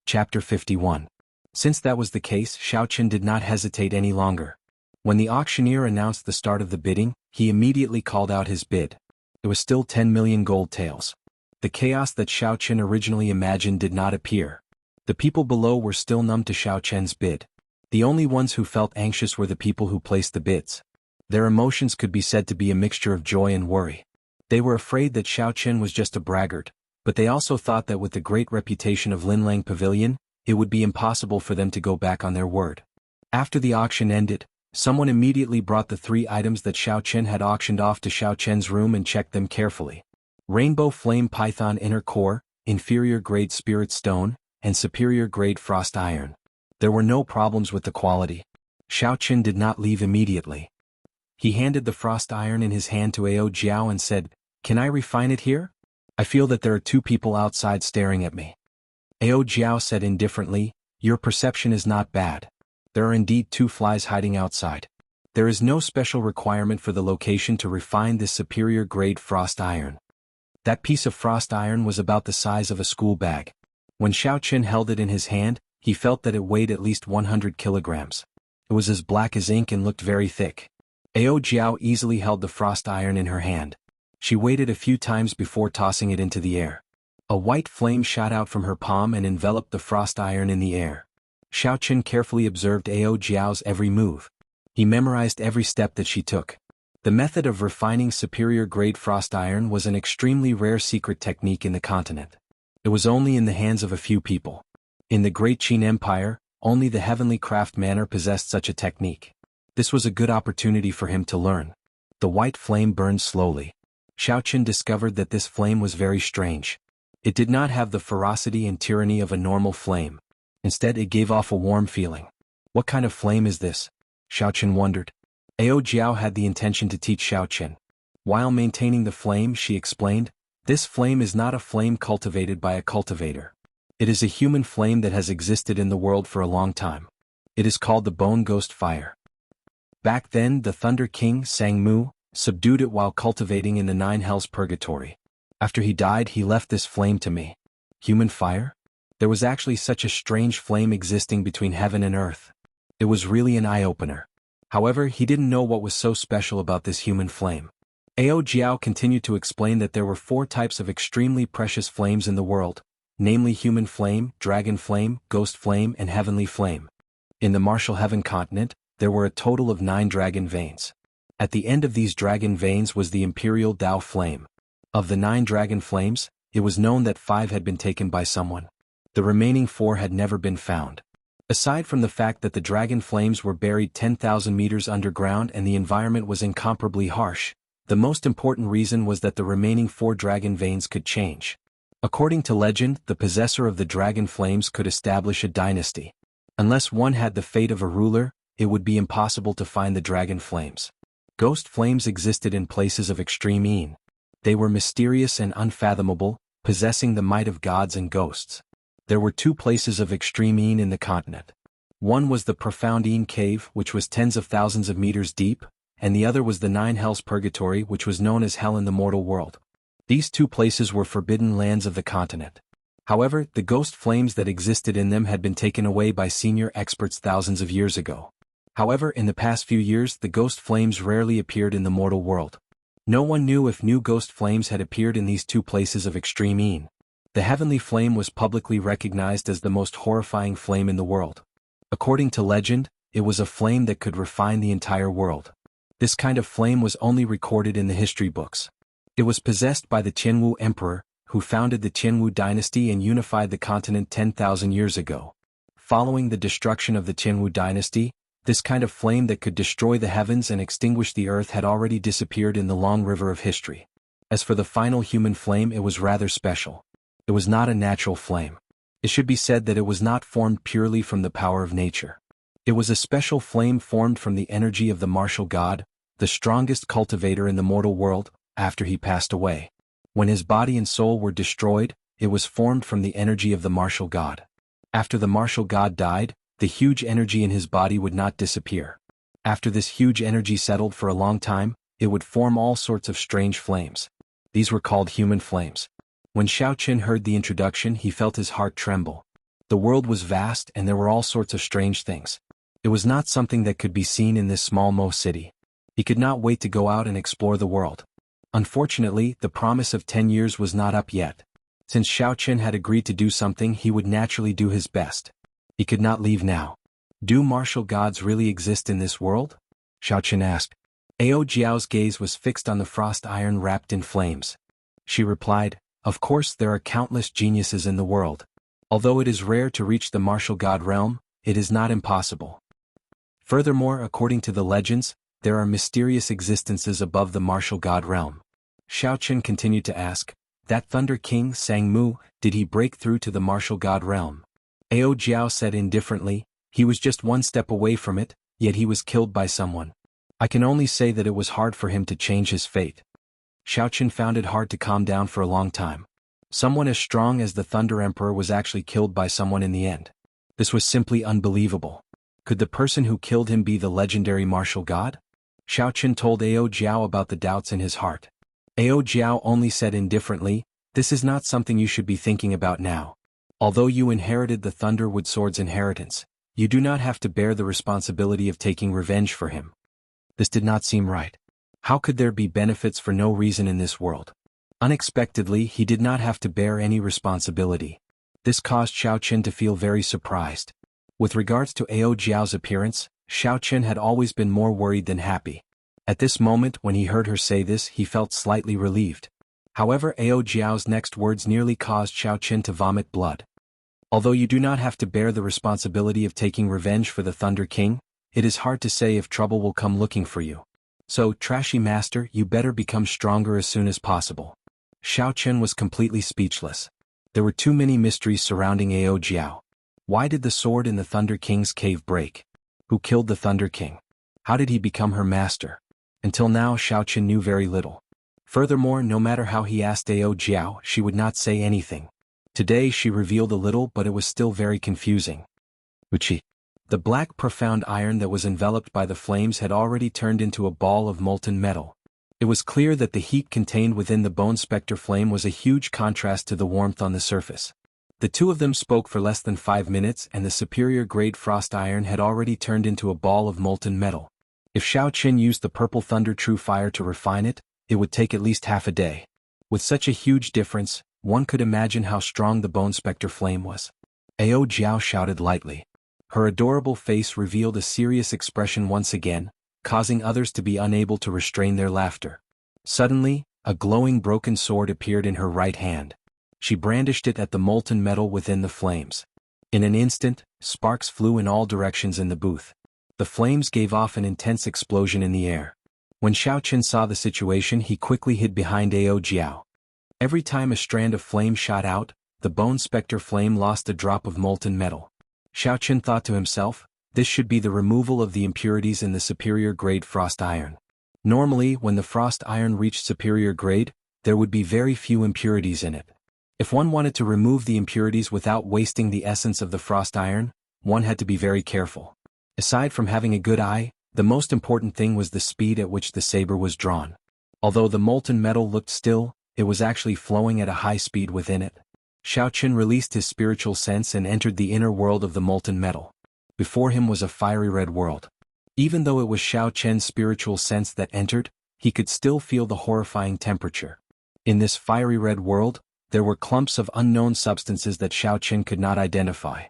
Chapter 51. Since that was the case, Xiaoqin did not hesitate any longer. When the auctioneer announced the start of the bidding, he immediately called out his bid. It was still 10 million gold taels. The chaos that Xiaoqin originally imagined did not appear. The people below were still numb to Xiaoqin's bid. The only ones who felt anxious were the people who placed the bids. Their emotions could be said to be a mixture of joy and worry. They were afraid that Xiaoqin was just a braggart, but they also thought that with the great reputation of Linlang Pavilion, it would be impossible for them to go back on their word. After the auction ended, someone immediately brought the 3 items that Xiaoqin had auctioned off to Xiaoqin's room and checked them carefully. Rainbow Flame Python Inner Core, Inferior Grade Spirit Stone, and Superior Grade Frost Iron. There were no problems with the quality. Xiaoqin did not leave immediately. He handed the frost iron in his hand to Ao Jiao and said, "Can I refine it here? I feel that there are 2 people outside staring at me." Ao Jiao said indifferently, "Your perception is not bad. There are indeed 2 flies hiding outside. There is no special requirement for the location to refine this superior grade frost iron." That piece of frost iron was about the size of a school bag. When Xiaoqin held it in his hand, he felt that it weighed at least 100 kilograms. It was as black as ink and looked very thick. Ao Jiao easily held the frost iron in her hand. She waited a few times before tossing it into the air. A white flame shot out from her palm and enveloped the frost iron in the air. Xiaoqin carefully observed Ao Jiao's every move. He memorized every step that she took. The method of refining superior grade frost iron was an extremely rare secret technique in the continent. It was only in the hands of a few people. In the Great Qin Empire, only the heavenly craftsman possessed such a technique. This was a good opportunity for him to learn. The white flame burned slowly. Xiaoqin discovered that this flame was very strange. It did not have the ferocity and tyranny of a normal flame. Instead, it gave off a warm feeling. What kind of flame is this? Xiaoqin wondered. Ao Jiao had the intention to teach Xiaoqin. While maintaining the flame, she explained, "This flame is not a flame cultivated by a cultivator. It is a human flame that has existed in the world for a long time. It is called the Bone Ghost Fire. Back then, the Thunder King, Sangmu, subdued it while cultivating in the 9 Hells Purgatory. After he died, he left this flame to me." Human fire? There was actually such a strange flame existing between heaven and earth. It was really an eye-opener. However, he didn't know what was so special about this human flame. Ao Jiao continued to explain that there were 4 types of extremely precious flames in the world, namely human flame, dragon flame, ghost flame, and heavenly flame. In the martial heaven continent, there were a total of 9 dragon veins. At the end of these dragon veins was the imperial Dao flame. Of the 9 dragon flames, it was known that 5 had been taken by someone. The remaining 4 had never been found. Aside from the fact that the dragon flames were buried 10,000 meters underground and the environment was incomparably harsh, the most important reason was that the remaining 4 dragon veins could change. According to legend, the possessor of the dragon flames could establish a dynasty. Unless one had the fate of a ruler, it would be impossible to find the dragon flames. Ghost flames existed in places of extreme een. They were mysterious and unfathomable, possessing the might of gods and ghosts. There were 2 places of extreme een in the continent. One was the profound een cave, which was tens of thousands of meters deep, and the other was the 9 Hells Purgatory, which was known as Hell in the mortal world. These 2 places were forbidden lands of the continent. However, the ghost flames that existed in them had been taken away by senior experts thousands of years ago. However, in the past few years, the ghost flames rarely appeared in the mortal world. No one knew if new ghost flames had appeared in these 2 places of extreme een. The heavenly flame was publicly recognized as the most horrifying flame in the world. According to legend, it was a flame that could refine the entire world. This kind of flame was only recorded in the history books. It was possessed by the Qianwu Emperor, who founded the Qianwu dynasty and unified the continent 10,000 years ago. Following the destruction of the Qianwu dynasty, this kind of flame that could destroy the heavens and extinguish the earth had already disappeared in the long river of history. As for the final human flame, it was rather special. It was not a natural flame. It should be said that it was not formed purely from the power of nature. It was a special flame formed from the energy of the martial god, the strongest cultivator in the mortal world, after he passed away. When his body and soul were destroyed, it was formed from the energy of the martial god. After the martial god died, the huge energy in his body would not disappear. After this huge energy settled for a long time, it would form all sorts of strange flames. These were called human flames. When Xiaoqin heard the introduction, he felt his heart tremble. The world was vast and there were all sorts of strange things. It was not something that could be seen in this small Mo city. He could not wait to go out and explore the world. Unfortunately, the promise of 10 years was not up yet. Since Xiaoqin had agreed to do something, he would naturally do his best. He could not leave now. Do martial gods really exist in this world? Xiaoqin asked. Ao Jiao's gaze was fixed on the frost iron wrapped in flames. She replied, "Of course there are countless geniuses in the world. Although it is rare to reach the martial god realm, it is not impossible. Furthermore, according to the legends, there are mysterious existences above the martial god realm." Xiaoqin continued to ask, "That Thunder King Sangmu, did he break through to the martial god realm?" Ao Jiao said indifferently, "He was just one step away from it, yet he was killed by someone. I can only say that it was hard for him to change his fate." Xiaoqin found it hard to calm down for a long time. Someone as strong as the Thunder Emperor was actually killed by someone in the end. This was simply unbelievable. Could the person who killed him be the legendary martial god? Xiaoqin told Ao Jiao about the doubts in his heart. Ao Jiao only said indifferently, "This is not something you should be thinking about now. Although you inherited the Thunderwood Sword's inheritance, you do not have to bear the responsibility of taking revenge for him." This did not seem right. How could there be benefits for no reason in this world? Unexpectedly, he did not have to bear any responsibility. This caused Xiaoqin to feel very surprised. With regards to Ao Jiao's appearance, Xiaoqin had always been more worried than happy. At this moment, when he heard her say this, he felt slightly relieved. However, Ao Jiao's next words nearly caused Xiaoqin to vomit blood. "Although you do not have to bear the responsibility of taking revenge for the Thunder King, it is hard to say if trouble will come looking for you. So, trashy master, you better become stronger as soon as possible." Xiaoqin was completely speechless. There were too many mysteries surrounding Ao Jiao. Why did the sword in the Thunder King's cave break? Who killed the Thunder King? How did he become her master? Until now, Xiaoqin knew very little. Furthermore, no matter how he asked Ao Jiao, she would not say anything. Today she revealed a little, but it was still very confusing. Wuxia. The black profound iron that was enveloped by the flames had already turned into a ball of molten metal. It was clear that the heat contained within the bone spectre flame was a huge contrast to the warmth on the surface. The two of them spoke for less than 5 minutes, and the superior-grade frost iron had already turned into a ball of molten metal. If Xiaoqin used the purple thunder true fire to refine it, it would take at least half a day. With such a huge difference, one could imagine how strong the bone spectre flame was. Ao Jiao shouted lightly. Her adorable face revealed a serious expression once again, causing others to be unable to restrain their laughter. Suddenly, a glowing broken sword appeared in her right hand. She brandished it at the molten metal within the flames. In an instant, sparks flew in all directions in the booth. The flames gave off an intense explosion in the air. When Xiaoqin saw the situation, he quickly hid behind Ao Jiao. Every time a strand of flame shot out, the bone spectre flame lost a drop of molten metal. Xiaoqin thought to himself, this should be the removal of the impurities in the superior grade frost iron. Normally, when the frost iron reached superior grade, there would be very few impurities in it. If one wanted to remove the impurities without wasting the essence of the frost iron, one had to be very careful. Aside from having a good eye, the most important thing was the speed at which the saber was drawn. Although the molten metal looked still, it was actually flowing at a high speed within it. Xiaoqin released his spiritual sense and entered the inner world of the molten metal. Before him was a fiery red world. Even though it was Xiaoqin's spiritual sense that entered, he could still feel the horrifying temperature. In this fiery red world, there were clumps of unknown substances that Xiaoqin could not identify.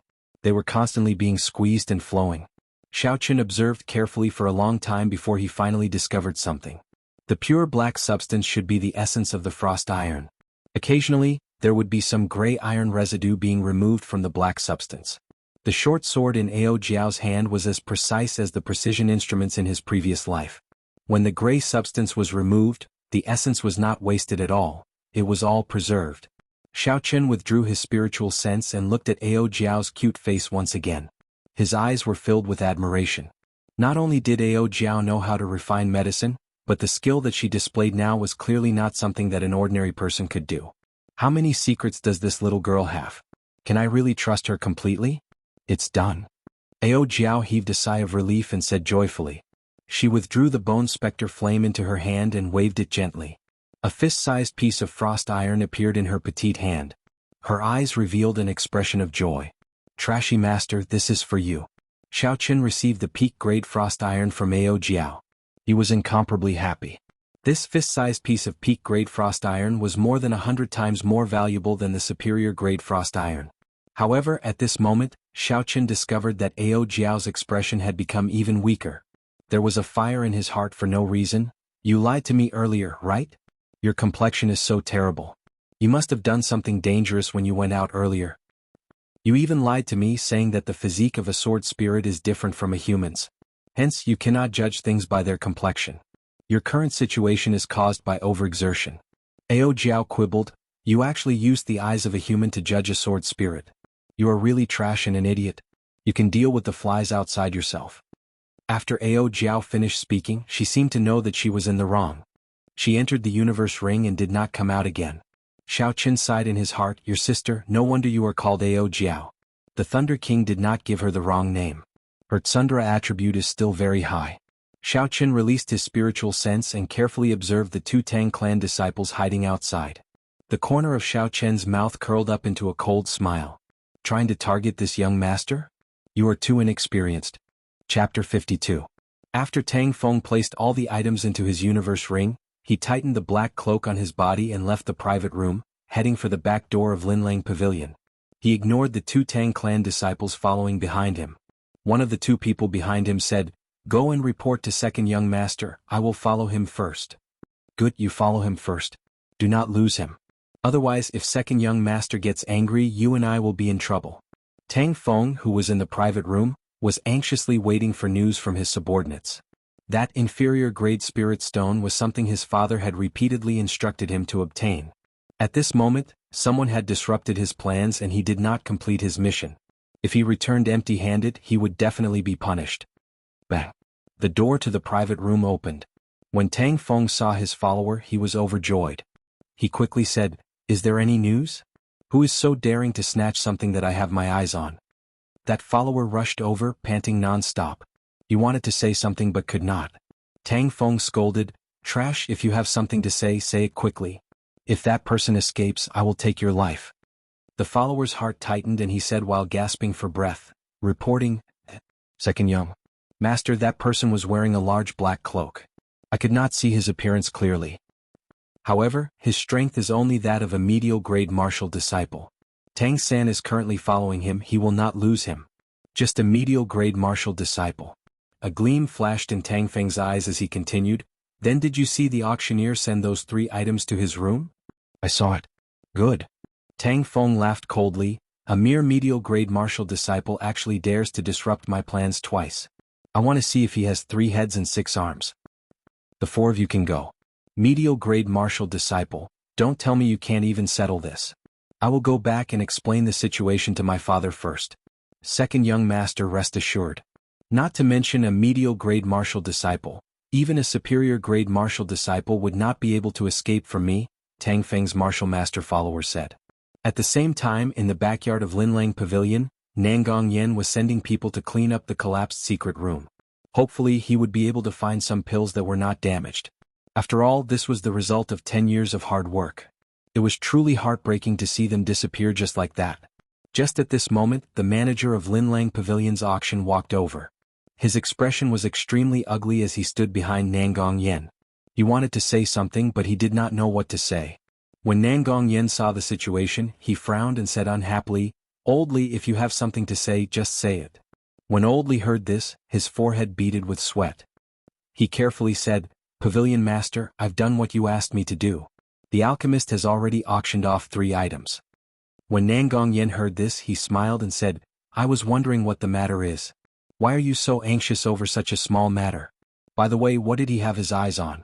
They were constantly being squeezed and flowing. Xiaoqin observed carefully for a long time before he finally discovered something. The pure black substance should be the essence of the frost iron. Occasionally, there would be some gray iron residue being removed from the black substance. The short sword in Ao Jiao's hand was as precise as the precision instruments in his previous life. When the gray substance was removed, the essence was not wasted at all, it was all preserved. Xiaoqin withdrew his spiritual sense and looked at Ao Jiao's cute face once again. His eyes were filled with admiration. Not only did Ao Jiao know how to refine medicine, but the skill that she displayed now was clearly not something that an ordinary person could do. How many secrets does this little girl have? Can I really trust her completely? It's done. Ao Jiao heaved a sigh of relief and said joyfully. She withdrew the bone spectre flame into her hand and waved it gently. A fist-sized piece of frost iron appeared in her petite hand. Her eyes revealed an expression of joy. Trashy master, this is for you. Xiaoqin received the peak-grade frost iron from Ao Jiao. He was incomparably happy. This fist-sized piece of peak-grade frost iron was more than 100 times more valuable than the superior-grade frost iron. However, at this moment, Xiaoqin discovered that Ao Jiao's expression had become even weaker. There was a fire in his heart for no reason. You lied to me earlier, right? Your complexion is so terrible. You must have done something dangerous when you went out earlier. You even lied to me saying that the physique of a sword spirit is different from a human's. Hence, you cannot judge things by their complexion. Your current situation is caused by overexertion. Ao Jiao quibbled, you actually used the eyes of a human to judge a sword spirit. You are really trash and an idiot. You can deal with the flies outside yourself. After Ao Jiao finished speaking, she seemed to know that she was in the wrong. She entered the universe ring and did not come out again. Xiaoqin sighed in his heart, your sister, no wonder you are called Ao Jiao. The Thunder King did not give her the wrong name. Her Tsundra attribute is still very high. Xiaoqin released his spiritual sense and carefully observed the two Tang clan disciples hiding outside. The corner of Xiaoqin's mouth curled up into a cold smile. Trying to target this young master? You are too inexperienced. Chapter 52. After Tang Feng placed all the items into his universe ring, he tightened the black cloak on his body and left the private room, heading for the back door of Linlang Pavilion. He ignored the two Tang clan disciples following behind him. One of the two people behind him said, go and report to second young master, I will follow him first. Good, you follow him first. Do not lose him. Otherwise, if second young master gets angry, you and I will be in trouble. Tang Feng, who was in the private room, was anxiously waiting for news from his subordinates. That inferior grade spirit stone was something his father had repeatedly instructed him to obtain. At this moment, someone had disrupted his plans and he did not complete his mission. If he returned empty-handed, he would definitely be punished. Bang! The door to the private room opened. When Tang Feng saw his follower, he was overjoyed. He quickly said, is there any news? Who is so daring to snatch something that I have my eyes on? That follower rushed over, panting non-stop. He wanted to say something but could not. Tang Feng scolded, trash, if you have something to say it quickly. If that person escapes, I will take your life. The follower's heart tightened and he said while gasping for breath, reporting, second young master, that person was wearing a large black cloak. I could not see his appearance clearly. However, his strength is only that of a medial grade martial disciple. Tang San is currently following him, he will not lose him. Just a medial grade martial disciple. A gleam flashed in Tang Feng's eyes as he continued, then did you see the auctioneer send those 3 items to his room? I saw it. Good. Tang Feng laughed coldly, a mere medial grade martial disciple actually dares to disrupt my plans twice. I want to see if he has 3 heads and 6 arms. The 4 of you can go. Medial grade martial disciple, don't tell me you can't even settle this. I will go back and explain the situation to my father first. Second young master, rest assured. Not to mention a medial grade martial disciple, even a superior grade martial disciple would not be able to escape from me, Tang Feng's martial master follower said. At the same time, in the backyard of Linlang Pavilion, Nangong Yen was sending people to clean up the collapsed secret room. Hopefully he would be able to find some pills that were not damaged. After all, this was the result of 10 years of hard work. It was truly heartbreaking to see them disappear just like that. Just at this moment, the manager of Linlang Pavilion's auction walked over. His expression was extremely ugly as he stood behind Nangong Yen. He wanted to say something but he did not know what to say. When Nangong Yen saw the situation, he frowned and said unhappily, Oldly, if you have something to say, just say it. When Oldly heard this, his forehead beaded with sweat. He carefully said, Pavilion Master, I've done what you asked me to do. The alchemist has already auctioned off 3 items. When Nangong Yen heard this, he smiled and said, I was wondering what the matter is. Why are you so anxious over such a small matter? By the way, what did he have his eyes on?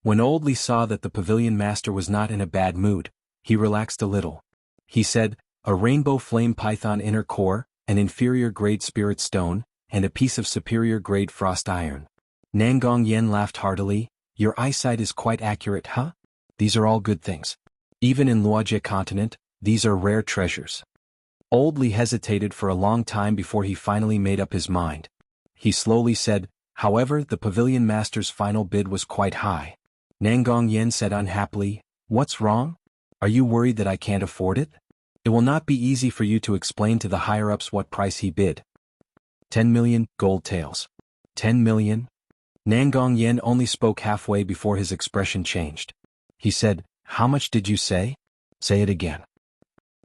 When Oldly saw that the Pavilion Master was not in a bad mood, he relaxed a little. He said, a rainbow flame python inner core, an inferior grade spirit stone, and a piece of superior grade frost iron. Nangong Yen laughed heartily, your eyesight is quite accurate, huh? These are all good things. Even in Luojia continent, these are rare treasures. Oldly hesitated for a long time before he finally made up his mind. He slowly said, however, the Pavilion Master's final bid was quite high. Nangong Yen said unhappily, what's wrong? Are you worried that I can't afford it? It will not be easy for you to explain to the higher-ups what price he bid. 10 million gold taels. 10 million? Nangong Yen only spoke halfway before his expression changed. He said, "How much did you say? Say it again."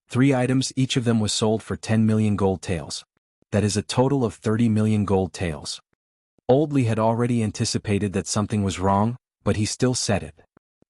3 items, each of them was sold for 10 million gold taels. That is a total of 30 million gold taels. Old Li had already anticipated that something was wrong, but he still said it.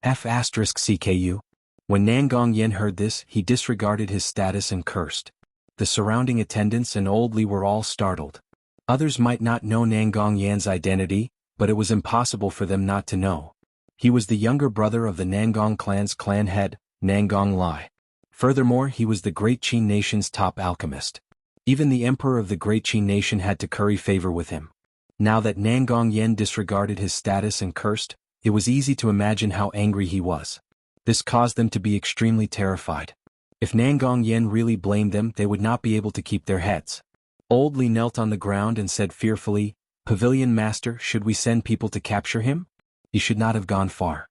F***CKU. When Nangong Yen heard this, he disregarded his status and cursed. The surrounding attendants and Old Li were all startled. Others might not know Nangong Yan's identity, but it was impossible for them not to know. He was the younger brother of the Nangong clan's clan head, Nangong Lai. Furthermore, he was the Great Qin nation's top alchemist. Even the emperor of the Great Qin nation had to curry favor with him. Now that Nangong Yen disregarded his status and cursed, it was easy to imagine how angry he was. This caused them to be extremely terrified. If Nangong Yen really blamed them, they would not be able to keep their heads. Old Li knelt on the ground and said fearfully, "Pavilion Master, should we send people to capture him? He should not have gone far."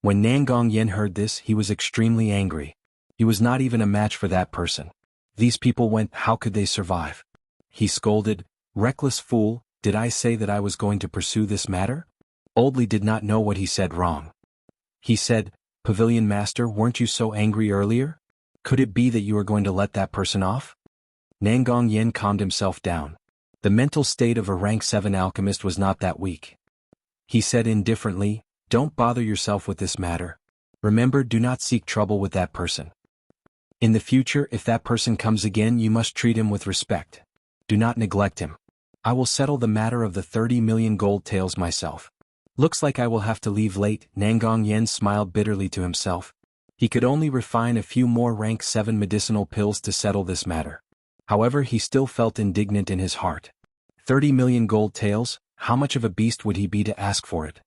When Nangong Yen heard this, he was extremely angry. He was not even a match for that person. These people went, how could they survive? He scolded, "Reckless fool, did I say that I was going to pursue this matter?" Old Li did not know what he said wrong. He said, "Pavilion Master, weren't you so angry earlier? Could it be that you are going to let that person off?" Nangong Yen calmed himself down. The mental state of a rank 7 alchemist was not that weak. He said indifferently, "Don't bother yourself with this matter. Remember, do not seek trouble with that person. In the future, if that person comes again, you must treat him with respect. Do not neglect him. I will settle the matter of the 30 million gold taels myself. Looks like I will have to leave late." Nangong Yen smiled bitterly to himself. He could only refine a few more rank 7 medicinal pills to settle this matter. However, he still felt indignant in his heart. 30 million gold taels, how much of a beast would he be to ask for it?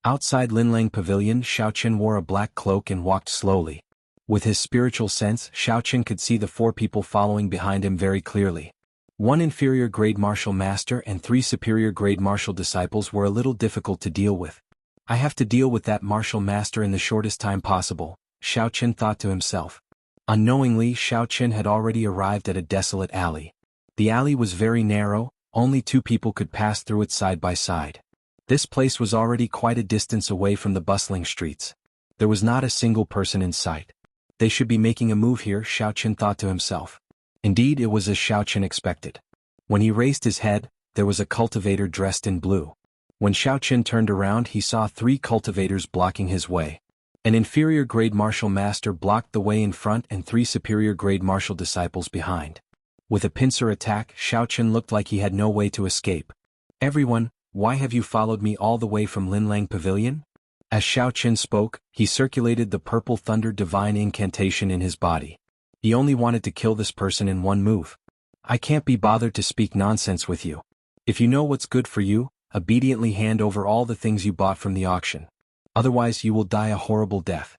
Outside Linlang Pavilion, Xiaoqin wore a black cloak and walked slowly. With his spiritual sense, Xiaoqin could see the 4 people following behind him very clearly. 1 inferior grade martial master and 3 superior grade martial disciples were a little difficult to deal with. I have to deal with that martial master in the shortest time possible, Xiaoqin thought to himself. Unknowingly, Xiaoqin had already arrived at a desolate alley. The alley was very narrow, only 2 people could pass through it side by side. This place was already quite a distance away from the bustling streets. There was not a single person in sight. They should be making a move here, Xiaoqin thought to himself. Indeed, it was as Xiaoqin expected. When he raised his head, there was a cultivator dressed in blue. When Xiaoqin turned around, he saw 3 cultivators blocking his way. An inferior grade martial master blocked the way in front and 3 superior grade martial disciples behind. With a pincer attack, Xiaoqin looked like he had no way to escape. "Everyone, why have you followed me all the way from Linlang Pavilion?" As Xiaoqin spoke, he circulated the purple thunder divine incantation in his body. He only wanted to kill this person in one move. "I can't be bothered to speak nonsense with you. If you know what's good for you, obediently hand over all the things you bought from the auction. Otherwise you will die a horrible death."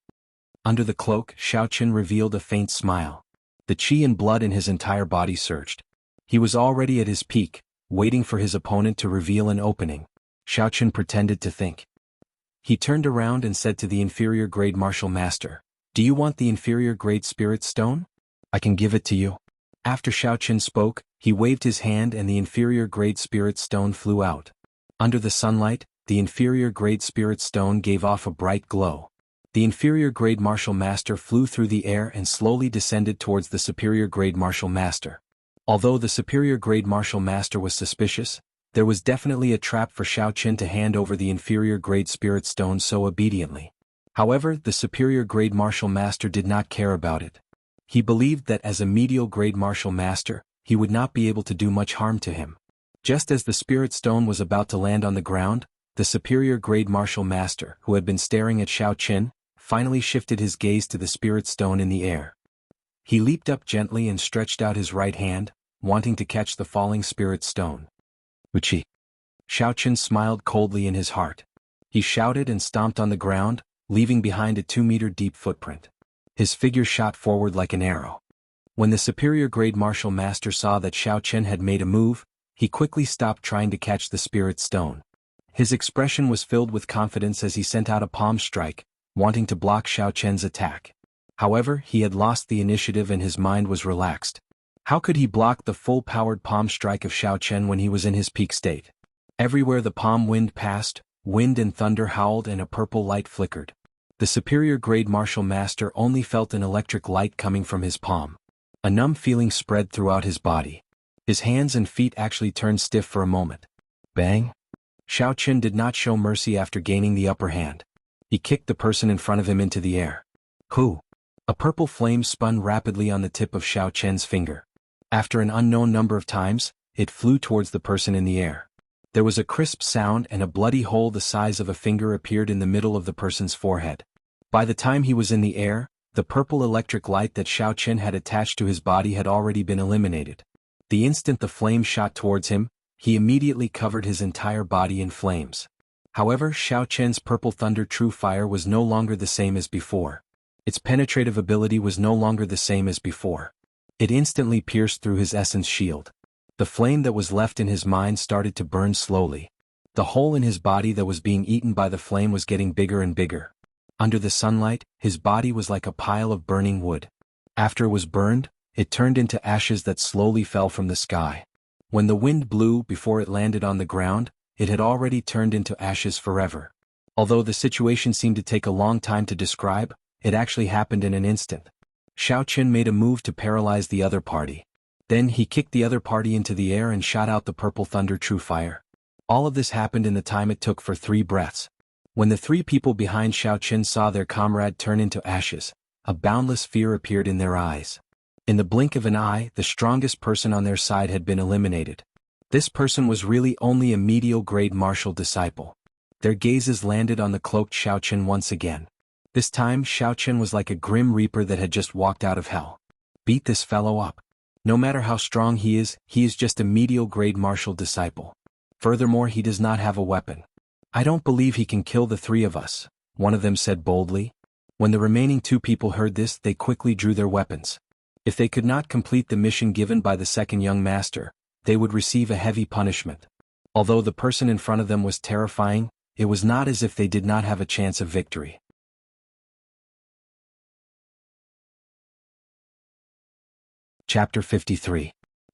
Under the cloak, Xiaoqin revealed a faint smile. The qi and blood in his entire body surged. He was already at his peak, waiting for his opponent to reveal an opening. Xiaoqin pretended to think. He turned around and said to the inferior grade martial master, "Do you want the inferior grade spirit stone? I can give it to you." After Xiaoqin spoke, he waved his hand and the inferior grade spirit stone flew out. Under the sunlight, the inferior grade spirit stone gave off a bright glow. The inferior grade martial master flew through the air and slowly descended towards the superior grade martial master. Although the superior grade martial master was suspicious, there was definitely a trap for Xiaoqin to hand over the inferior grade spirit stone so obediently. However, the superior grade martial master did not care about it. He believed that as a medial grade martial master, he would not be able to do much harm to him. Just as the spirit stone was about to land on the ground, the superior grade martial master, who had been staring at Xiaoqin, finally shifted his gaze to the spirit stone in the air. He leaped up gently and stretched out his right hand, wanting to catch the falling spirit stone. "Wuxi." Xiaoqin smiled coldly in his heart. He shouted and stomped on the ground, leaving behind a 2-meter deep footprint. His figure shot forward like an arrow. When the superior grade martial master saw that Xiaoqin had made a move, he quickly stopped trying to catch the spirit stone. His expression was filled with confidence as he sent out a palm strike, wanting to block Xiaoqin's attack. However, he had lost the initiative and his mind was relaxed. How could he block the full-powered palm strike of Xiaochen when he was in his peak state? Everywhere the palm wind passed, wind and thunder howled and a purple light flickered. The superior grade martial master only felt an electric light coming from his palm. A numb feeling spread throughout his body. His hands and feet actually turned stiff for a moment. Bang! Xiaochen did not show mercy after gaining the upper hand. He kicked the person in front of him into the air. Who? A purple flame spun rapidly on the tip of Xiaochen's finger. After an unknown number of times, it flew towards the person in the air. There was a crisp sound and a bloody hole the size of a finger appeared in the middle of the person's forehead. By the time he was in the air, the purple electric light that Xiaochen had attached to his body had already been eliminated. The instant the flame shot towards him, he immediately covered his entire body in flames. However, Xiaochen's purple thunder true fire was no longer the same as before. Its penetrative ability was no longer the same as before. It instantly pierced through his essence shield. The flame that was left in his mind started to burn slowly. The hole in his body that was being eaten by the flame was getting bigger and bigger. Under the sunlight, his body was like a pile of burning wood. After it was burned, it turned into ashes that slowly fell from the sky. When the wind blew before it landed on the ground, it had already turned into ashes forever. Although the situation seemed to take a long time to describe, it actually happened in an instant. Xiaochen made a move to paralyze the other party. Then he kicked the other party into the air and shot out the purple thunder true fire. All of this happened in the time it took for 3 breaths. When the 3 people behind Xiaochen saw their comrade turn into ashes, a boundless fear appeared in their eyes. In the blink of an eye, the strongest person on their side had been eliminated. This person was really only a medial grade martial disciple. Their gazes landed on the cloaked Xiaochen once again. This time Xiaochen was like a grim reaper that had just walked out of hell. Beat this fellow up. No matter how strong he is just a medial grade martial disciple. Furthermore, he does not have a weapon. I don't believe he can kill the 3 of us, one of them said boldly. When the remaining 2 people heard this, they quickly drew their weapons. If they could not complete the mission given by the second young master, they would receive a heavy punishment. Although the person in front of them was terrifying, it was not as if they did not have a chance of victory. Chapter 53.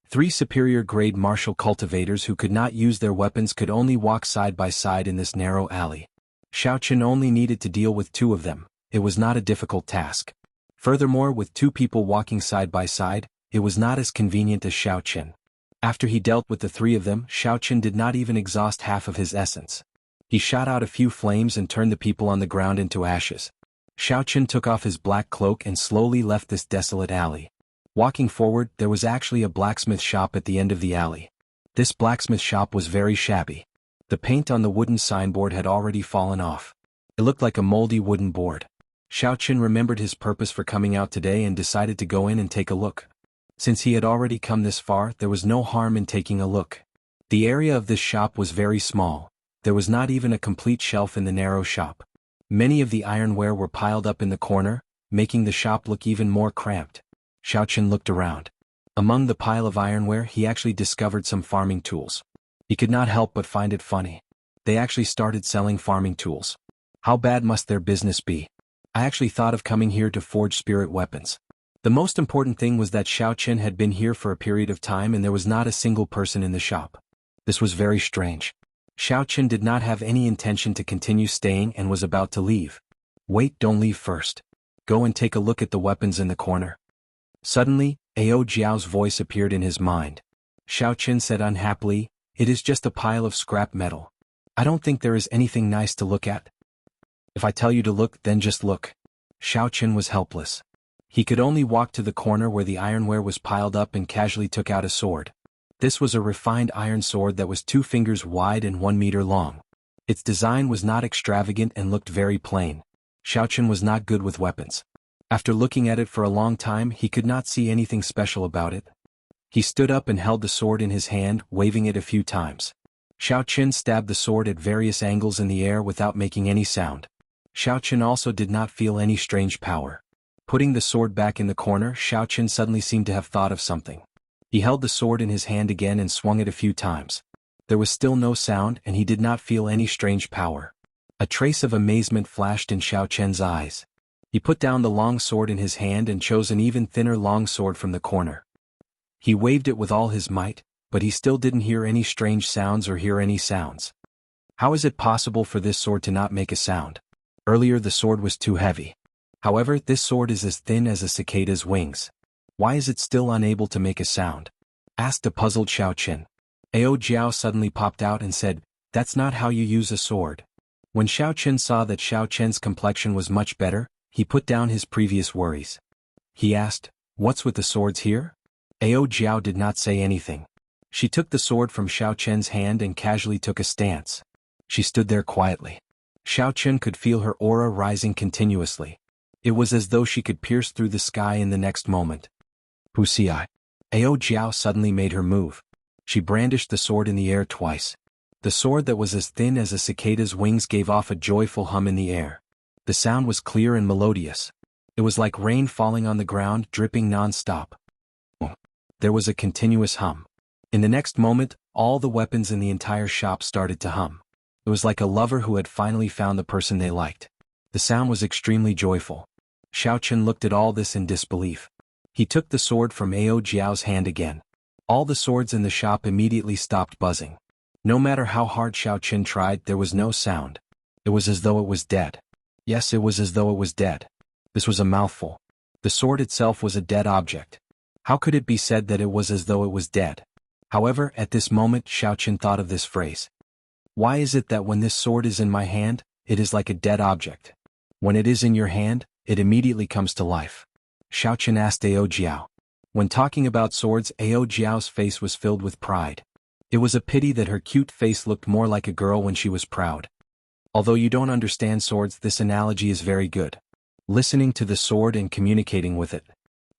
3 superior grade martial cultivators who could not use their weapons could only walk side by side in this narrow alley. Xiaochen only needed to deal with 2 of them. It was not a difficult task. Furthermore, with 2 people walking side by side, it was not as convenient as Xiaochen. After he dealt with the 3 of them, Xiaochen did not even exhaust half of his essence. He shot out a few flames and turned the people on the ground into ashes. Xiaochen took off his black cloak and slowly left this desolate alley. Walking forward, there was actually a blacksmith shop at the end of the alley. This blacksmith shop was very shabby. The paint on the wooden signboard had already fallen off. It looked like a moldy wooden board. Xiaochen remembered his purpose for coming out today and decided to go in and take a look. Since he had already come this far, there was no harm in taking a look. The area of this shop was very small. There was not even a complete shelf in the narrow shop. Many of the ironware were piled up in the corner, making the shop look even more cramped. Xiaochen looked around. Among the pile of ironware, he actually discovered some farming tools. He could not help but find it funny. They actually started selling farming tools. How bad must their business be? I actually thought of coming here to forge spirit weapons. The most important thing was that Xiaochen had been here for a period of time and there was not a single person in the shop. This was very strange. Xiaochen did not have any intention to continue staying and was about to leave. Wait, don't leave first. Go and take a look at the weapons in the corner. Suddenly, Ao Jiao's voice appeared in his mind. Xiaochen said unhappily, "It is just a pile of scrap metal. I don't think there is anything nice to look at." "If I tell you to look, then just look." Xiaochen was helpless. He could only walk to the corner where the ironware was piled up and casually took out a sword. This was a refined iron sword that was 2 fingers wide and 1 meter long. Its design was not extravagant and looked very plain. Xiaochen was not good with weapons. After looking at it for a long time, he could not see anything special about it. He stood up and held the sword in his hand, waving it a few times. Xiaochen stabbed the sword at various angles in the air without making any sound. Xiaochen also did not feel any strange power. Putting the sword back in the corner, Xiaochen suddenly seemed to have thought of something. He held the sword in his hand again and swung it a few times. There was still no sound and he did not feel any strange power. A trace of amazement flashed in Xiaochen's eyes. He put down the long sword in his hand and chose an even thinner long sword from the corner. He waved it with all his might, but he still didn't hear any strange sounds or hear any sounds. How is it possible for this sword to not make a sound? Earlier the sword was too heavy. However, this sword is as thin as a cicada's wings. Why is it still unable to make a sound? Asked a puzzled Xiaoqin. Ao Jiao suddenly popped out and said, "That's not how you use a sword." When Xiaoqin saw that Xiaoqin's complexion was much better, he put down his previous worries. He asked, "What's with the swords here?" Ao Jiao did not say anything. She took the sword from Xiaoqin's hand and casually took a stance. She stood there quietly. Xiaoqin could feel her aura rising continuously. It was as though she could pierce through the sky in the next moment. Wuxia. Ao Jiao suddenly made her move. She brandished the sword in the air twice. The sword that was as thin as a cicada's wings gave off a joyful hum in the air. The sound was clear and melodious. It was like rain falling on the ground, dripping non-stop. There was a continuous hum. In the next moment, all the weapons in the entire shop started to hum. It was like a lover who had finally found the person they liked. The sound was extremely joyful. Xiaoqin looked at all this in disbelief. He took the sword from Ao Jiao's hand again. All the swords in the shop immediately stopped buzzing. No matter how hard Xiaoqin tried, there was no sound. It was as though it was dead. Yes, it was as though it was dead. This was a mouthful. The sword itself was a dead object. How could it be said that it was as though it was dead? However, at this moment Xiaoqin thought of this phrase. Why is it that when this sword is in my hand, it is like a dead object? When it is in your hand, it immediately comes to life. Xiaoqin asked Ao Jiao. When talking about swords, Ao Jiao's face was filled with pride. It was a pity that her cute face looked more like a girl when she was proud. Although you don't understand swords, this analogy is very good. Listening to the sword and communicating with it.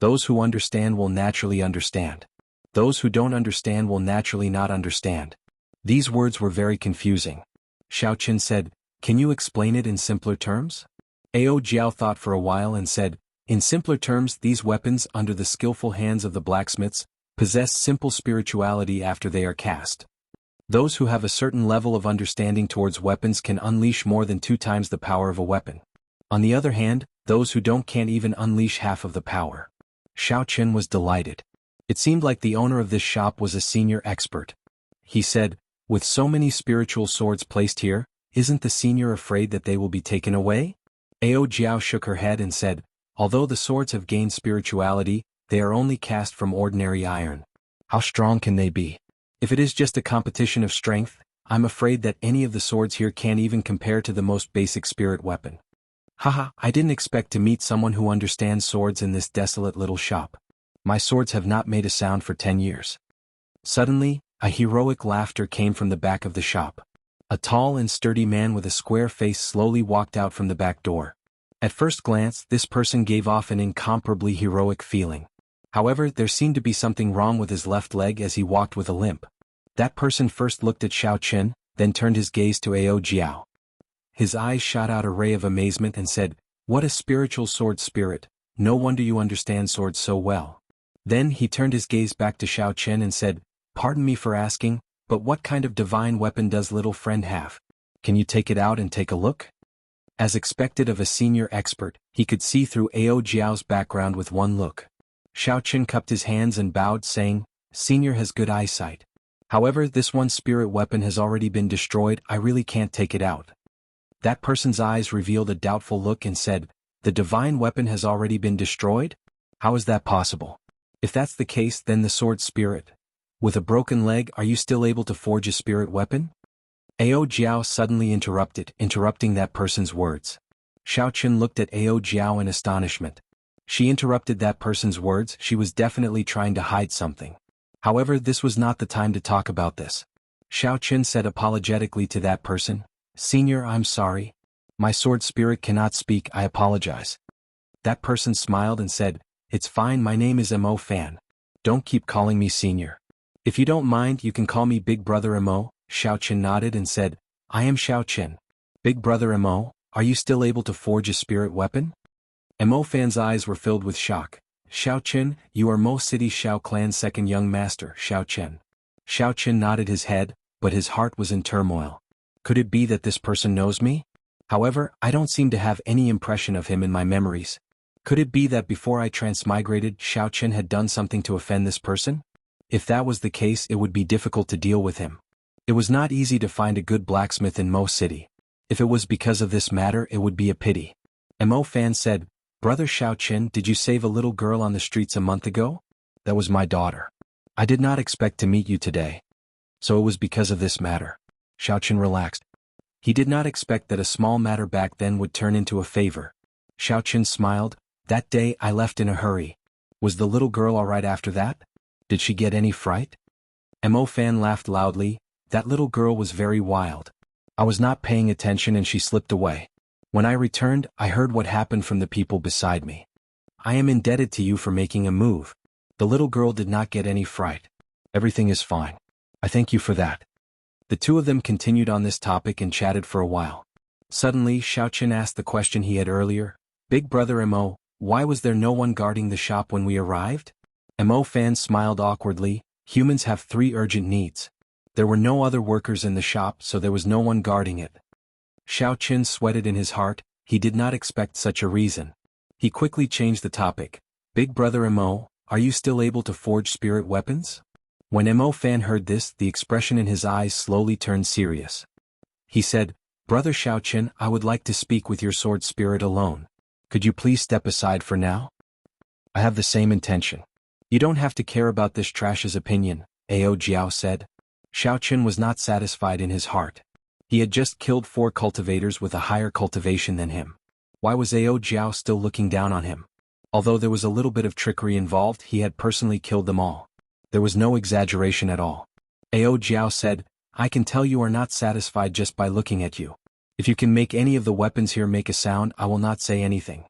Those who understand will naturally understand. Those who don't understand will naturally not understand. These words were very confusing. Xiaoqin said, "Can you explain it in simpler terms?" Ao Jiao thought for a while and said, "In simpler terms, these weapons, under the skillful hands of the blacksmiths, possess simple spirituality after they are cast. Those who have a certain level of understanding towards weapons can unleash more than 2 times the power of a weapon. On the other hand, those who don't can't even unleash half of the power." Xiaoqin was delighted. It seemed like the owner of this shop was a senior expert. He said, "With so many spiritual swords placed here, isn't the senior afraid that they will be taken away?" Ao Jiao shook her head and said, "Although the swords have gained spirituality, they are only cast from ordinary iron. How strong can they be? If it is just a competition of strength, I'm afraid that any of the swords here can't even compare to the most basic spirit weapon." Haha, I didn't expect to meet someone who understands swords in this desolate little shop. My swords have not made a sound for 10 years. Suddenly, a heroic laughter came from the back of the shop. A tall and sturdy man with a square face slowly walked out from the back door. At first glance, this person gave off an incomparably heroic feeling. However, there seemed to be something wrong with his left leg as he walked with a limp. That person first looked at Xiaoqin, then turned his gaze to Ao Jiao. His eyes shot out a ray of amazement and said, "What a spiritual sword spirit, no wonder you understand swords so well." Then he turned his gaze back to Xiaoqin and said, "Pardon me for asking, but what kind of divine weapon does little friend have? Can you take it out and take a look?" As expected of a senior expert, he could see through Ao Jiao's background with one look. Xiaoqin cupped his hands and bowed, saying, "Senior has good eyesight. However, this one spirit weapon has already been destroyed, I really can't take it out." That person's eyes revealed a doubtful look and said, "The divine weapon has already been destroyed? How is that possible? If that's the case, then the sword spirit. With a broken leg, are you still able to forge a spirit weapon?" Ao Jiao suddenly interrupting that person's words. Xiaoqin looked at Ao Jiao in astonishment. She interrupted that person's words, she was definitely trying to hide something. However, this was not the time to talk about this. Xiaoqin said apologetically to that person, "Senior, I'm sorry. My sword spirit cannot speak, I apologize." That person smiled and said, "It's fine, my name is Mo Fan. Don't keep calling me senior. If you don't mind, you can call me Big Brother Mo." Xiaoqin nodded and said, "I am Xiaoqin. Big Brother Mo, are you still able to forge a spirit weapon?" Mo Fan's eyes were filled with shock. "Xiaoqin, you are Mo City Xiao Clan's second young master, Xiaoqin." Xiaoqin nodded his head, but his heart was in turmoil. Could it be that this person knows me? However, I don't seem to have any impression of him in my memories. Could it be that before I transmigrated, Xiaoqin had done something to offend this person? If that was the case, it would be difficult to deal with him. It was not easy to find a good blacksmith in Mo City. If it was because of this matter, it would be a pity. Mo Fan said, "Brother Xiaoqin, did you save a little girl on the streets a month ago?" "That was my daughter. I did not expect to meet you today. So it was because of this matter." Xiaoqin relaxed. He did not expect that a small matter back then would turn into a favor. Xiaoqin smiled. "That day I left in a hurry. Was the little girl all right after that? Did she get any fright?" Mo Fan laughed loudly. "That little girl was very wild. I was not paying attention and she slipped away. When I returned, I heard what happened from the people beside me. I am indebted to you for making a move. The little girl did not get any fright. Everything is fine. I thank you for that." The two of them continued on this topic and chatted for a while. Suddenly, Xiaoqin asked the question he had earlier. "Big brother Mo, why was there no one guarding the shop when we arrived?" Mo Fan smiled awkwardly. "Humans have 3 urgent needs. There were no other workers in the shop, so there was no one guarding it." Xiaoqin sweated in his heart. He did not expect such a reason. He quickly changed the topic. "Big brother Mo, are you still able to forge spirit weapons?" When Mo Fan heard this, the expression in his eyes slowly turned serious. He said, "Brother Xiaoqin, I would like to speak with your sword spirit alone. Could you please step aside for now?" "I have the same intention. You don't have to care about this trash's opinion," Ao Jiao said. Xiaoqin was not satisfied in his heart. He had just killed 4 cultivators with a higher cultivation than him. Why was Ao Jiao still looking down on him? Although there was a little bit of trickery involved, he had personally killed them all. There was no exaggeration at all. Ao Jiao said, "I can tell you are not satisfied just by looking at you. If you can make any of the weapons here make a sound, I will not say anything."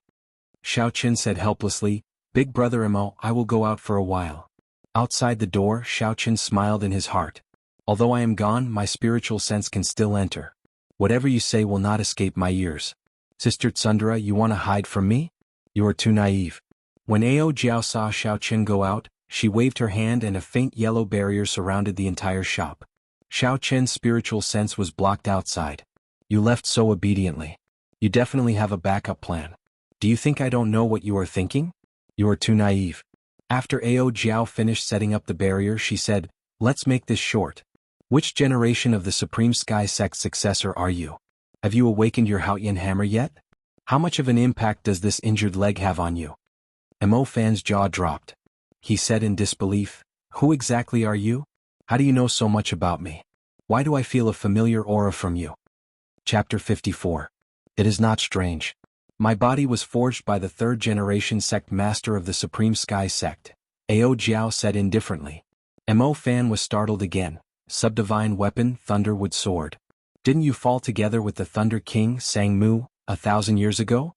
Xiaoqin said helplessly, "Big brother Mo, I will go out for a while." Outside the door, Xiaoqin smiled in his heart. "Although I am gone, my spiritual sense can still enter. Whatever you say will not escape my ears. Sister Tsundra, you want to hide from me? You are too naive." When Ao Jiao saw Xiaoqin go out, she waved her hand and a faint yellow barrier surrounded the entire shop. Xiaoqin's spiritual sense was blocked outside. "You left so obediently. You definitely have a backup plan. Do you think I don't know what you are thinking? You are too naive." After Ao Jiao finished setting up the barrier, she said, "Let's make this short. Which generation of the Supreme Sky Sect successor are you? Have you awakened your Haoyan hammer yet? How much of an impact does this injured leg have on you?" Mo Fan's jaw dropped. He said in disbelief, "Who exactly are you? How do you know so much about me? Why do I feel a familiar aura from you?" Chapter 54. It is not strange. My body was forged by the 3rd-generation sect master of the Supreme Sky Sect, Ao Jiao said indifferently. Mo Fan was startled again. "Subdivine weapon, Thunderwood sword. Didn't you fall together with the Thunder King, Sang Mu, 1,000 years ago?"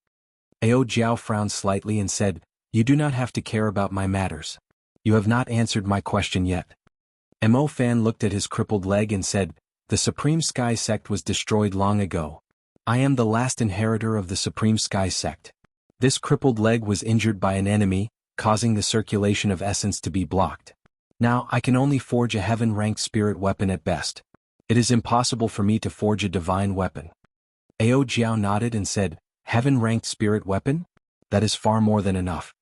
Ao Jiao frowned slightly and said, "You do not have to care about my matters. You have not answered my question yet." Mo Fan looked at his crippled leg and said, "The Supreme Sky Sect was destroyed long ago. I am the last inheritor of the Supreme Sky Sect. This crippled leg was injured by an enemy, causing the circulation of essence to be blocked. Now I can only forge a heaven-ranked spirit weapon at best. It is impossible for me to forge a divine weapon." Ao Jiao nodded and said, "Heaven-ranked spirit weapon? That is far more than enough."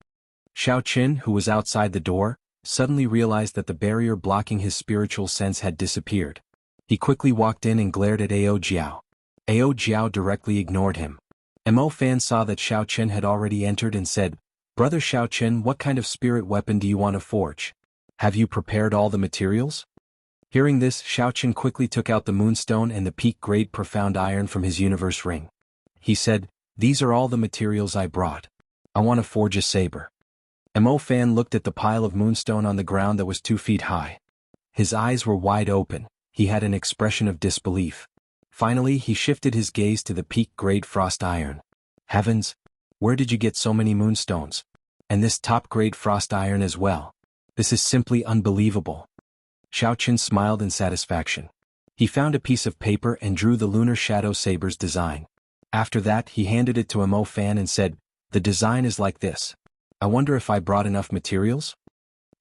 Xiaoqin, who was outside the door, suddenly realized that the barrier blocking his spiritual sense had disappeared. He quickly walked in and glared at Ao Jiao. Ao Jiao directly ignored him. Mo Fan saw that Xiaoqin had already entered and said, "Brother Xiaoqin, what kind of spirit weapon do you want to forge? Have you prepared all the materials?" Hearing this, Xiaoqin quickly took out the moonstone and the peak-grade profound iron from his universe ring. He said, "These are all the materials I brought. I want to forge a saber." Mo Fan looked at the pile of moonstone on the ground that was 2 feet high. His eyes were wide open. He had an expression of disbelief. Finally, he shifted his gaze to the peak-grade frost iron. "Heavens! Where did you get so many moonstones? And this top-grade frost iron as well. This is simply unbelievable." Xiaoqin smiled in satisfaction. He found a piece of paper and drew the lunar shadow saber's design. After that, he handed it to Mo Fan and said, "The design is like this. I wonder if I brought enough materials?"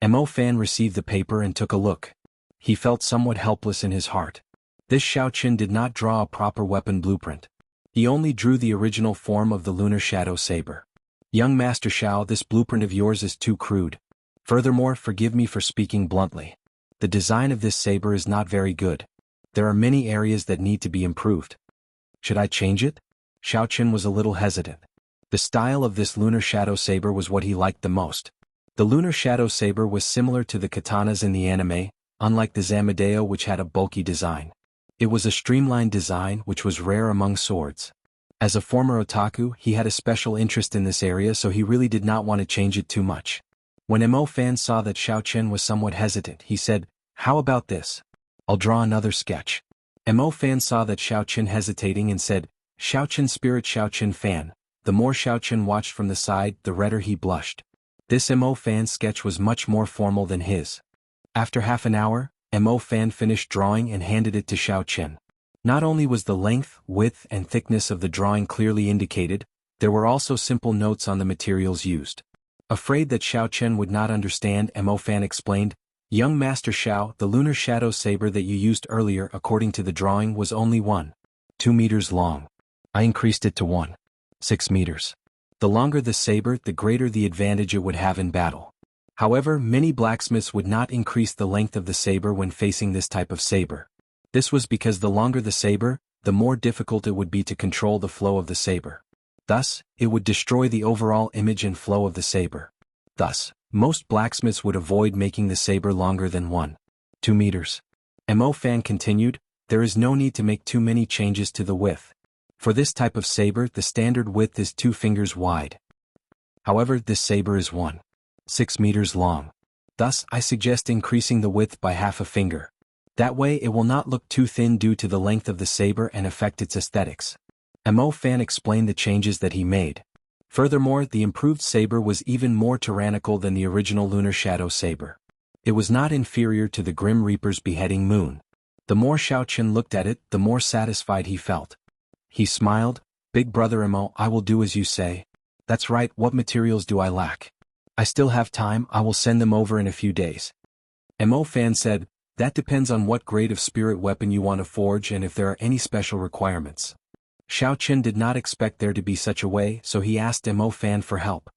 Mo Fan received the paper and took a look. He felt somewhat helpless in his heart. This Xiaoqin did not draw a proper weapon blueprint. He only drew the original form of the lunar shadow saber. Young Master Xiao, this blueprint of yours is too crude. Furthermore, forgive me for speaking bluntly. The design of this saber is not very good. There are many areas that need to be improved. Should I change it? Xiaoqin was a little hesitant. The style of this lunar shadow saber was what he liked the most. The lunar shadow saber was similar to the katanas in the anime, unlike the Zamadeo, which had a bulky design. It was a streamlined design which was rare among swords. As a former otaku, he had a special interest in this area, so he really did not want to change it too much. When Mo Fan saw that Xiaoqin was somewhat hesitant, he said, "How about this? I'll draw another sketch." Mo Fan saw that Xiaoqin hesitating and said, "Xiaoqin spirit Xiaoqin Fan." The more Xiaoqin watched from the side, the redder he blushed. This Mo Fan sketch was much more formal than his. After half an hour, Mo Fan finished drawing and handed it to Xiaoqin. Not only was the length, width and thickness of the drawing clearly indicated, there were also simple notes on the materials used. Afraid that Xiaoqin would not understand, Mo Fan explained, "Young Master Xiao, the lunar shadow saber that you used earlier according to the drawing was only 1.2 meters long. I increased it to 1.6 meters. The longer the saber, the greater the advantage it would have in battle. However, many blacksmiths would not increase the length of the saber when facing this type of saber. This was because the longer the saber, the more difficult it would be to control the flow of the saber. Thus, it would destroy the overall image and flow of the saber. Thus, most blacksmiths would avoid making the saber longer than 1.2 meters. Mo Fan continued, there is no need to make too many changes to the width. For this type of saber, the standard width is 2 fingers wide. However, this saber is 1.6 meters long. Thus, I suggest increasing the width by half a finger. That way it will not look too thin due to the length of the saber and affect its aesthetics. Mo Fan explained the changes that he made. Furthermore, the improved saber was even more tyrannical than the original lunar shadow saber. It was not inferior to the Grim Reaper's beheading moon. The more Xiaoqin looked at it, the more satisfied he felt. He smiled, "Big brother Mo, I will do as you say." "That's right, what materials do I lack?" "I still have time, I will send them over in a few days." Mo Fan said, "That depends on what grade of spirit weapon you want to forge and if there are any special requirements." Xiaoqin did not expect there to be such a way, so he asked Mo Fan for help.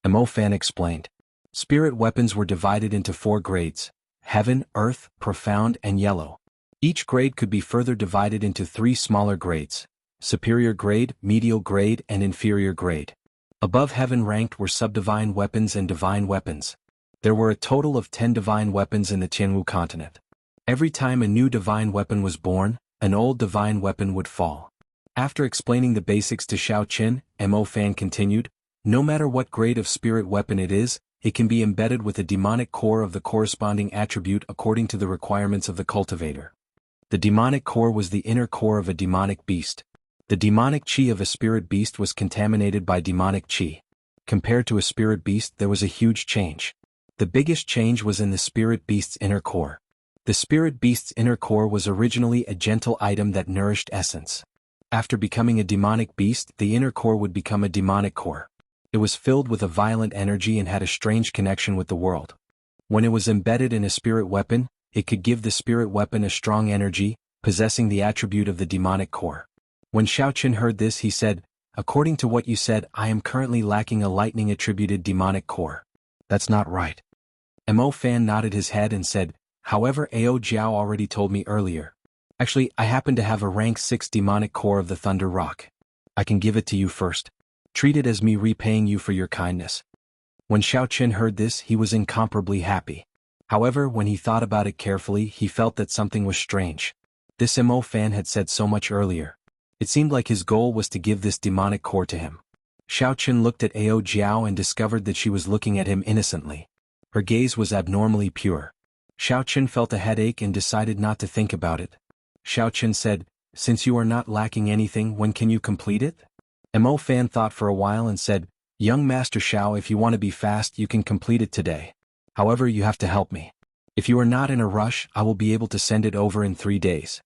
Mo Fan explained. Spirit weapons were divided into 4 grades: heaven, earth, profound, and yellow. Each grade could be further divided into 3 smaller grades: superior grade, medial grade, and inferior grade. Above heaven ranked were subdivine weapons and divine weapons. There were a total of 10 divine weapons in the Jianghu continent. Every time a new divine weapon was born, an old divine weapon would fall. After explaining the basics to Xiaoqin, Mo Fan continued, no matter what grade of spirit weapon it is, it can be embedded with a demonic core of the corresponding attribute according to the requirements of the cultivator. The demonic core was the inner core of a demonic beast. The demonic chi of a spirit beast was contaminated by demonic chi. Compared to a spirit beast, there was a huge change. The biggest change was in the spirit beast's inner core. The spirit beast's inner core was originally a gentle item that nourished essence. After becoming a demonic beast, the inner core would become a demonic core. It was filled with a violent energy and had a strange connection with the world. When it was embedded in a spirit weapon, it could give the spirit weapon a strong energy, possessing the attribute of the demonic core. When Xiaoqin heard this, he said, "According to what you said, I am currently lacking a lightning-attributed demonic core." "That's not right." Mo Fan nodded his head and said, "However, Ao Jiao already told me earlier. Actually, I happen to have a rank 6 demonic core of the Thunder Rock. I can give it to you first. Treat it as me repaying you for your kindness." When Xiaoqin heard this, he was incomparably happy. However, when he thought about it carefully, he felt that something was strange. This Mo Fan had said so much earlier. It seemed like his goal was to give this demonic core to him. Xiaoqin looked at Ao Jiao and discovered that she was looking at him innocently. Her gaze was abnormally pure. Xiaoqin felt a headache and decided not to think about it. Xiaoqin said, "Since you are not lacking anything, when can you complete it?" Mo Fan thought for a while and said, "Young Master Xiao, if you want to be fast, you can complete it today. However, you have to help me. If you are not in a rush, I will be able to send it over in 3 days."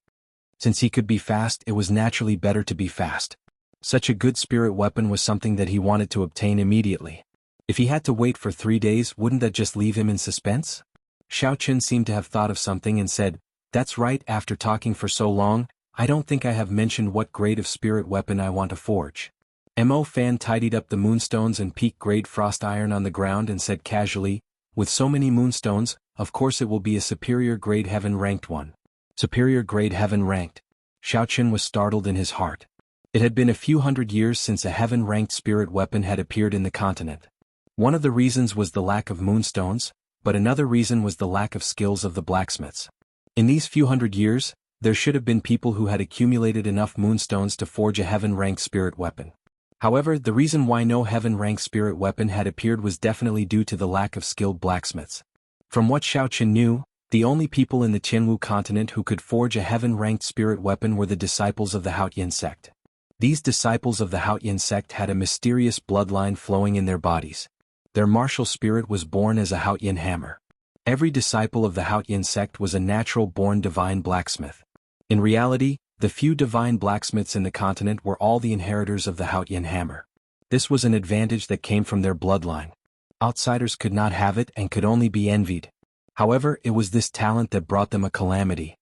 Since he could be fast, it was naturally better to be fast. Such a good spirit weapon was something that he wanted to obtain immediately. If he had to wait for 3 days, wouldn't that just leave him in suspense? Xiaoqin seemed to have thought of something and said, "That's right, after talking for so long, I don't think I have mentioned what grade of spirit weapon I want to forge. Mo Fan tidied up the moonstones and peak grade frost iron on the ground and said casually, with so many moonstones, of course it will be a superior grade heaven ranked one. Superior grade heaven ranked. Xiaoqin was startled in his heart. It had been a few hundred years since a heaven-ranked spirit weapon had appeared in the continent. One of the reasons was the lack of moonstones, but another reason was the lack of skills of the blacksmiths. In these few hundred years, there should have been people who had accumulated enough moonstones to forge a heaven-ranked spirit weapon. However, the reason why no heaven-ranked spirit weapon had appeared was definitely due to the lack of skilled blacksmiths. From what Xiaoqin knew, the only people in the Qianwu continent who could forge a heaven-ranked spirit weapon were the disciples of the Haotian sect. These disciples of the Haotian sect had a mysterious bloodline flowing in their bodies. Their martial spirit was born as a Haotian hammer. Every disciple of the Haotian sect was a natural-born divine blacksmith. In reality, the few divine blacksmiths in the continent were all the inheritors of the Haotian hammer. This was an advantage that came from their bloodline. Outsiders could not have it and could only be envied. However, it was this talent that brought them a calamity.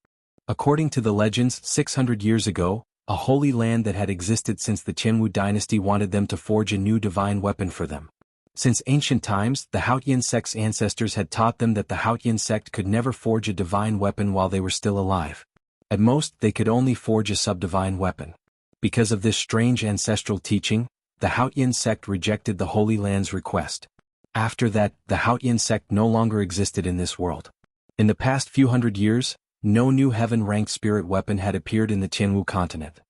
According to the legends, 600 years ago, a holy land that had existed since the Qianwu dynasty wanted them to forge a new divine weapon for them. Since ancient times, the Haotian sect's ancestors had taught them that the Haotian sect could never forge a divine weapon while they were still alive. At most, they could only forge a subdivine weapon. Because of this strange ancestral teaching, the Haotian sect rejected the Holy Land's request. After that, the Haotian sect no longer existed in this world. In the past few hundred years, no new heaven-ranked spirit weapon had appeared in the Qianwu continent.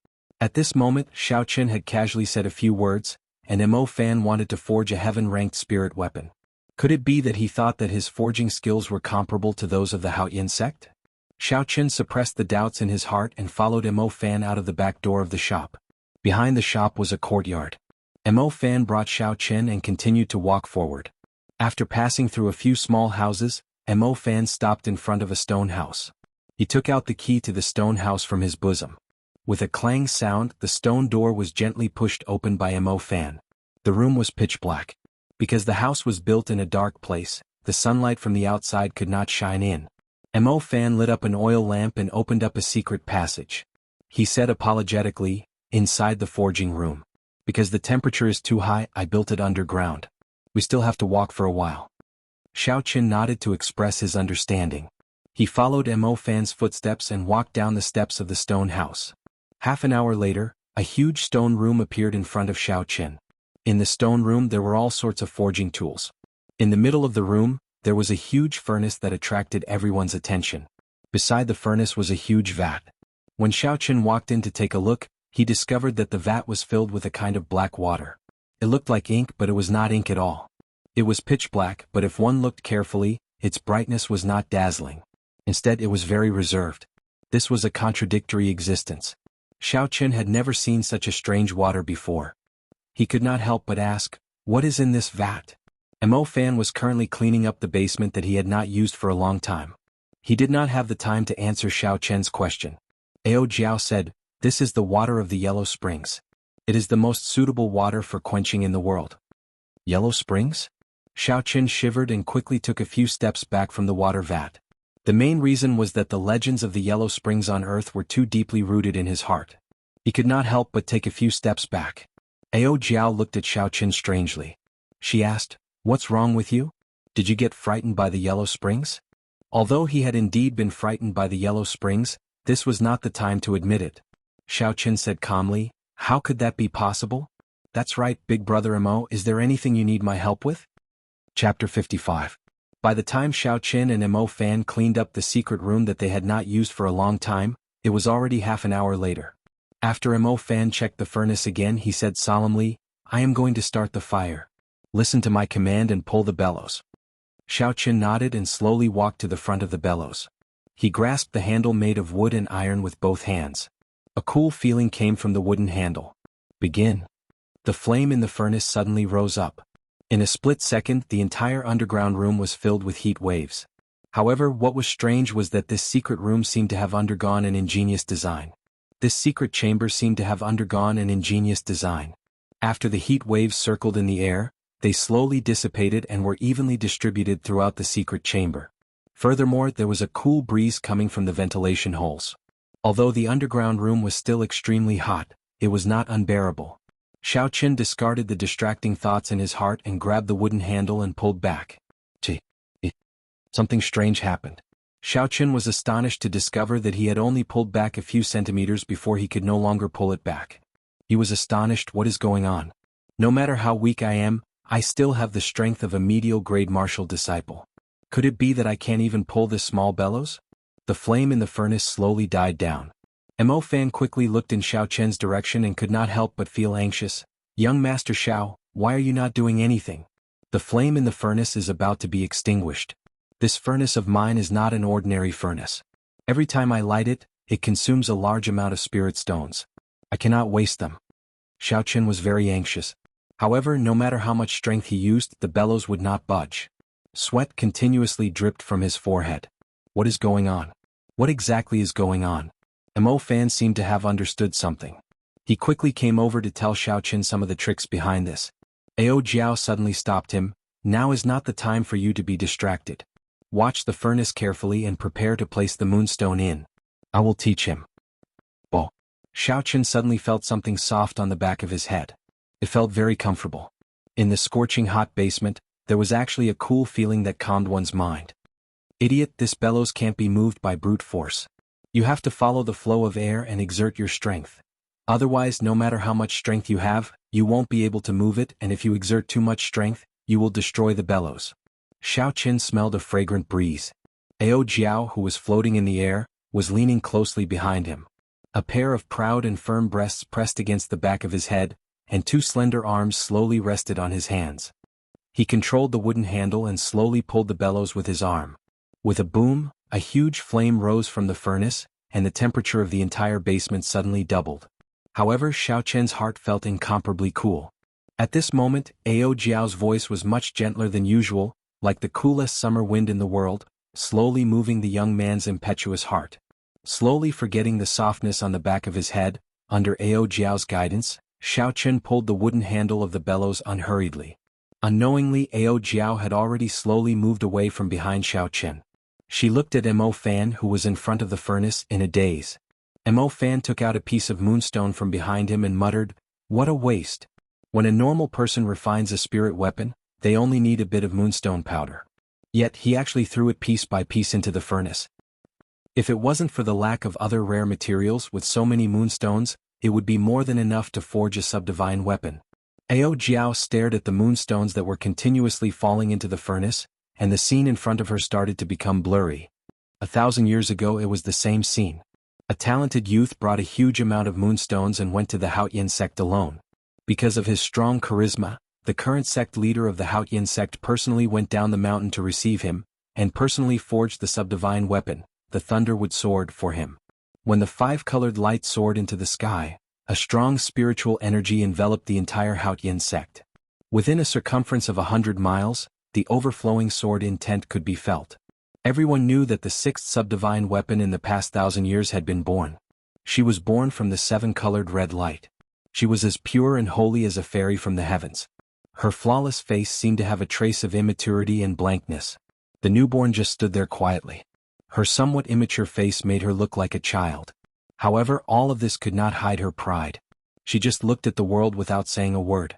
At this moment, Xiaoqin had casually said a few words, and Mo Fan wanted to forge a heaven-ranked spirit weapon. Could it be that he thought that his forging skills were comparable to those of the Haotian sect? Xiaoqin suppressed the doubts in his heart and followed Mo Fan out of the back door of the shop. Behind the shop was a courtyard. Mo Fan brought Xiaoqin and continued to walk forward. After passing through a few small houses, Mo Fan stopped in front of a stone house. He took out the key to the stone house from his bosom. With a clang sound, the stone door was gently pushed open by Mo Fan. The room was pitch black. Because the house was built in a dark place, the sunlight from the outside could not shine in. Mo Fan lit up an oil lamp and opened up a secret passage. He said apologetically, "Inside the forging room. Because the temperature is too high, I built it underground. We still have to walk for a while." Xiaoqin nodded to express his understanding. He followed Mo Fan's footsteps and walked down the steps of the stone house. Half an hour later, a huge stone room appeared in front of Xiaoqin. In the stone room there were all sorts of forging tools. In the middle of the room, there was a huge furnace that attracted everyone's attention. Beside the furnace was a huge vat. When Xiaoqin walked in to take a look, he discovered that the vat was filled with a kind of black water. It looked like ink, but it was not ink at all. It was pitch black, but if one looked carefully, its brightness was not dazzling. Instead, it was very reserved. This was a contradictory existence. Xiaoqin had never seen such a strange water before. He could not help but ask, "What is in this vat?" Mo Fan was currently cleaning up the basement that he had not used for a long time. He did not have the time to answer Xiaoqin's question. Ao Jiao said, "This is the water of the Yellow Springs. It is the most suitable water for quenching in the world." Yellow Springs? Xiaoqin shivered and quickly took a few steps back from the water vat. The main reason was that the legends of the Yellow Springs on Earth were too deeply rooted in his heart. He could not help but take a few steps back. Ao Jiao looked at Xiaoqin strangely. She asked, "What's wrong with you? Did you get frightened by the Yellow Springs?" Although he had indeed been frightened by the Yellow Springs, this was not the time to admit it. Xiaoqin said calmly, "How could that be possible?" "That's right, big brother Mo, is there anything you need my help with?" Chapter 55. By the time Xiaoqin and Mo Fan cleaned up the secret room that they had not used for a long time, it was already half an hour later. After Mo Fan checked the furnace again, he said solemnly, "I am going to start the fire. Listen to my command and pull the bellows." Xiaoqin nodded and slowly walked to the front of the bellows. He grasped the handle made of wood and iron with both hands. A cool feeling came from the wooden handle. "Begin." The flame in the furnace suddenly rose up. In a split second, the entire underground room was filled with heat waves. However, what was strange was that this secret room seemed to have undergone an ingenious design. This secret chamber seemed to have undergone an ingenious design. After the heat waves circled in the air, they slowly dissipated and were evenly distributed throughout the secret chamber. Furthermore, there was a cool breeze coming from the ventilation holes. Although the underground room was still extremely hot, it was not unbearable. Xiaoqin discarded the distracting thoughts in his heart and grabbed the wooden handle and pulled back. Something strange happened. Xiaoqin was astonished to discover that he had only pulled back a few centimeters before he could no longer pull it back. He was astonished. What is going on? No matter how weak I am, I still have the strength of a medial grade martial disciple. Could it be that I can't even pull this small bellows? The flame in the furnace slowly died down. Mo Fan quickly looked in Xiaoqin's direction and could not help but feel anxious. Young Master Xiao, why are you not doing anything? The flame in the furnace is about to be extinguished. This furnace of mine is not an ordinary furnace. Every time I light it, it consumes a large amount of spirit stones. I cannot waste them. Xiaoqin was very anxious. However, no matter how much strength he used, the bellows would not budge. Sweat continuously dripped from his forehead. What is going on? What exactly is going on? Mo Fan seemed to have understood something. He quickly came over to tell Xiaoqin some of the tricks behind this. Ao Jiao suddenly stopped him. Now is not the time for you to be distracted. Watch the furnace carefully and prepare to place the moonstone in. I will teach him. Oh. Xiaoqin suddenly felt something soft on the back of his head. It felt very comfortable. In the scorching hot basement, there was actually a cool feeling that calmed one's mind. Idiot, this bellows can't be moved by brute force. You have to follow the flow of air and exert your strength. Otherwise, no matter how much strength you have, you won't be able to move it, and if you exert too much strength, you will destroy the bellows. Xiaoqin smelled a fragrant breeze. Ao Jiao, who was floating in the air, was leaning closely behind him. A pair of proud and firm breasts pressed against the back of his head, and two slender arms slowly rested on his hands. He controlled the wooden handle and slowly pulled the bellows with his arm. With a boom, a huge flame rose from the furnace, and the temperature of the entire basement suddenly doubled. However, Xiaoqin's heart felt incomparably cool. At this moment, Ao Jiao's voice was much gentler than usual, like the coolest summer wind in the world, slowly moving the young man's impetuous heart. Slowly forgetting the softness on the back of his head, under Ao Jiao's guidance, Xiaoqin pulled the wooden handle of the bellows unhurriedly. Unknowingly, Ao Jiao had already slowly moved away from behind Xiaoqin. She looked at Mo Fan, who was in front of the furnace, in a daze. Mo Fan took out a piece of moonstone from behind him and muttered, "What a waste. When a normal person refines a spirit weapon, they only need a bit of moonstone powder. Yet he actually threw it piece by piece into the furnace. If it wasn't for the lack of other rare materials with so many moonstones, it would be more than enough to forge a subdivine weapon." Ao Jiao stared at the moonstones that were continuously falling into the furnace, and the scene in front of her started to become blurry. 1,000 years ago it was the same scene. A talented youth brought a huge amount of moonstones and went to the Haotian sect alone. Because of his strong charisma, the current sect leader of the Haotian sect personally went down the mountain to receive him, and personally forged the subdivine weapon, the Thunderwood Sword, for him. When the five-colored light soared into the sky, a strong spiritual energy enveloped the entire Haotian sect. Within a circumference of 100 miles, the overflowing sword intent could be felt. Everyone knew that the sixth subdivine weapon in the past 1,000 years had been born. She was born from the seven-colored red light. She was as pure and holy as a fairy from the heavens. Her flawless face seemed to have a trace of immaturity and blankness. The newborn just stood there quietly. Her somewhat immature face made her look like a child. However, all of this could not hide her pride. She just looked at the world without saying a word.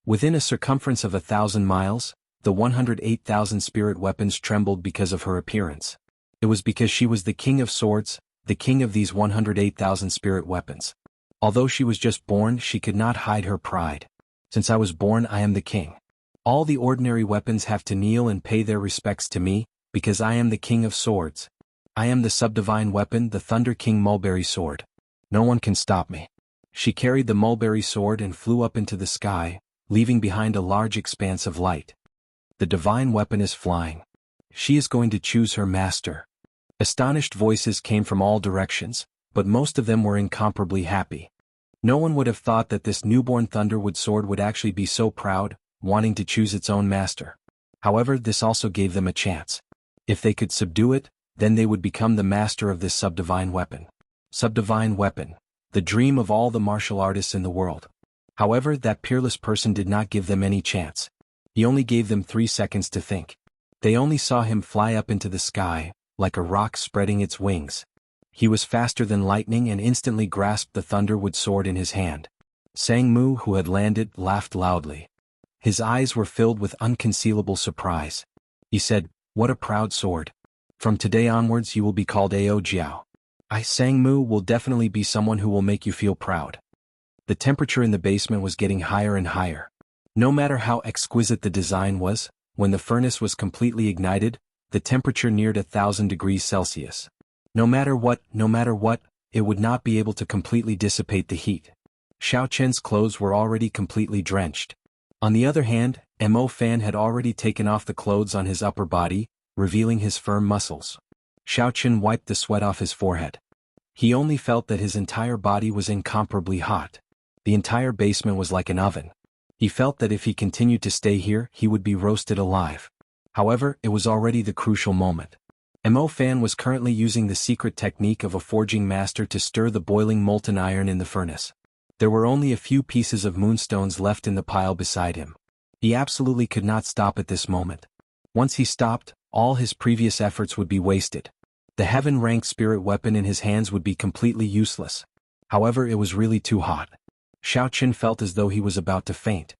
Within a circumference of 1,000 miles, the 108,000 spirit weapons trembled because of her appearance. It was because she was the king of swords, the king of these 108,000 spirit weapons. Although she was just born, she could not hide her pride. Since I was born, I am the king. All the ordinary weapons have to kneel and pay their respects to me, because I am the king of swords. I am the subdivine weapon, the Thunder King Mulberry Sword. No one can stop me. She carried the mulberry sword and flew up into the sky, leaving behind a large expanse of light. The divine weapon is flying. She is going to choose her master. Astonished voices came from all directions, but most of them were incomparably happy. No one would have thought that this newborn Thunderwood Sword would actually be so proud, wanting to choose its own master. However, this also gave them a chance. If they could subdue it, then they would become the master of this subdivine weapon. Subdivine weapon, the dream of all the martial artists in the world. However, that peerless person did not give them any chance. He only gave them 3 seconds to think. They only saw him fly up into the sky, like a rock spreading its wings. He was faster than lightning and instantly grasped the thunderwood sword in his hand. Sang-mu, who had landed, laughed loudly. His eyes were filled with unconcealable surprise. He said, "What a proud sword. From today onwards you will be called Ao Jiao. Sang-mu will definitely be someone who will make you feel proud." The temperature in the basement was getting higher and higher. No matter how exquisite the design was, when the furnace was completely ignited, the temperature neared 1,000 degrees Celsius. No matter what, it would not be able to completely dissipate the heat. Xiao Chen's clothes were already completely drenched. On the other hand, Mo Fan had already taken off the clothes on his upper body, revealing his firm muscles. Xiao Chen wiped the sweat off his forehead. He only felt that his entire body was incomparably hot. The entire basement was like an oven. He felt that if he continued to stay here, he would be roasted alive. However, it was already the crucial moment. Mo Fan was currently using the secret technique of a forging master to stir the boiling molten iron in the furnace. There were only a few pieces of moonstones left in the pile beside him. He absolutely could not stop at this moment. Once he stopped, all his previous efforts would be wasted. The heaven-ranked spirit weapon in his hands would be completely useless. However, it was really too hot. Xiao Chen felt as though he was about to faint.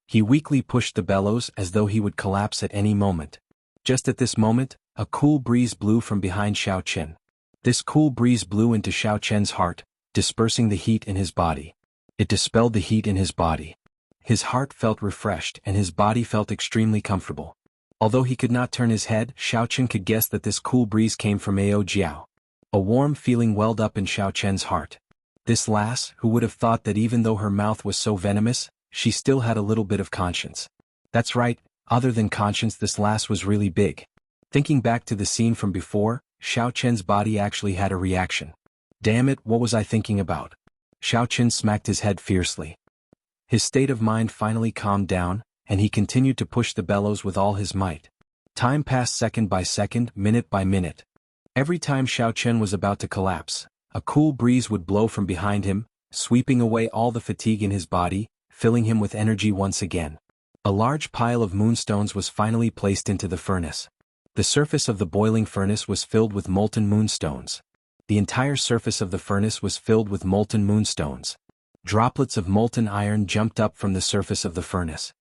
He weakly pushed the bellows as though he would collapse at any moment. Just at this moment, a cool breeze blew from behind Xiao Chen. This cool breeze blew into Xiao Chen's heart, dispersing the heat in his body. It dispelled the heat in his body. His heart felt refreshed and his body felt extremely comfortable. Although he could not turn his head, Xiao Chen could guess that this cool breeze came from Ao Jiao. A warm feeling welled up in Xiao Chen's heart. This lass, who would have thought that even though her mouth was so venomous, she still had a little bit of conscience. That's right, other than conscience, this lass was really big. Thinking back to the scene from before, Xiao Chen's body actually had a reaction. Damn it, what was I thinking about? Xiao Chen smacked his head fiercely. His state of mind finally calmed down, and he continued to push the bellows with all his might. Time passed second by second, minute by minute. Every time Xiao Chen was about to collapse, a cool breeze would blow from behind him, sweeping away all the fatigue in his body, filling him with energy once again. A large pile of moonstones was finally placed into the furnace. The surface of the boiling furnace was filled with molten moonstones. The entire surface of the furnace was filled with molten moonstones. Droplets of molten iron jumped up from the surface of the furnace.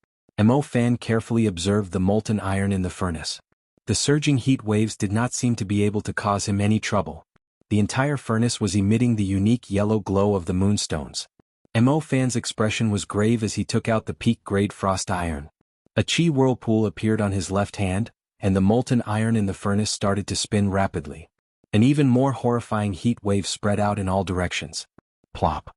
Mo Fan carefully observed the molten iron in the furnace. The surging heat waves did not seem to be able to cause him any trouble. The entire furnace was emitting the unique yellow glow of the moonstones. Mo Fan's expression was grave as he took out the peak-grade frost iron. A chi whirlpool appeared on his left hand, and the molten iron in the furnace started to spin rapidly. An even more horrifying heat wave spread out in all directions. Plop.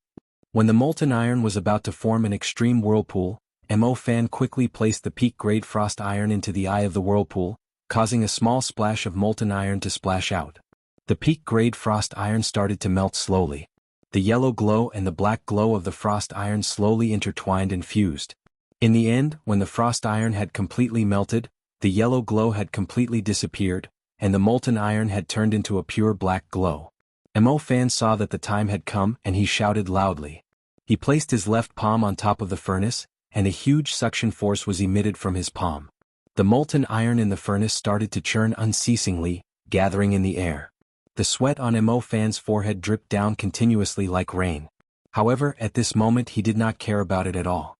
When the molten iron was about to form an extreme whirlpool, Mo Fan quickly placed the peak-grade frost iron into the eye of the whirlpool, causing a small splash of molten iron to splash out. The peak-grade frost iron started to melt slowly. The yellow glow and the black glow of the frost iron slowly intertwined and fused. In the end, when the frost iron had completely melted, the yellow glow had completely disappeared, and the molten iron had turned into a pure black glow. Mo Fan saw that the time had come and he shouted loudly. He placed his left palm on top of the furnace, and a huge suction force was emitted from his palm. The molten iron in the furnace started to churn unceasingly, gathering in the air. The sweat on Mo Fan's forehead dripped down continuously like rain. However, at this moment he did not care about it at all.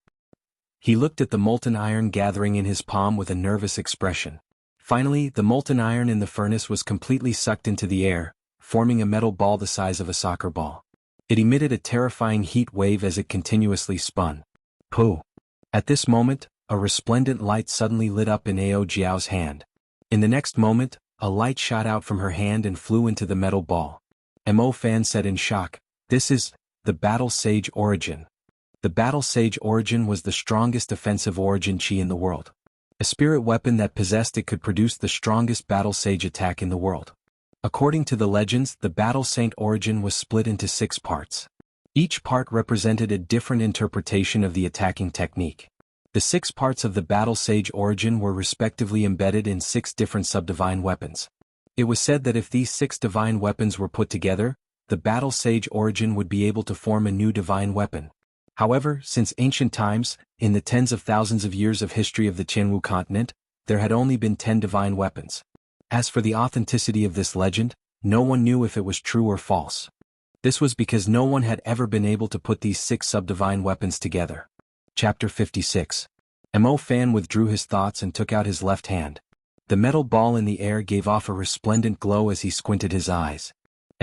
He looked at the molten iron gathering in his palm with a nervous expression. Finally, the molten iron in the furnace was completely sucked into the air, forming a metal ball the size of a soccer ball. It emitted a terrifying heat wave as it continuously spun. Pooh! At this moment, a resplendent light suddenly lit up in Ao Jiao's hand. In the next moment, a light shot out from her hand and flew into the metal ball. Mo Fan said in shock, "This is the Battle Sage Origin." The Battle Sage Origin was the strongest offensive origin chi in the world. A spirit weapon that possessed it could produce the strongest Battle Sage attack in the world. According to the legends, the Battle Saint Origin was split into 6 parts. Each part represented a different interpretation of the attacking technique. The 6 parts of the Battle Sage Origin were respectively embedded in 6 different sub-divine weapons. It was said that if these 6 divine weapons were put together, the Battle Sage Origin would be able to form a new divine weapon. However, since ancient times, in the tens of thousands of years of history of the Qianhu continent, there had only been 10 divine weapons. As for the authenticity of this legend, no one knew if it was true or false. This was because no one had ever been able to put these 6 subdivine weapons together. Chapter 56. Mo Fan withdrew his thoughts and took out his left hand. The metal ball in the air gave off a resplendent glow as he squinted his eyes.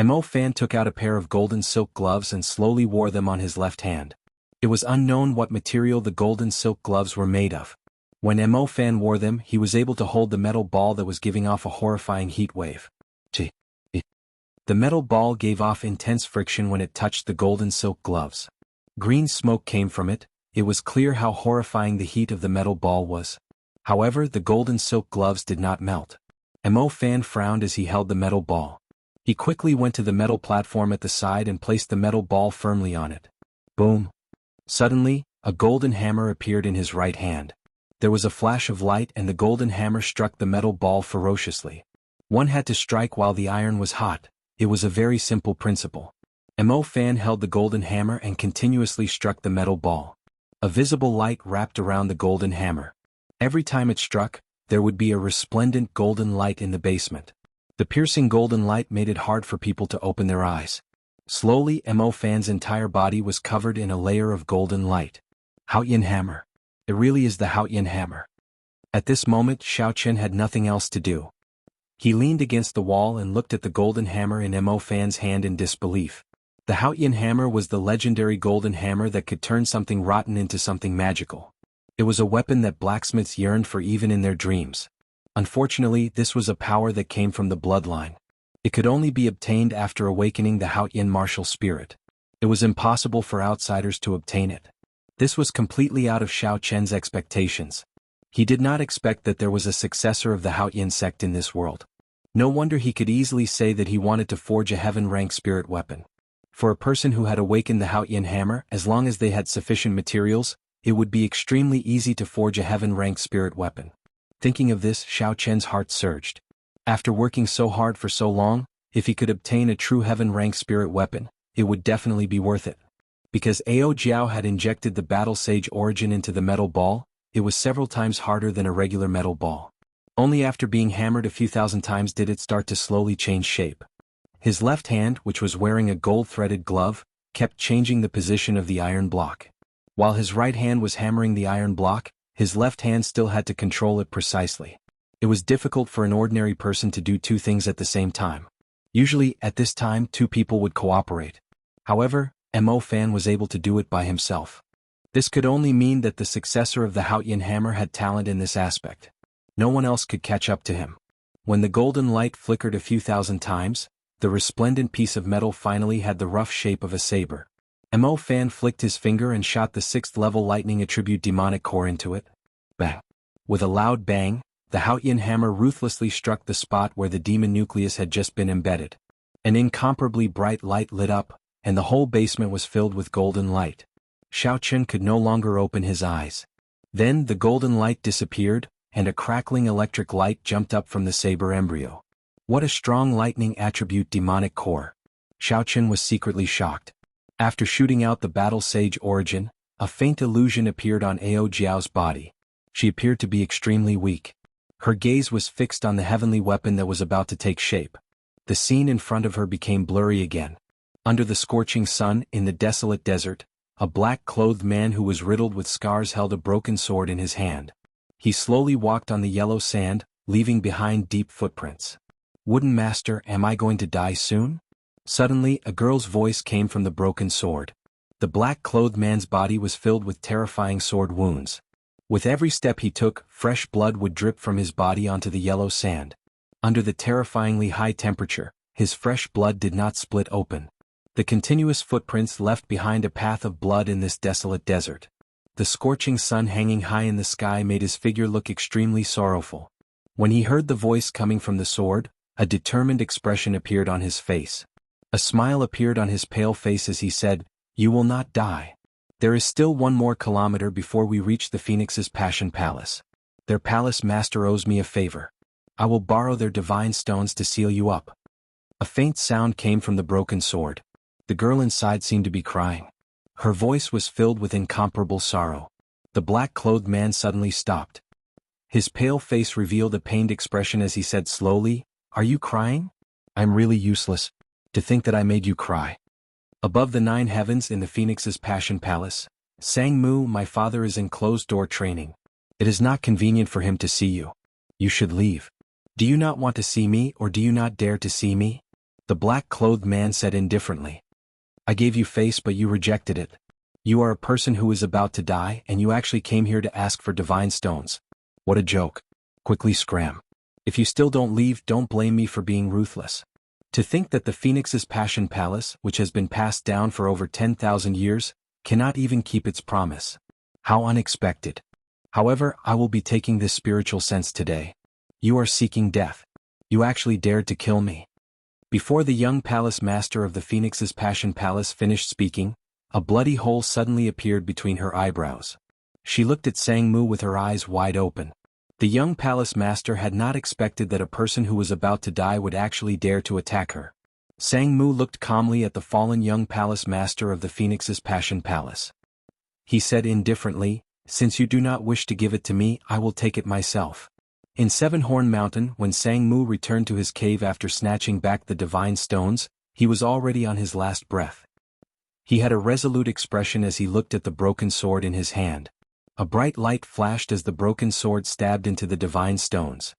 Mo Fan took out a pair of golden silk gloves and slowly wore them on his left hand. It was unknown what material the golden silk gloves were made of. When Mo Fan wore them, he was able to hold the metal ball that was giving off a horrifying heat wave. The metal ball gave off intense friction when it touched the golden silk gloves. Green smoke came from it. It was clear how horrifying the heat of the metal ball was. However, the golden silk gloves did not melt. Mo Fan frowned as he held the metal ball. He quickly went to the metal platform at the side and placed the metal ball firmly on it. Boom! Suddenly, a golden hammer appeared in his right hand. There was a flash of light and the golden hammer struck the metal ball ferociously. One had to strike while the iron was hot. It was a very simple principle. Mo Fan held the golden hammer and continuously struck the metal ball. A visible light wrapped around the golden hammer. Every time it struck, there would be a resplendent golden light in the basement. The piercing golden light made it hard for people to open their eyes. Slowly, Mo Fan's entire body was covered in a layer of golden light. Xuanhuan hammer. It really is the Xuanhuan hammer. At this moment, Xiaochen had nothing else to do. He leaned against the wall and looked at the golden hammer in Mo Fan's hand in disbelief. The Xuanhuan hammer was the legendary golden hammer that could turn something rotten into something magical. It was a weapon that blacksmiths yearned for even in their dreams. Unfortunately, this was a power that came from the bloodline. It could only be obtained after awakening the Xuanhuan martial spirit. It was impossible for outsiders to obtain it. This was completely out of Xiaochen's expectations. He did not expect that there was a successor of the Xuanhuan sect in this world. No wonder he could easily say that he wanted to forge a heaven-rank spirit weapon. For a person who had awakened the Xuanhuan hammer, as long as they had sufficient materials, it would be extremely easy to forge a heaven-rank spirit weapon. Thinking of this, Xiaochen's heart surged. After working so hard for so long, if he could obtain a true heaven-rank spirit weapon, it would definitely be worth it. Because Ao Jiao had injected the battle sage origin into the metal ball, it was several times harder than a regular metal ball. Only after being hammered a few thousand times did it start to slowly change shape. His left hand, which was wearing a gold-threaded glove, kept changing the position of the iron block. While his right hand was hammering the iron block, his left hand still had to control it precisely. It was difficult for an ordinary person to do 2 things at the same time. Usually, at this time, 2 people would cooperate. However, Mo Fan was able to do it by himself. This could only mean that the successor of the Xuanhuan hammer had talent in this aspect. No one else could catch up to him. When the golden light flickered a few thousand times, the resplendent piece of metal finally had the rough shape of a saber. Mo Fan flicked his finger and shot the 6th level lightning attribute demonic core into it. Bang! With a loud bang, the Xuanhuan hammer ruthlessly struck the spot where the demon nucleus had just been embedded. An incomparably bright light lit up, and the whole basement was filled with golden light. Xiaochen could no longer open his eyes. Then the golden light disappeared, and a crackling electric light jumped up from the saber embryo. What a strong lightning attribute demonic core! Xiaochen was secretly shocked. After shooting out the battle sage origin, a faint illusion appeared on Ao Jiao's body. She appeared to be extremely weak. Her gaze was fixed on the heavenly weapon that was about to take shape. The scene in front of her became blurry again. Under the scorching sun, in the desolate desert, a black-clothed man who was riddled with scars held a broken sword in his hand. He slowly walked on the yellow sand, leaving behind deep footprints. "Wooden Master, am I going to die soon?" Suddenly, a girl's voice came from the broken sword. The black-clothed man's body was filled with terrifying sword wounds. With every step he took, fresh blood would drip from his body onto the yellow sand. Under the terrifyingly high temperature, his fresh blood did not split open. The continuous footprints left behind a path of blood in this desolate desert. The scorching sun hanging high in the sky made his figure look extremely sorrowful. When he heard the voice coming from the sword, a determined expression appeared on his face. A smile appeared on his pale face as he said, "You will not die. There is still 1 more kilometer before we reach the Phoenix's Passion Palace. Their palace master owes me a favor. I will borrow their divine stones to seal you up." A faint sound came from the broken sword. The girl inside seemed to be crying. Her voice was filled with incomparable sorrow. The black-clothed man suddenly stopped. His pale face revealed a pained expression as he said slowly, "Are you crying?" I'm really useless. To think that I made you cry. Above the 9 heavens in the Phoenix's Passion Palace, Sang Mu, my father is in closed-door training. It is not convenient for him to see you. You should leave. Do you not want to see me, or do you not dare to see me? The black-clothed man said indifferently. I gave you face, but you rejected it. You are a person who is about to die, and you actually came here to ask for divine stones. What a joke. Quickly scram. If you still don't leave, don't blame me for being ruthless. To think that the Phoenix's Passion Palace, which has been passed down for over 10,000 years, cannot even keep its promise. How unexpected. However, I will be taking this spiritual sense today. You are seeking death. You actually dared to kill me. Before the young palace master of the Phoenix's Passion Palace finished speaking, a bloody hole suddenly appeared between her eyebrows. She looked at Sang Mu with her eyes wide open. The young palace master had not expected that a person who was about to die would actually dare to attack her. Sang Mu looked calmly at the fallen young palace master of the Phoenix's Passion Palace. He said indifferently, since you do not wish to give it to me, I will take it myself. In Seven-Horn Mountain, when Sang Mu returned to his cave after snatching back the divine stones, he was already on his last breath. He had a resolute expression as he looked at the broken sword in his hand. A bright light flashed as the broken sword stabbed into the divine stones.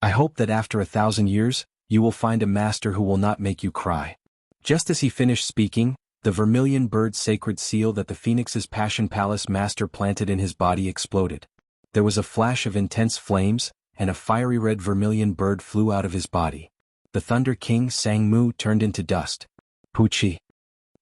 I hope that after 1,000 years, you will find a master who will not make you cry. Just as he finished speaking, the vermilion bird sacred seal that the Phoenix's Passion Palace master planted in his body exploded. There was a flash of intense flames, and a fiery red vermilion bird flew out of his body. The Thunder King Sang Mu turned into dust. Poochie.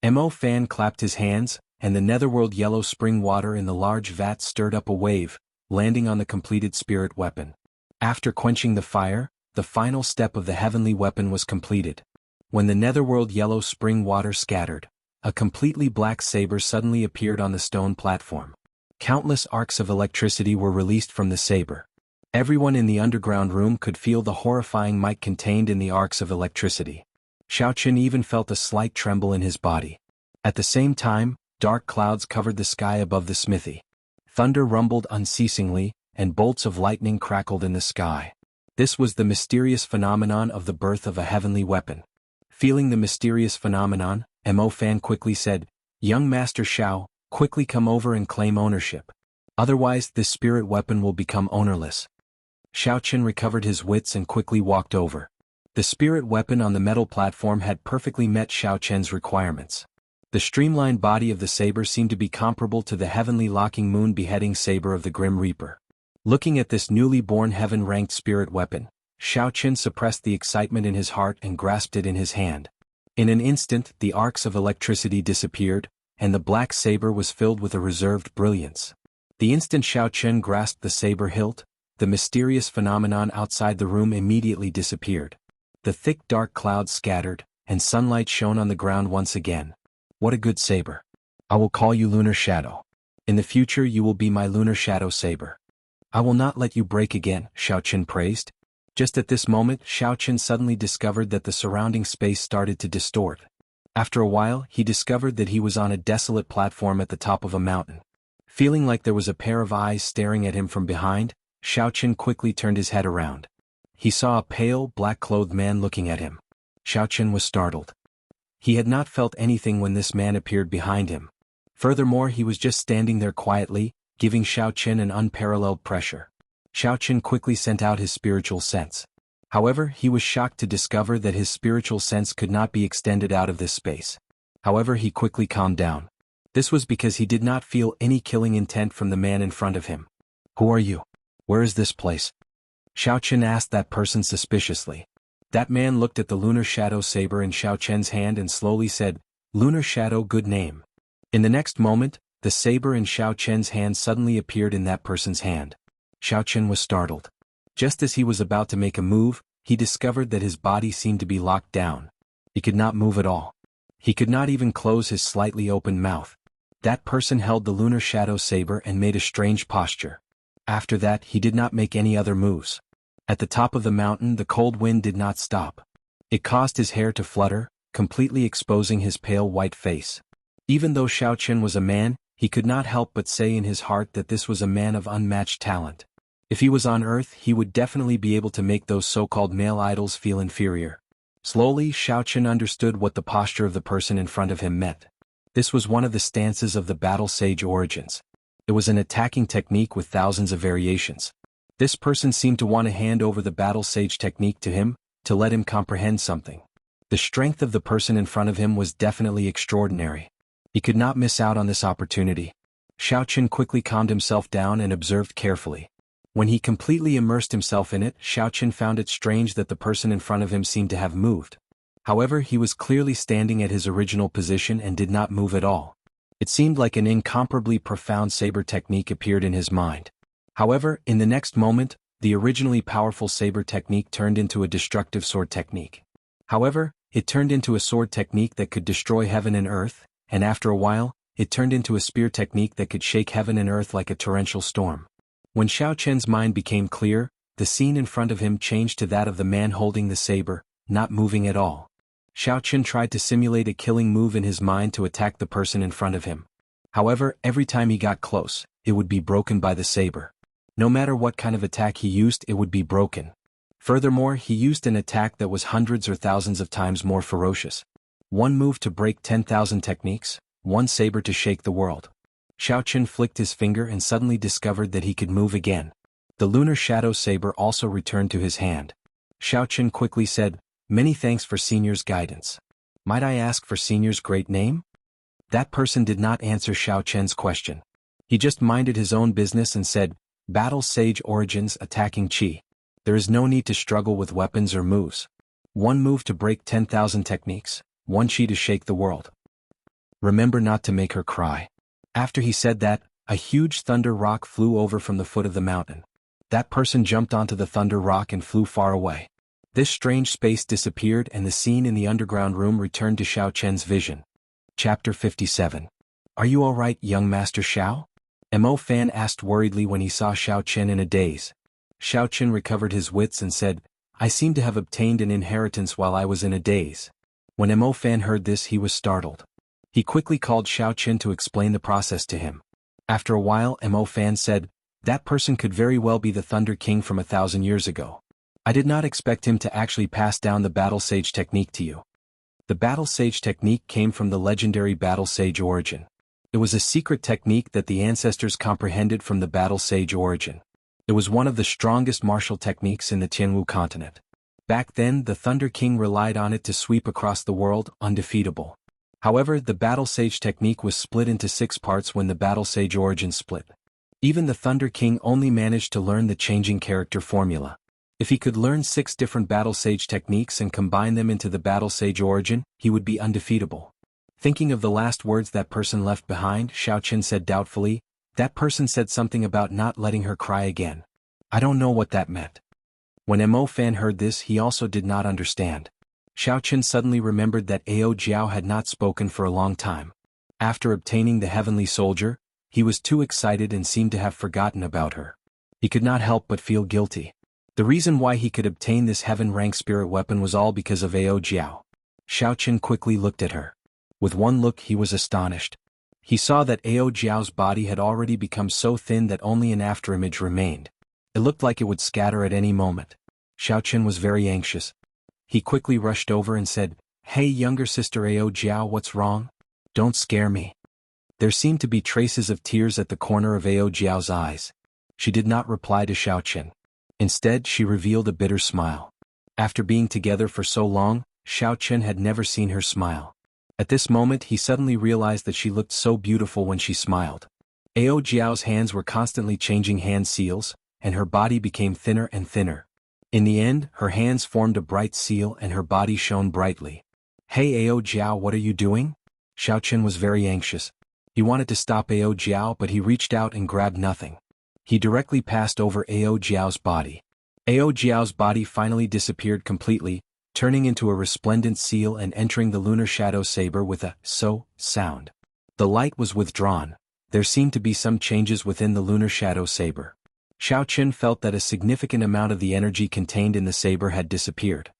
Mo Fan clapped his hands, and the netherworld yellow spring water in the large vat stirred up a wave, landing on the completed spirit weapon. After quenching the fire, the final step of the heavenly weapon was completed. When the netherworld yellow spring water scattered, a completely black saber suddenly appeared on the stone platform. Countless arcs of electricity were released from the saber. Everyone in the underground room could feel the horrifying might contained in the arcs of electricity. Xiaoqin even felt a slight tremble in his body. At the same time, dark clouds covered the sky above the smithy. Thunder rumbled unceasingly, and bolts of lightning crackled in the sky. This was the mysterious phenomenon of the birth of a heavenly weapon. Feeling the mysterious phenomenon, Mo Fan quickly said, Young Master Xiao, quickly come over and claim ownership. Otherwise this spirit weapon will become ownerless. Xiaoqin recovered his wits and quickly walked over. The spirit weapon on the metal platform had perfectly met Xiaoqin's requirements. The streamlined body of the saber seemed to be comparable to the heavenly locking moon beheading saber of the Grim Reaper. Looking at this newly born heaven-ranked spirit weapon, Xiaoqin suppressed the excitement in his heart and grasped it in his hand. In an instant, the arcs of electricity disappeared, and the black saber was filled with a reserved brilliance. The instant Xiaoqin grasped the saber hilt, the mysterious phenomenon outside the room immediately disappeared. The thick dark clouds scattered, and sunlight shone on the ground once again. What a good saber. I will call you Lunar Shadow. In the future you will be my Lunar Shadow saber. I will not let you break again, Xiaoqin praised. Just at this moment, Xiaoqin suddenly discovered that the surrounding space started to distort. After a while, he discovered that he was on a desolate platform at the top of a mountain. Feeling like there was a pair of eyes staring at him from behind, Xiaoqin quickly turned his head around. He saw a pale, black-clothed man looking at him. Xiaoqin was startled. He had not felt anything when this man appeared behind him. Furthermore, he was just standing there quietly, giving Xiaoqin an unparalleled pressure. Xiaoqin quickly sent out his spiritual sense. However, he was shocked to discover that his spiritual sense could not be extended out of this space. However, he quickly calmed down. This was because he did not feel any killing intent from the man in front of him. Who are you? Where is this place? Xiaoqin asked that person suspiciously. That man looked at the Lunar Shadow saber in Xiaoqin's hand and slowly said, Lunar Shadow, good name. In the next moment, the saber in Xiaoqin's hand suddenly appeared in that person's hand. Xiaoqin was startled. Just as he was about to make a move, he discovered that his body seemed to be locked down. He could not move at all. He could not even close his slightly open mouth. That person held the Lunar Shadow saber and made a strange posture. After that, he did not make any other moves. At the top of the mountain, the cold wind did not stop. It caused his hair to flutter, completely exposing his pale white face. Even though Xiaoqin was a man, he could not help but say in his heart that this was a man of unmatched talent. If he was on Earth, he would definitely be able to make those so-called male idols feel inferior. Slowly, Xiaochen understood what the posture of the person in front of him meant. This was one of the stances of the battle sage origins. It was an attacking technique with thousands of variations. This person seemed to want to hand over the battle sage technique to him, to let him comprehend something. The strength of the person in front of him was definitely extraordinary. He could not miss out on this opportunity. Xiaochen quickly calmed himself down and observed carefully. When he completely immersed himself in it, Xiaochen found it strange that the person in front of him seemed to have moved. However, he was clearly standing at his original position and did not move at all. It seemed like an incomparably profound saber technique appeared in his mind. However, in the next moment, the originally powerful saber technique turned into a destructive sword technique. However, it turned into a sword technique that could destroy heaven and earth, and after a while, it turned into a spear technique that could shake heaven and earth like a torrential storm. When Xiaochen's mind became clear, the scene in front of him changed to that of the man holding the saber, not moving at all. Xiaochen tried to simulate a killing move in his mind to attack the person in front of him. However, every time he got close, it would be broken by the saber. No matter what kind of attack he used, it would be broken. Furthermore, he used an attack that was hundreds or thousands of times more ferocious. One move to break 10,000 techniques, one saber to shake the world. Xiaochen flicked his finger and suddenly discovered that he could move again. The lunar shadow saber also returned to his hand. Xiaochen quickly said, "Many thanks for Senior's guidance. Might I ask for Senior's great name?" That person did not answer Xiaochen's question. He just minded his own business and said, "Battle Sage Origins attacking Qi. There is no need to struggle with weapons or moves. One move to break 10,000 techniques, one Qi to shake the world. Remember not to make her cry." After he said that, a huge thunder rock flew over from the foot of the mountain. That person jumped onto the thunder rock and flew far away. This strange space disappeared and the scene in the underground room returned to Xiaochen's vision. Chapter 57. Are you all right, young Master Xiao? Mo Fan asked worriedly when he saw Xiaochen in a daze. Xiaochen recovered his wits and said, "I seem to have obtained an inheritance while I was in a daze." When Mo Fan heard this, he was startled. He quickly called Xiaochen to explain the process to him. After a while, Mo Fan said, "That person could very well be the Thunder King from 1,000 years ago. I did not expect him to actually pass down the Battle Sage technique to you." The Battle Sage technique came from the legendary Battle Sage origin. It was a secret technique that the ancestors comprehended from the Battle Sage origin. It was one of the strongest martial techniques in the Tianwu continent. Back then, the Thunder King relied on it to sweep across the world, undefeatable. However, the Battle Sage technique was split into 6 parts when the Battle Sage origin split. Even the Thunder King only managed to learn the changing character formula. If he could learn 6 different Battle Sage techniques and combine them into the Battle Sage origin, he would be undefeatable. Thinking of the last words that person left behind, Xiaochen said doubtfully, "That person said something about not letting her cry again. I don't know what that meant." When Mo Fan heard this, he also did not understand. Xiaochen suddenly remembered that Ao Jiao had not spoken for a long time. After obtaining the Heavenly Soldier, he was too excited and seemed to have forgotten about her. He could not help but feel guilty. The reason why he could obtain this heaven-rank spirit weapon was all because of Ao Jiao. Xiaochen quickly looked at her. With one look he was astonished. He saw that Ao Jiao's body had already become so thin that only an afterimage remained. It looked like it would scatter at any moment. Xiaochen was very anxious. He quickly rushed over and said, "Hey younger sister Ao Jiao, what's wrong? Don't scare me." There seemed to be traces of tears at the corner of Ao Jiao's eyes. She did not reply to Xiaochen. Instead, she revealed a bitter smile. After being together for so long, Xiaochen had never seen her smile. At this moment he suddenly realized that she looked so beautiful when she smiled. Ao Jiao's hands were constantly changing hand seals, and her body became thinner and thinner. In the end, her hands formed a bright seal and her body shone brightly. "Hey Ao Jiao, what are you doing?" Xiaochen was very anxious. He wanted to stop Ao Jiao, but he reached out and grabbed nothing. He directly passed over Ao Jiao's body. Ao Jiao's body finally disappeared completely, turning into a resplendent seal and entering the lunar shadow saber with a "so" sound. The light was withdrawn. There seemed to be some changes within the lunar shadow saber. Xiaochen felt that a significant amount of the energy contained in the saber had disappeared.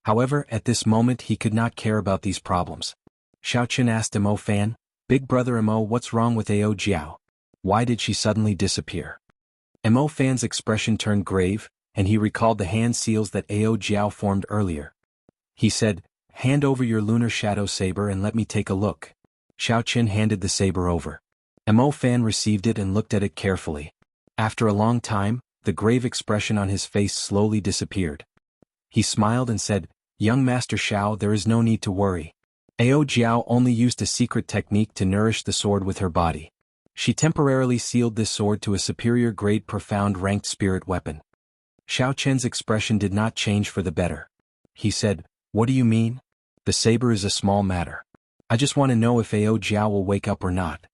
However, at this moment he could not care about these problems. Xiaochen asked Mo Fan, "Big brother Mo, what's wrong with Ao Jiao? Why did she suddenly disappear?" Mo Fan's expression turned grave, and he recalled the hand seals that Ao Jiao formed earlier. He said, "Hand over your lunar shadow saber and let me take a look." Xiaoqin handed the saber over. Mo Fan received it and looked at it carefully. After a long time, the grave expression on his face slowly disappeared. He smiled and said, "Young Master Xiao, there is no need to worry. Ao Jiao only used a secret technique to nourish the sword with her body. She temporarily sealed this sword to a superior grade profound ranked spirit weapon." Xiao Chen's expression did not change for the better. He said, "What do you mean? The saber is a small matter. I just want to know if Ao Jiao will wake up or not."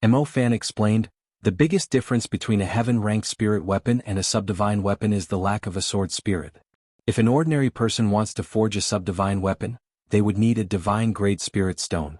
Mo Fan explained, "The biggest difference between a heaven-ranked spirit weapon and a subdivine weapon is the lack of a sword spirit. If an ordinary person wants to forge a subdivine weapon, they would need a divine-grade spirit stone.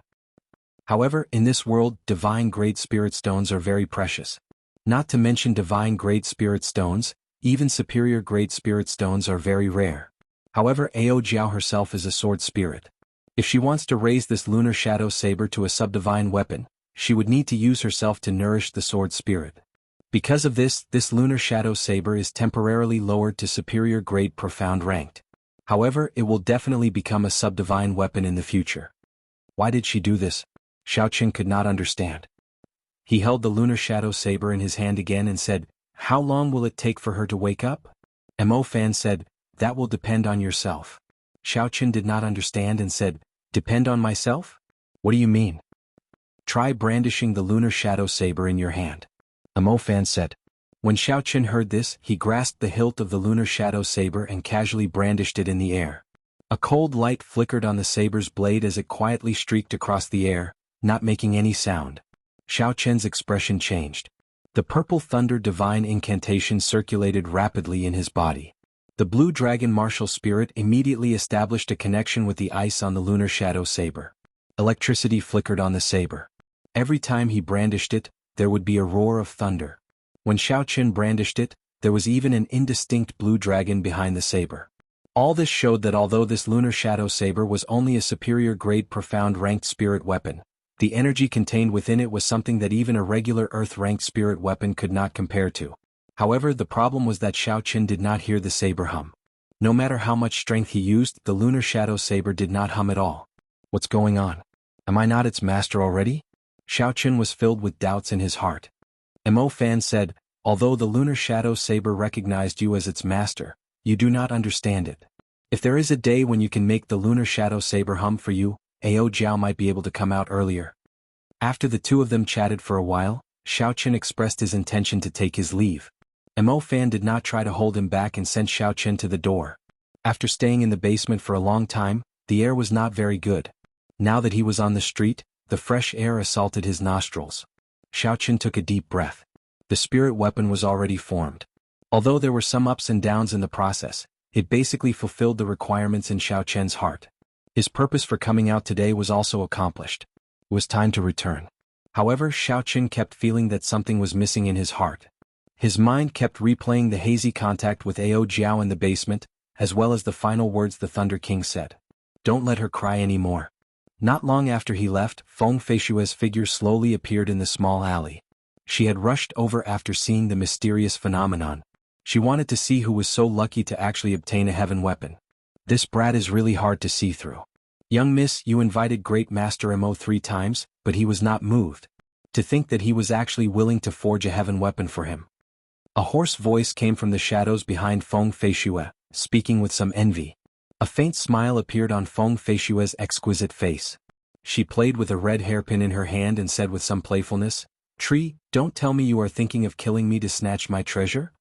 However, in this world, divine-grade spirit stones are very precious. Not to mention divine-grade spirit stones, even superior-grade spirit stones are very rare. However, Ao Jiao herself is a sword spirit. If she wants to raise this lunar shadow saber to a subdivine weapon, she would need to use herself to nourish the sword spirit. Because of this lunar shadow saber is temporarily lowered to superior grade profound ranked. However, it will definitely become a subdivine weapon in the future." Why did she do this? Xiaoqin could not understand. He held the lunar shadow saber in his hand again and said, "How long will it take for her to wake up?" Mo Fan said, "That will depend on yourself." Xiaoqin did not understand and said, "Depend on myself? What do you mean?" "Try brandishing the lunar shadow saber in your hand," Mo Fan said. When Xiaoqin heard this, he grasped the hilt of the lunar shadow saber and casually brandished it in the air. A cold light flickered on the saber's blade as it quietly streaked across the air, not making any sound. Xiaoqin's expression changed. The purple thunder divine incantation circulated rapidly in his body. The blue dragon martial spirit immediately established a connection with the ice on the lunar shadow saber. Electricity flickered on the saber. Every time he brandished it, there would be a roar of thunder. When Xiaoqin brandished it, there was even an indistinct blue dragon behind the saber. All this showed that although this lunar shadow saber was only a superior grade profound ranked spirit weapon, the energy contained within it was something that even a regular earth-ranked spirit weapon could not compare to. However, the problem was that Xiaoqin did not hear the saber hum. No matter how much strength he used, the lunar shadow saber did not hum at all. What's going on? Am I not its master already? Xiaoqin was filled with doubts in his heart. Mo Fan said, "Although the lunar shadow saber recognized you as its master, you do not understand it. If there is a day when you can make the lunar shadow saber hum for you, Ao Jiao might be able to come out earlier." After the two of them chatted for a while, Xiaoqin expressed his intention to take his leave. Mo Fan did not try to hold him back and sent Xiaoqin to the door. After staying in the basement for a long time, the air was not very good. Now that he was on the street, the fresh air assaulted his nostrils. Xiaoqin took a deep breath. The spirit weapon was already formed. Although there were some ups and downs in the process, it basically fulfilled the requirements in Xiaoqian's heart. His purpose for coming out today was also accomplished. It was time to return. However, Xiaoqin kept feeling that something was missing in his heart. His mind kept replaying the hazy contact with Ao Jiao in the basement, as well as the final words the Thunder King said. "Don't let her cry anymore." Not long after he left, Feng Feishue's figure slowly appeared in the small alley. She had rushed over after seeing the mysterious phenomenon. She wanted to see who was so lucky to actually obtain a heaven weapon. "This brat is really hard to see through. Young miss, you invited Great Master Mo 3 times, but he was not moved. To think that he was actually willing to forge a heaven weapon for him." A hoarse voice came from the shadows behind Feng Feishue, speaking with some envy. A faint smile appeared on Feng Feishue's exquisite face. She played with a red hairpin in her hand and said with some playfulness, "Tree, don't tell me you are thinking of killing me to snatch my treasure?"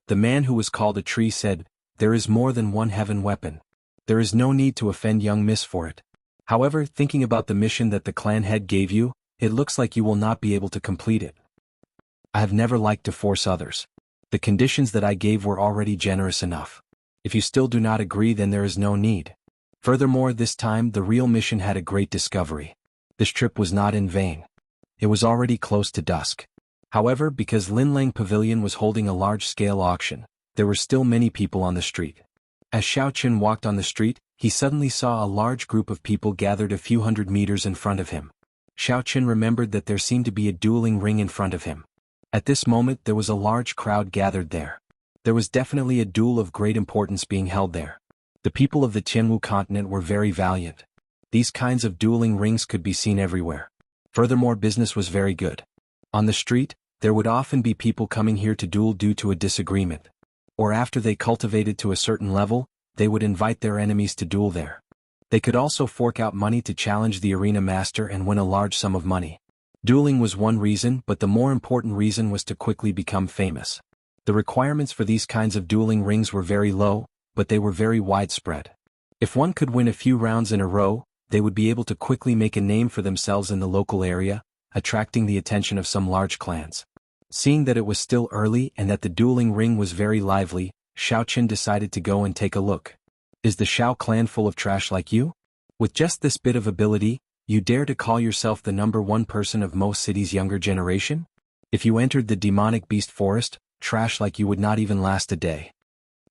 The man who was called a tree said, "There is more than one heaven weapon. There is no need to offend young miss for it. However, thinking about the mission that the clan head gave you, it looks like you will not be able to complete it. I have never liked to force others. The conditions that I gave were already generous enough. If you still do not agree, then there is no need. Furthermore, this time the real mission had a great discovery. This trip was not in vain. It was already close to dusk. However, because Linlang Pavilion was holding a large-scale auction, there were still many people on the street. As Xiaoqin walked on the street, he suddenly saw a large group of people gathered a few hundred meters in front of him. Xiaoqin remembered that there seemed to be a dueling ring in front of him. At this moment there was a large crowd gathered there. There was definitely a duel of great importance being held there. The people of the Jianghu continent were very valiant. These kinds of dueling rings could be seen everywhere. Furthermore, business was very good. On the street, there would often be people coming here to duel due to a disagreement. Or after they cultivated to a certain level, they would invite their enemies to duel there. They could also fork out money to challenge the arena master and win a large sum of money. Dueling was one reason, but the more important reason was to quickly become famous. The requirements for these kinds of dueling rings were very low, but they were very widespread. If one could win a few rounds in a row, they would be able to quickly make a name for themselves in the local area, attracting the attention of some large clans. Seeing that it was still early and that the dueling ring was very lively, Xiaoqin decided to go and take a look. Is the Xiao clan full of trash like you? With just this bit of ability, you dare to call yourself the #1 person of most cities' younger generation? If you entered the demonic beast forest, trash like you would not even last a day.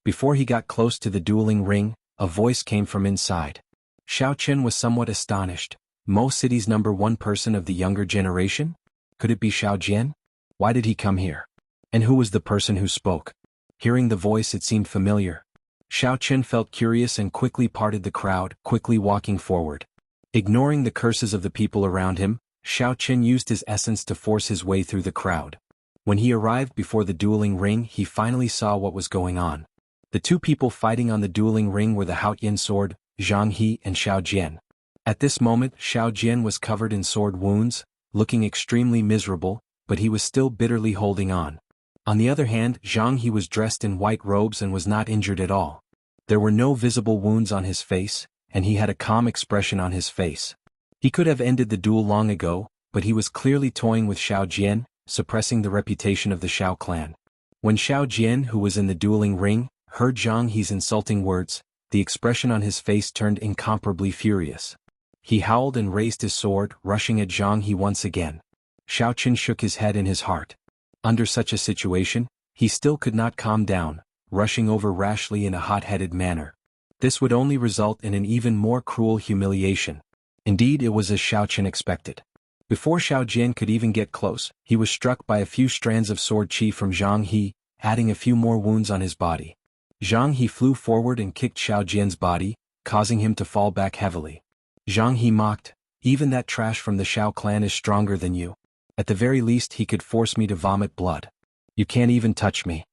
Before he got close to the dueling ring, a voice came from inside. Xiaoqin was somewhat astonished. Mo City's #1 person of the younger generation? Could it be Xiao Jian? Why did he come here? And who was the person who spoke? Hearing the voice, it seemed familiar. Xiaoqin felt curious and quickly parted the crowd, quickly walking forward. Ignoring the curses of the people around him, Xiaoqin used his essence to force his way through the crowd. When he arrived before the dueling ring, he finally saw what was going on. The two people fighting on the dueling ring were the Haotian sword, Jianghu and Xiao Jian. At this moment, Xiao Jian was covered in sword wounds, looking extremely miserable, but he was still bitterly holding on. On the other hand, Jianghu was dressed in white robes and was not injured at all. There were no visible wounds on his face, and he had a calm expression on his face. He could have ended the duel long ago, but he was clearly toying with Xiao Jian, suppressing the reputation of the Xiao clan. When Xiao Jian, who was in the dueling ring, heard Jianghu's insulting words, the expression on his face turned incomparably furious. He howled and raised his sword, rushing at Jianghu once again. Xiaoqin shook his head in his heart. Under such a situation, he still could not calm down, rushing over rashly in a hot-headed manner. This would only result in an even more cruel humiliation. Indeed, it was as Xiaoqin expected. Before Xiao Jian could even get close, he was struck by a few strands of sword qi from Jianghu, adding a few more wounds on his body. Jianghu flew forward and kicked Xiao Jian's body, causing him to fall back heavily. Jianghu mocked, "Even that trash from the Xiao clan is stronger than you. At the very least he could force me to vomit blood. You can't even touch me."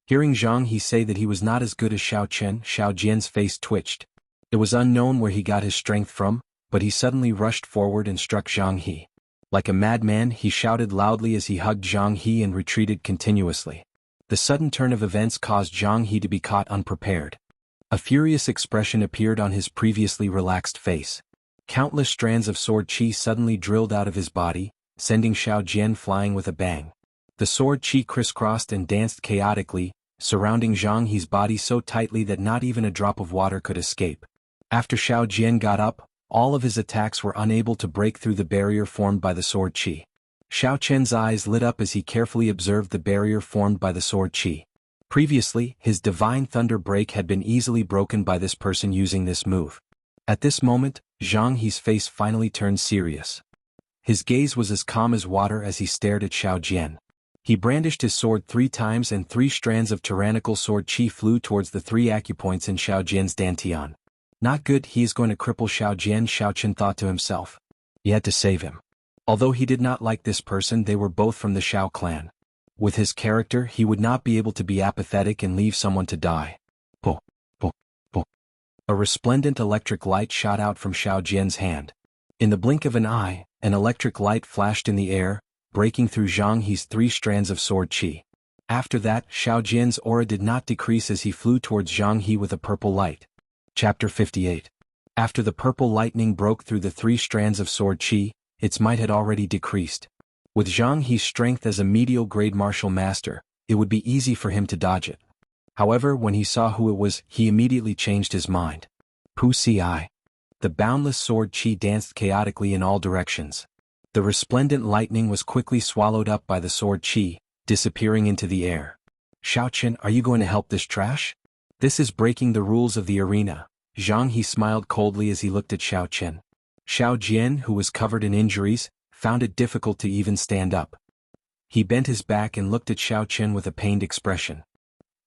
Hearing Jianghu say that he was not as good as Xiaoqin, Xiao Jian's face twitched. It was unknown where he got his strength from, but he suddenly rushed forward and struck Jianghu. Like a madman, he shouted loudly as he hugged Jianghu and retreated continuously. The sudden turn of events caused Jianghu to be caught unprepared. A furious expression appeared on his previously relaxed face. Countless strands of sword qi suddenly drilled out of his body, sending Xiao Jian flying with a bang. The sword qi crisscrossed and danced chaotically, surrounding Jianghu's body so tightly that not even a drop of water could escape. After Xiao Jian got up, all of his attacks were unable to break through the barrier formed by the sword qi. Xiaoqian's eyes lit up as he carefully observed the barrier formed by the sword qi. Previously, his divine thunder break had been easily broken by this person using this move. At this moment, Jianghu's face finally turned serious. His gaze was as calm as water as he stared at Xiao Jian. He brandished his sword 3 times and 3 strands of tyrannical sword qi flew towards the 3 acupoints in Xiao Jian's dantian. Not good, he is going to cripple Xiao Jian, Xiaoqin thought to himself. He had to save him. Although he did not like this person, they were both from the Xiao clan. With his character, he would not be able to be apathetic and leave someone to die. Po, po, po. A resplendent electric light shot out from Xiao Jian's hand. In the blink of an eye, an electric light flashed in the air, breaking through Jianghu's 3 strands of sword qi. After that, Xiao Jian's aura did not decrease as he flew towards Jianghu with a purple light. Chapter 58. After the purple lightning broke through the 3 strands of sword qi, its might had already decreased. With Jianghu's strength as a medial-grade martial master, it would be easy for him to dodge it. However, when he saw who it was, he immediately changed his mind. Pu Si. The boundless sword qi danced chaotically in all directions. The resplendent lightning was quickly swallowed up by the sword qi, disappearing into the air. Xiaoqin, are you going to help this trash? This is breaking the rules of the arena. Jianghu smiled coldly as he looked at Xiaoqin. Xiao Jian, who was covered in injuries, found it difficult to even stand up. He bent his back and looked at Xiaoqin with a pained expression.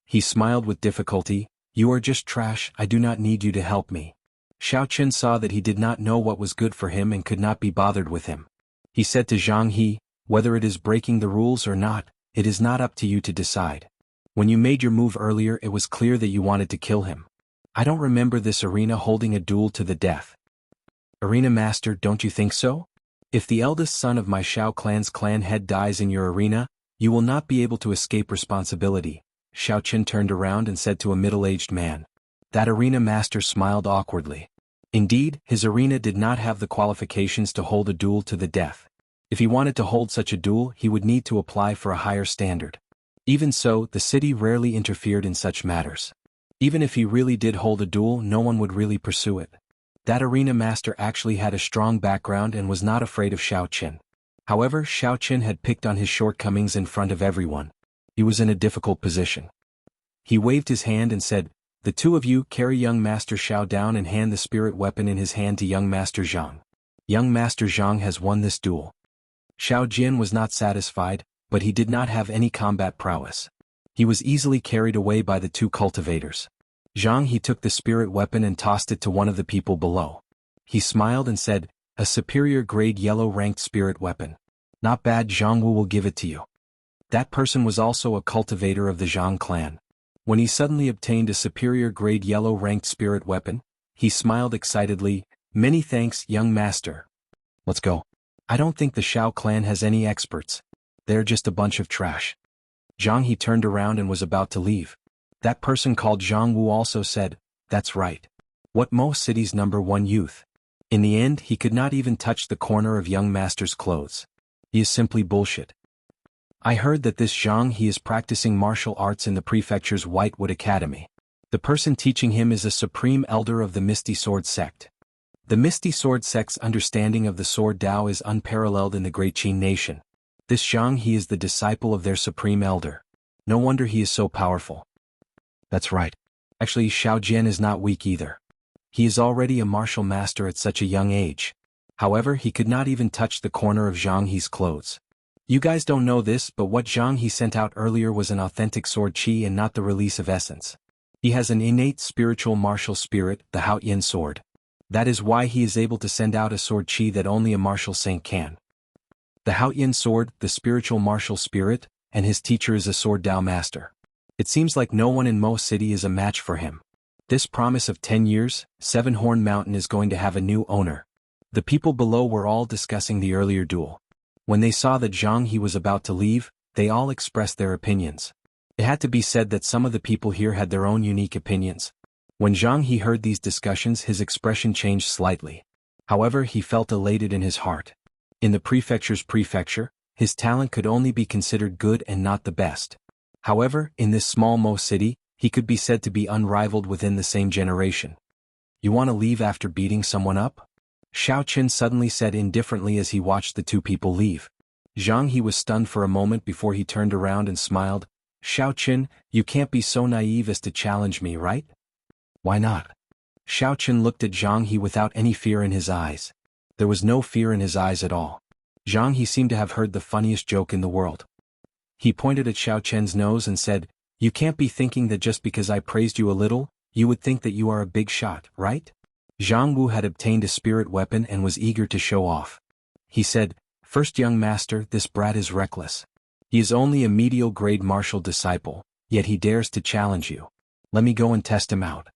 He smiled with difficulty, "You are just trash, I do not need you to help me." Xiaoqin saw that he did not know what was good for him and could not be bothered with him. He said to Zhang He, "Whether it is breaking the rules or not, it is not up to you to decide. When you made your move earlier it was clear that you wanted to kill him. I don't remember this arena holding a duel to the death." "Arena Master, don't you think so? If the eldest son of my Shao clan's clan head dies in your arena, you will not be able to escape responsibility." Xiaoqin turned around and said to a middle-aged man. That arena master smiled awkwardly. Indeed, his arena did not have the qualifications to hold a duel to the death. If he wanted to hold such a duel, he would need to apply for a higher standard. Even so, the city rarely interfered in such matters. Even if he really did hold a duel, no one would really pursue it. That arena master actually had a strong background and was not afraid of Xiaoqin. However, Xiaoqin had picked on his shortcomings in front of everyone. He was in a difficult position. He waved his hand and said, "The two of you carry young Master Xiao down and hand the spirit weapon in his hand to young Master Zhang. Young Master Zhang has won this duel." Xiao Jian was not satisfied, but he did not have any combat prowess. He was easily carried away by the two cultivators. Zhang He took the spirit weapon and tossed it to one of the people below. He smiled and said, "A superior grade yellow-ranked spirit weapon. Not bad, Xianhu will give it to you." That person was also a cultivator of the Zhang clan. When he suddenly obtained a superior grade yellow-ranked spirit weapon, he smiled excitedly, "Many thanks, young master. Let's go. I don't think the Shao clan has any experts. They're just a bunch of trash." Zhang He turned around and was about to leave. That person called Zhang Wu also said, "That's right. What most cities' #1 youth. In the end he could not even touch the corner of young master's clothes. He is simply bullshit. I heard that this Zhang He is practicing martial arts in the prefecture's Whitewood Academy. The person teaching him is a supreme elder of the Misty Sword sect. The Misty Sword sect's understanding of the Sword Tao is unparalleled in the Great Qin nation. This Zhang He is the disciple of their supreme elder. No wonder he is so powerful." "That's right. Actually, Xiao Jian is not weak either. He is already a martial master at such a young age. However, he could not even touch the corner of Zhang He's clothes. You guys don't know this, but what Zhang He sent out earlier was an authentic sword qi and not the release of essence. He has an innate spiritual martial spirit, the Haoyan sword. That is why he is able to send out a sword qi that only a martial saint can. The Haoyan sword, the spiritual martial spirit, and his teacher is a sword Tao master. It seems like no one in Mo City is a match for him. This promise of 10 years, Seven-Horn Mountain is going to have a new owner." The people below were all discussing the earlier duel. When they saw that Zhang He was about to leave, they all expressed their opinions. It had to be said that some of the people here had their own unique opinions. When Zhang He heard these discussions, his expression changed slightly. However, he felt elated in his heart. In the prefecture's prefecture, his talent could only be considered good and not the best. However, in this small Mo city, he could be said to be unrivaled within the same generation. "You want to leave after beating someone up?" Xiaoqin suddenly said indifferently as he watched the two people leave. Zhang He was stunned for a moment before he turned around and smiled. "Xiaoqin, you can't be so naive as to challenge me, right?" "Why not?" Xiaoqin looked at Zhang He without any fear in his eyes. There was no fear in his eyes at all. Zhang He seemed to have heard the funniest joke in the world. He pointed at Xiaoqian's nose and said, "You can't be thinking that just because I praised you a little, you would think that you are a big shot, right?" Zhang Wu had obtained a spirit weapon and was eager to show off. He said, "First young master, this brat is reckless. He is only a medial grade martial disciple, yet he dares to challenge you. Let me go and test him out."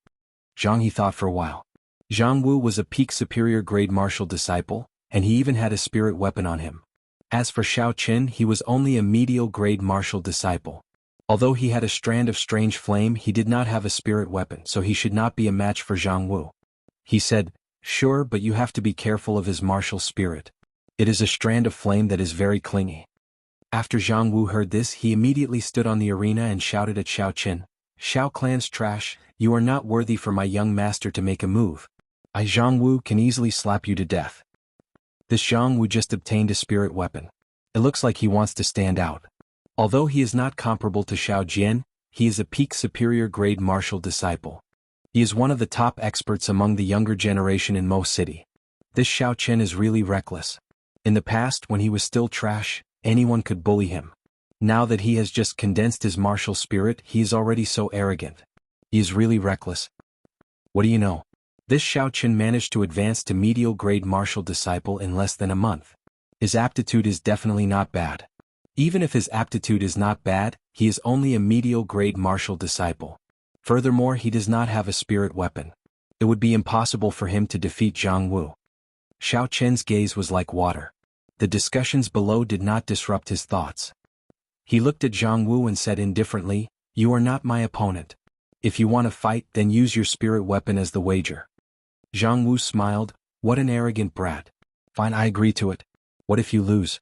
Zhang He thought for a while. Zhang Wu was a peak superior grade martial disciple, and he even had a spirit weapon on him. As for Xiaoqin, he was only a medial grade martial disciple. Although he had a strand of strange flame, he did not have a spirit weapon, so he should not be a match for Zhang Wu. He said, "Sure, but you have to be careful of his martial spirit. It is a strand of flame that is very clingy." After Zhang Wu heard this, he immediately stood on the arena and shouted at Xiaoqin, "Shao clan's trash, you are not worthy for my young master to make a move. I Zhang Wu can easily slap you to death." This Zhang Wu just obtained a spirit weapon. It looks like he wants to stand out. Although he is not comparable to Xiao Jian, he is a peak superior grade martial disciple. He is one of the top experts among the younger generation in Mo City. This Xiaoqin is really reckless. In the past, when he was still trash, anyone could bully him. Now that he has just condensed his martial spirit, he is already so arrogant. He is really reckless. What do you know? This Xiaoqin managed to advance to medial grade martial disciple in less than a month. His aptitude is definitely not bad. Even if his aptitude is not bad, he is only a medial grade martial disciple. Furthermore, he does not have a spirit weapon. It would be impossible for him to defeat Jianghu. Xiaoqin's gaze was like water. The discussions below did not disrupt his thoughts. He looked at Jianghu and said indifferently, "You are not my opponent. If you want to fight, then use your spirit weapon as the wager." Jianghu smiled. "What an arrogant brat. Fine, I agree to it. What if you lose?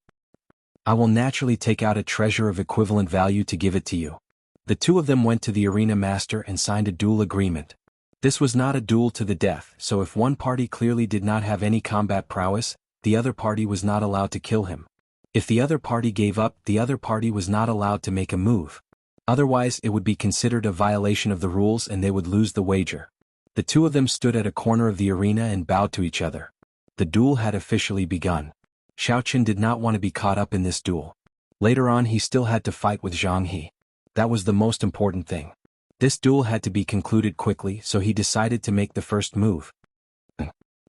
I will naturally take out a treasure of equivalent value to give it to you." The two of them went to the arena master and signed a duel agreement. This was not a duel to the death, so if one party clearly did not have any combat prowess, the other party was not allowed to kill him. If the other party gave up, the other party was not allowed to make a move. Otherwise, it would be considered a violation of the rules and they would lose the wager. The two of them stood at a corner of the arena and bowed to each other. The duel had officially begun. Xiaoqin did not want to be caught up in this duel. Later on, he still had to fight with Zhang He. That was the most important thing. This duel had to be concluded quickly, so he decided to make the first move.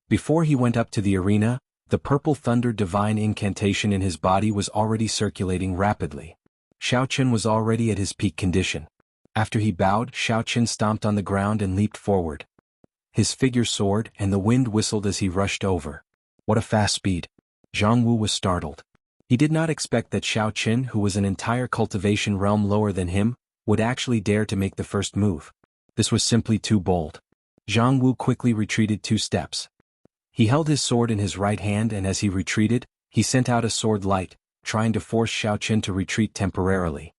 Before he went up to the arena, the purple thunder divine incantation in his body was already circulating rapidly. Xiaoqin was already at his peak condition. After he bowed, Xiaoqin stomped on the ground and leaped forward. His figure soared, and the wind whistled as he rushed over. What a fast speed! Jianghu was startled. He did not expect that Xiaoqin, who was an entire cultivation realm lower than him, would actually dare to make the first move. This was simply too bold. Jianghu quickly retreated 2 steps. He held his sword in his right hand and as he retreated, he sent out a sword light, trying to force Xiaoqin to retreat temporarily.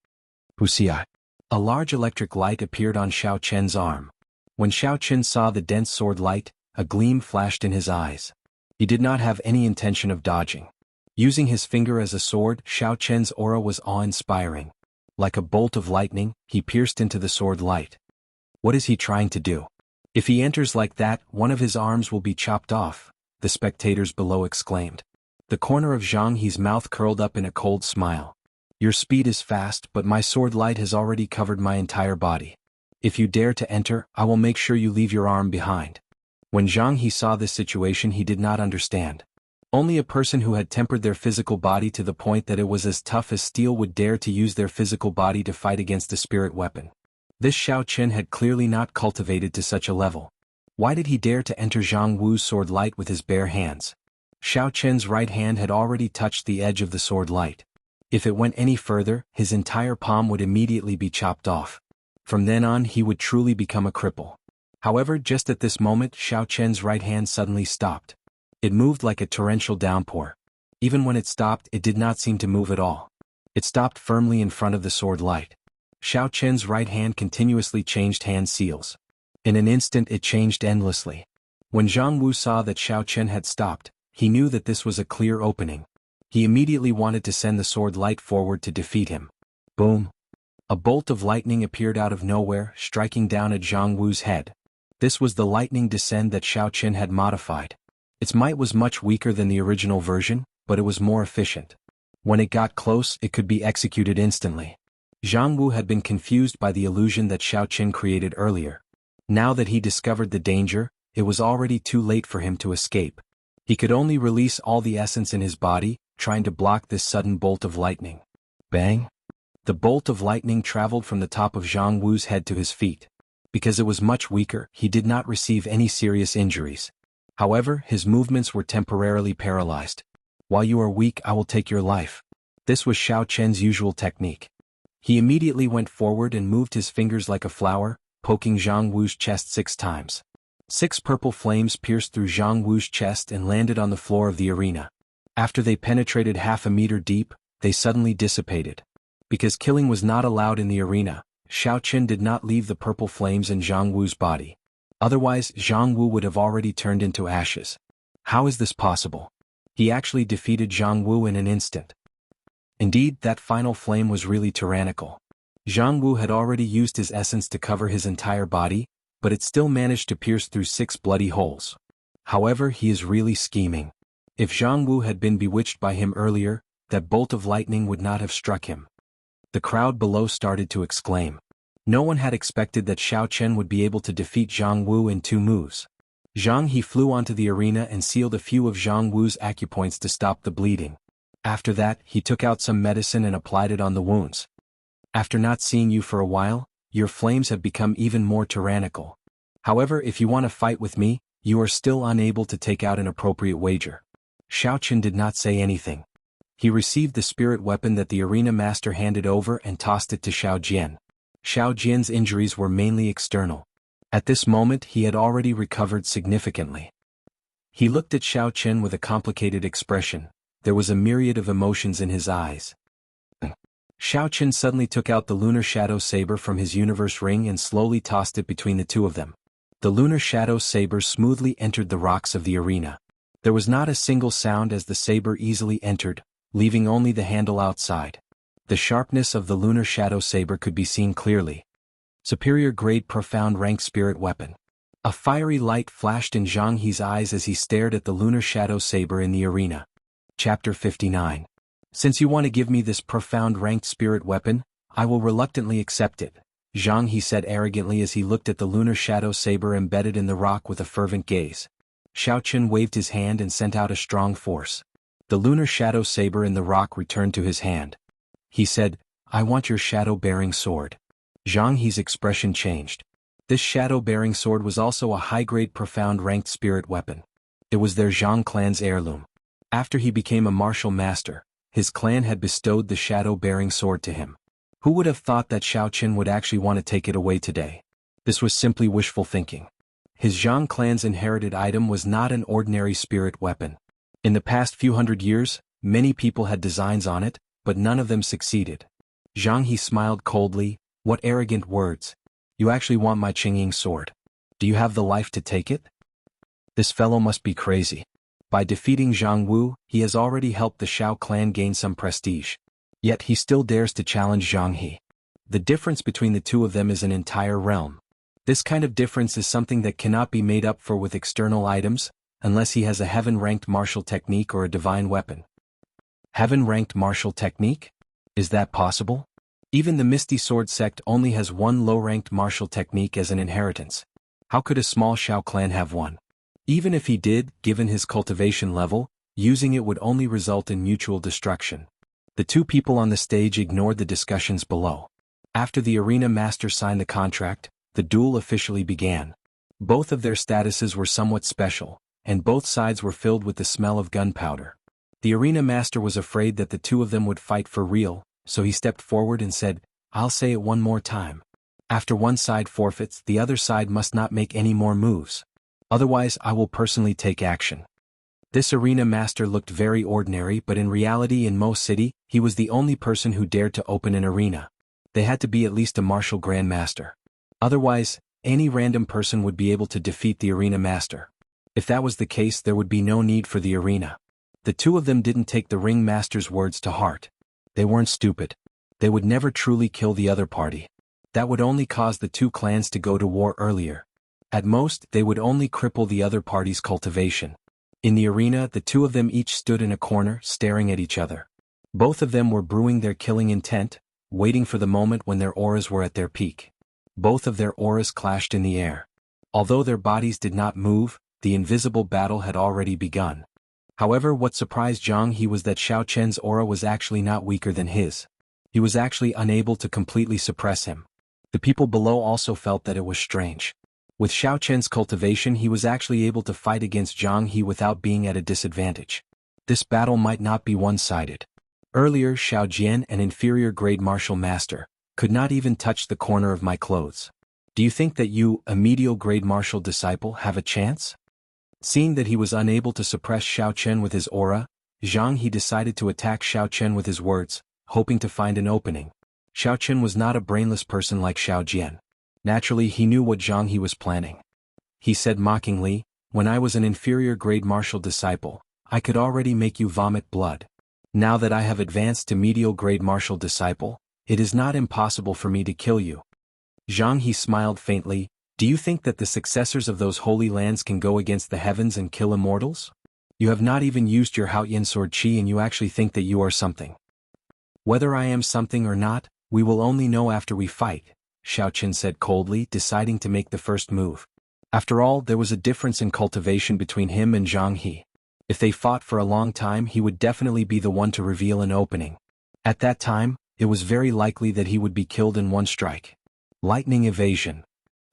Wuxia. A large electric light appeared on Xiaoqin's arm. When Xiaoqin saw the dense sword light, a gleam flashed in his eyes. He did not have any intention of dodging. Using his finger as a sword, Xiaoqin's aura was awe-inspiring. Like a bolt of lightning, he pierced into the sword light. What is he trying to do? If he enters like that, one of his arms will be chopped off, the spectators below exclaimed. The corner of Zhang He's mouth curled up in a cold smile. Your speed is fast, but my sword light has already covered my entire body. If you dare to enter, I will make sure you leave your arm behind. When Zhang He saw this situation, he did not understand. Only a person who had tempered their physical body to the point that it was as tough as steel would dare to use their physical body to fight against a spirit weapon. This Xiaoqin had clearly not cultivated to such a level. Why did he dare to enter Zhang Wu's sword light with his bare hands? Xiaoqin's right hand had already touched the edge of the sword light. If it went any further, his entire palm would immediately be chopped off. From then on, he would truly become a cripple. However, just at this moment, Xiaoqin's right hand suddenly stopped. It moved like a torrential downpour. Even when it stopped, it did not seem to move at all. It stopped firmly in front of the sword light. Xiaoqin's right hand continuously changed hand seals. In an instant it changed endlessly. When Zhang Wu saw that Xiaoqin had stopped, he knew that this was a clear opening. He immediately wanted to send the sword light forward to defeat him. Boom! A bolt of lightning appeared out of nowhere, striking down at Zhang Wu's head. This was the lightning descent that Xiaoqin had modified. Its might was much weaker than the original version, but it was more efficient. When it got close, it could be executed instantly. Zhang Wu had been confused by the illusion that Xiaoqin created earlier. Now that he discovered the danger, it was already too late for him to escape. He could only release all the essence in his body, trying to block this sudden bolt of lightning. Bang! The bolt of lightning traveled from the top of Zhang Wu's head to his feet. Because it was much weaker, he did not receive any serious injuries. However, his movements were temporarily paralyzed. While you are weak, I will take your life. This was Xiaoqin's usual technique. He immediately went forward and moved his fingers like a flower, poking Zhang Wu's chest 6 times. 6 purple flames pierced through Zhang Wu's chest and landed on the floor of the arena. After they penetrated half a meter deep, they suddenly dissipated. Because killing was not allowed in the arena, Xiaoqin did not leave the purple flames in Zhang Wu's body. Otherwise, Zhang Wu would have already turned into ashes. How is this possible? He actually defeated Zhang Wu in an instant. Indeed, that final flame was really tyrannical. Zhang Wu had already used his essence to cover his entire body, but it still managed to pierce through 6 bloody holes. However, he is really scheming. If Zhang Wu had been bewitched by him earlier, that bolt of lightning would not have struck him. The crowd below started to exclaim. No one had expected that Xiao Chen would be able to defeat Zhang Wu in 2 moves. Zhang He flew onto the arena and sealed a few of Zhang Wu's acupoints to stop the bleeding. After that, he took out some medicine and applied it on the wounds. After not seeing you for a while, your flames have become even more tyrannical. However, if you want to fight with me, you are still unable to take out an appropriate wager. Xiao Chen did not say anything. He received the spirit weapon that the arena master handed over and tossed it to Xiao Jian. Xiao Jian's injuries were mainly external. At this moment he had already recovered significantly. He looked at Xiao Chen with a complicated expression. There was a myriad of emotions in his eyes. Xiao Chen suddenly took out the lunar shadow saber from his universe ring and slowly tossed it between the two of them. The lunar shadow saber smoothly entered the rocks of the arena. There was not a single sound as the saber easily entered, leaving only the handle outside. The sharpness of the lunar shadow saber could be seen clearly. Superior grade profound ranked spirit weapon. A fiery light flashed in Zhang He's eyes as he stared at the lunar shadow saber in the arena. Chapter 59. Since you want to give me this profound ranked spirit weapon, I will reluctantly accept it, Zhang He said arrogantly as he looked at the lunar shadow saber embedded in the rock with a fervent gaze. Xiao Chen waved his hand and sent out a strong force. The lunar shadow saber in the rock returned to his hand. He said, I want your shadow-bearing sword. Zhang He's expression changed. This shadow-bearing sword was also a high-grade profound ranked spirit weapon. It was their Zhang clan's heirloom. After he became a martial master, his clan had bestowed the shadow-bearing sword to him. Who would have thought that Xiao Chen would actually want to take it away today? This was simply wishful thinking. His Zhang clan's inherited item was not an ordinary spirit weapon. In the past few hundred years, many people had designs on it, but none of them succeeded. Zhang He smiled coldly. What arrogant words. You actually want my Qingying sword. Do you have the life to take it? This fellow must be crazy. By defeating Zhang Wu, he has already helped the Xiao clan gain some prestige. Yet he still dares to challenge Zhang He. The difference between the two of them is an entire realm. This kind of difference is something that cannot be made up for with external items, unless he has a heaven-ranked martial technique or a divine weapon. Heaven-ranked martial technique? Is that possible? Even the Misty Sword sect only has one low-ranked martial technique as an inheritance. How could a small Xiao clan have one? Even if he did, given his cultivation level, using it would only result in mutual destruction. The two people on the stage ignored the discussions below. After the arena master signed the contract, the duel officially began. Both of their statuses were somewhat special, and both sides were filled with the smell of gunpowder. The arena master was afraid that the two of them would fight for real, so he stepped forward and said, I'll say it one more time. After one side forfeits, the other side must not make any more moves. Otherwise, I will personally take action. This arena master looked very ordinary, but in reality in Mo City, he was the only person who dared to open an arena. They had to be at least a martial grandmaster. Otherwise, any random person would be able to defeat the arena master. If that was the case, there would be no need for the arena. The two of them didn't take the ring master's words to heart. They weren't stupid. They would never truly kill the other party. That would only cause the two clans to go to war earlier. At most, they would only cripple the other party's cultivation. In the arena, the two of them each stood in a corner, staring at each other. Both of them were brewing their killing intent, waiting for the moment when their auras were at their peak. Both of their auras clashed in the air. Although their bodies did not move, the invisible battle had already begun. However, what surprised Zhang He was that Xiao Chen's aura was actually not weaker than his. He was actually unable to completely suppress him. The people below also felt that it was strange. With Xiao Chen's cultivation, he was actually able to fight against Zhang He without being at a disadvantage. This battle might not be one-sided. Earlier, Xiao Jian, an inferior grade martial master, could not even touch the corner of my clothes. Do you think that you, a medial grade martial disciple, have a chance? Seeing that he was unable to suppress Xiao Chen with his aura, Zhang He decided to attack Xiao Chen with his words, hoping to find an opening. Xiao Chen was not a brainless person like Xiao Jian. Naturally, he knew what Zhang He was planning. He said mockingly, when I was an inferior grade martial disciple, I could already make you vomit blood. Now that I have advanced to medial grade martial disciple, it is not impossible for me to kill you. Zhang He smiled faintly. Do you think that the successors of those holy lands can go against the heavens and kill immortals? You have not even used your Haoyan sword qi and you actually think that you are something. Whether I am something or not, we will only know after we fight, Xiaoqin said coldly, deciding to make the first move. After all, there was a difference in cultivation between him and Zhang He. If they fought for a long time, he would definitely be the one to reveal an opening. At that time, it was very likely that he would be killed in one strike. Lightning evasion.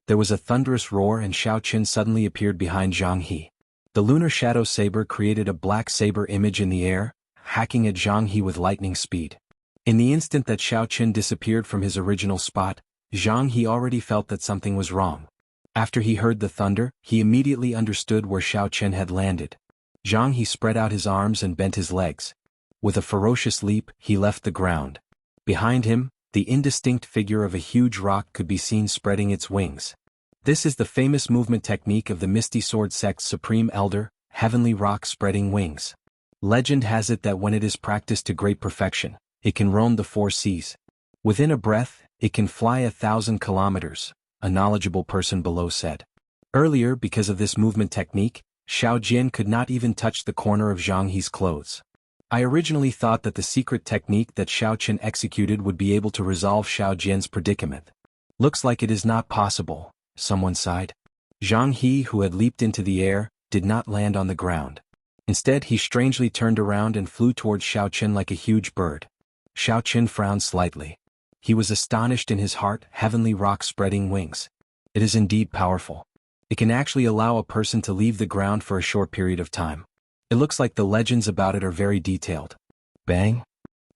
There was a thunderous roar and Xiaoqin suddenly appeared behind Zhang He. The lunar shadow saber created a black saber image in the air, hacking at Zhang He with lightning speed. In the instant that Xiaoqin disappeared from his original spot, Zhang He already felt that something was wrong. After he heard the thunder, he immediately understood where Xiaoqin had landed. Zhang He spread out his arms and bent his legs. With a ferocious leap, he left the ground. Behind him, the indistinct figure of a huge rock could be seen spreading its wings. This is the famous movement technique of the Misty Sword Sect's Supreme Elder, Heavenly Rock Spreading Wings. Legend has it that when it is practiced to great perfection, it can roam the 4 seas. Within a breath, it can fly 1,000 kilometers, a knowledgeable person below said. Earlier, because of this movement technique, Xiao Jian could not even touch the corner of Zhang He's clothes. I originally thought that the secret technique that Xiaoqin executed would be able to resolve Xiao Jian's predicament. Looks like it is not possible, someone sighed. Zhang He, who had leaped into the air, did not land on the ground. Instead, he strangely turned around and flew towards Xiaoqin like a huge bird. Xiaoqin frowned slightly. He was astonished in his heart. Heavenly rock spreading wings. It is indeed powerful. It can actually allow a person to leave the ground for a short period of time. It looks like the legends about it are very detailed. Bang!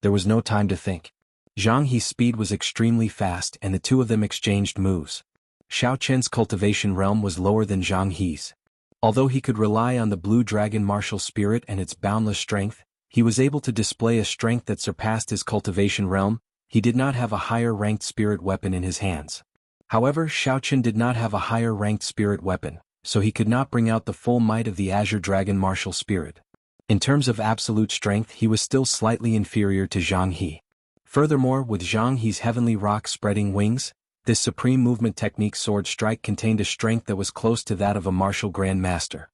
There was no time to think. Zhang He's speed was extremely fast and the two of them exchanged moves. Xiaoqin's cultivation realm was lower than Zhang He's. Although he could rely on the blue dragon martial spirit and its boundless strength, he was able to display a strength that surpassed his cultivation realm. He did not have a higher-ranked spirit weapon in his hands. However, Xiaoqin did not have a higher-ranked spirit weapon, so he could not bring out the full might of the Azure Dragon martial spirit. In terms of absolute strength, he was still slightly inferior to Zhang He. Furthermore, with Zhang He's heavenly rock spreading wings, this supreme movement technique sword strike contained a strength that was close to that of a martial grandmaster.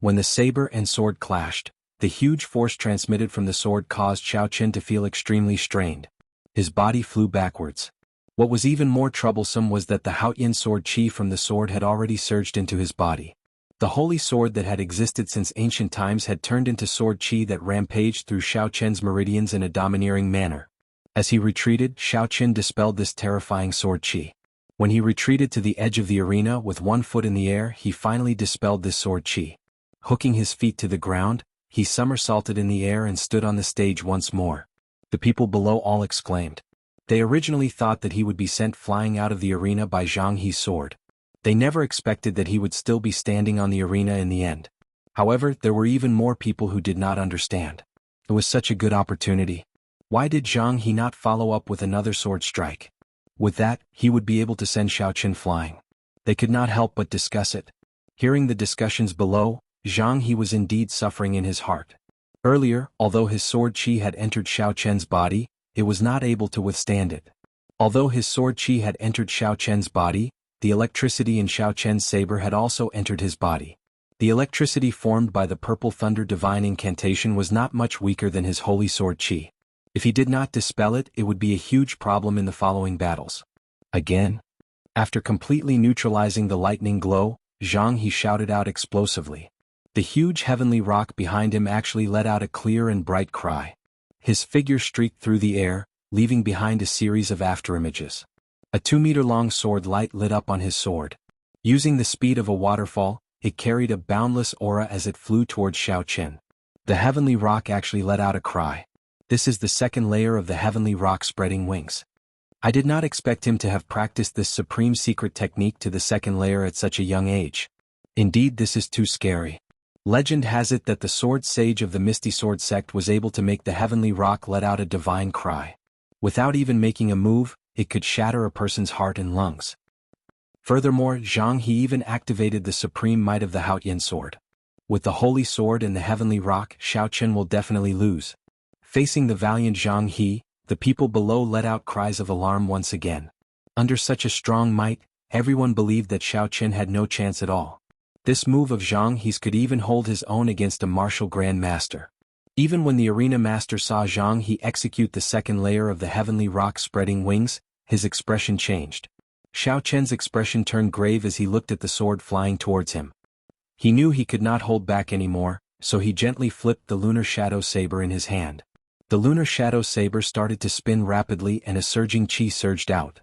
When the saber and sword clashed, the huge force transmitted from the sword caused Xiaoqin to feel extremely strained. His body flew backwards. What was even more troublesome was that the Haotian sword chi from the sword had already surged into his body. The holy sword that had existed since ancient times had turned into sword chi that rampaged through Xiaoqin's meridians in a domineering manner. As he retreated, Xiaoqin dispelled this terrifying sword chi. When he retreated to the edge of the arena with 1 foot in the air, he finally dispelled this sword chi. Hooking his feet to the ground, he somersaulted in the air and stood on the stage once more. The people below all exclaimed. They originally thought that he would be sent flying out of the arena by Zhang He's sword. They never expected that he would still be standing on the arena in the end. However, there were even more people who did not understand. It was such a good opportunity. Why did Zhang He not follow up with another sword strike? With that, he would be able to send Xiaoqin flying. They could not help but discuss it. Hearing the discussions below, Zhang He was indeed suffering in his heart. Earlier, although his sword chi had entered Xiaoqin's body, it was not able to withstand it. Although his sword chi had entered Xiaoqin's body, the electricity in Xiaoqin's saber had also entered his body. The electricity formed by the purple thunder divine incantation was not much weaker than his holy sword chi. If he did not dispel it, it would be a huge problem in the following battles. Again? After completely neutralizing the lightning glow, Zhang He shouted out explosively. The huge heavenly rock behind him actually let out a clear and bright cry. His figure streaked through the air, leaving behind a series of afterimages. A 2-meter-long sword light lit up on his sword. Using the speed of a waterfall, it carried a boundless aura as it flew towards Xiaoqin. The heavenly rock actually let out a cry. This is the second layer of the heavenly rock spreading wings. I did not expect him to have practiced this supreme secret technique to the second layer at such a young age. Indeed, this is too scary. Legend has it that the sword sage of the Misty Sword sect was able to make the heavenly rock let out a divine cry. Without even making a move, it could shatter a person's heart and lungs. Furthermore, Zhang He even activated the supreme might of the Haotian sword. With the holy sword and the heavenly rock, Xiaoqin will definitely lose. Facing the valiant Zhang He, the people below let out cries of alarm once again. Under such a strong might, everyone believed that Xiaoqin had no chance at all. This move of Zhang He's could even hold his own against a martial grandmaster. Even when the arena master saw Zhang He execute the second layer of the heavenly rock spreading wings, his expression changed. Xiao Chen's expression turned grave as he looked at the sword flying towards him. He knew he could not hold back anymore, so he gently flipped the lunar shadow saber in his hand. The lunar shadow saber started to spin rapidly and a surging chi surged out.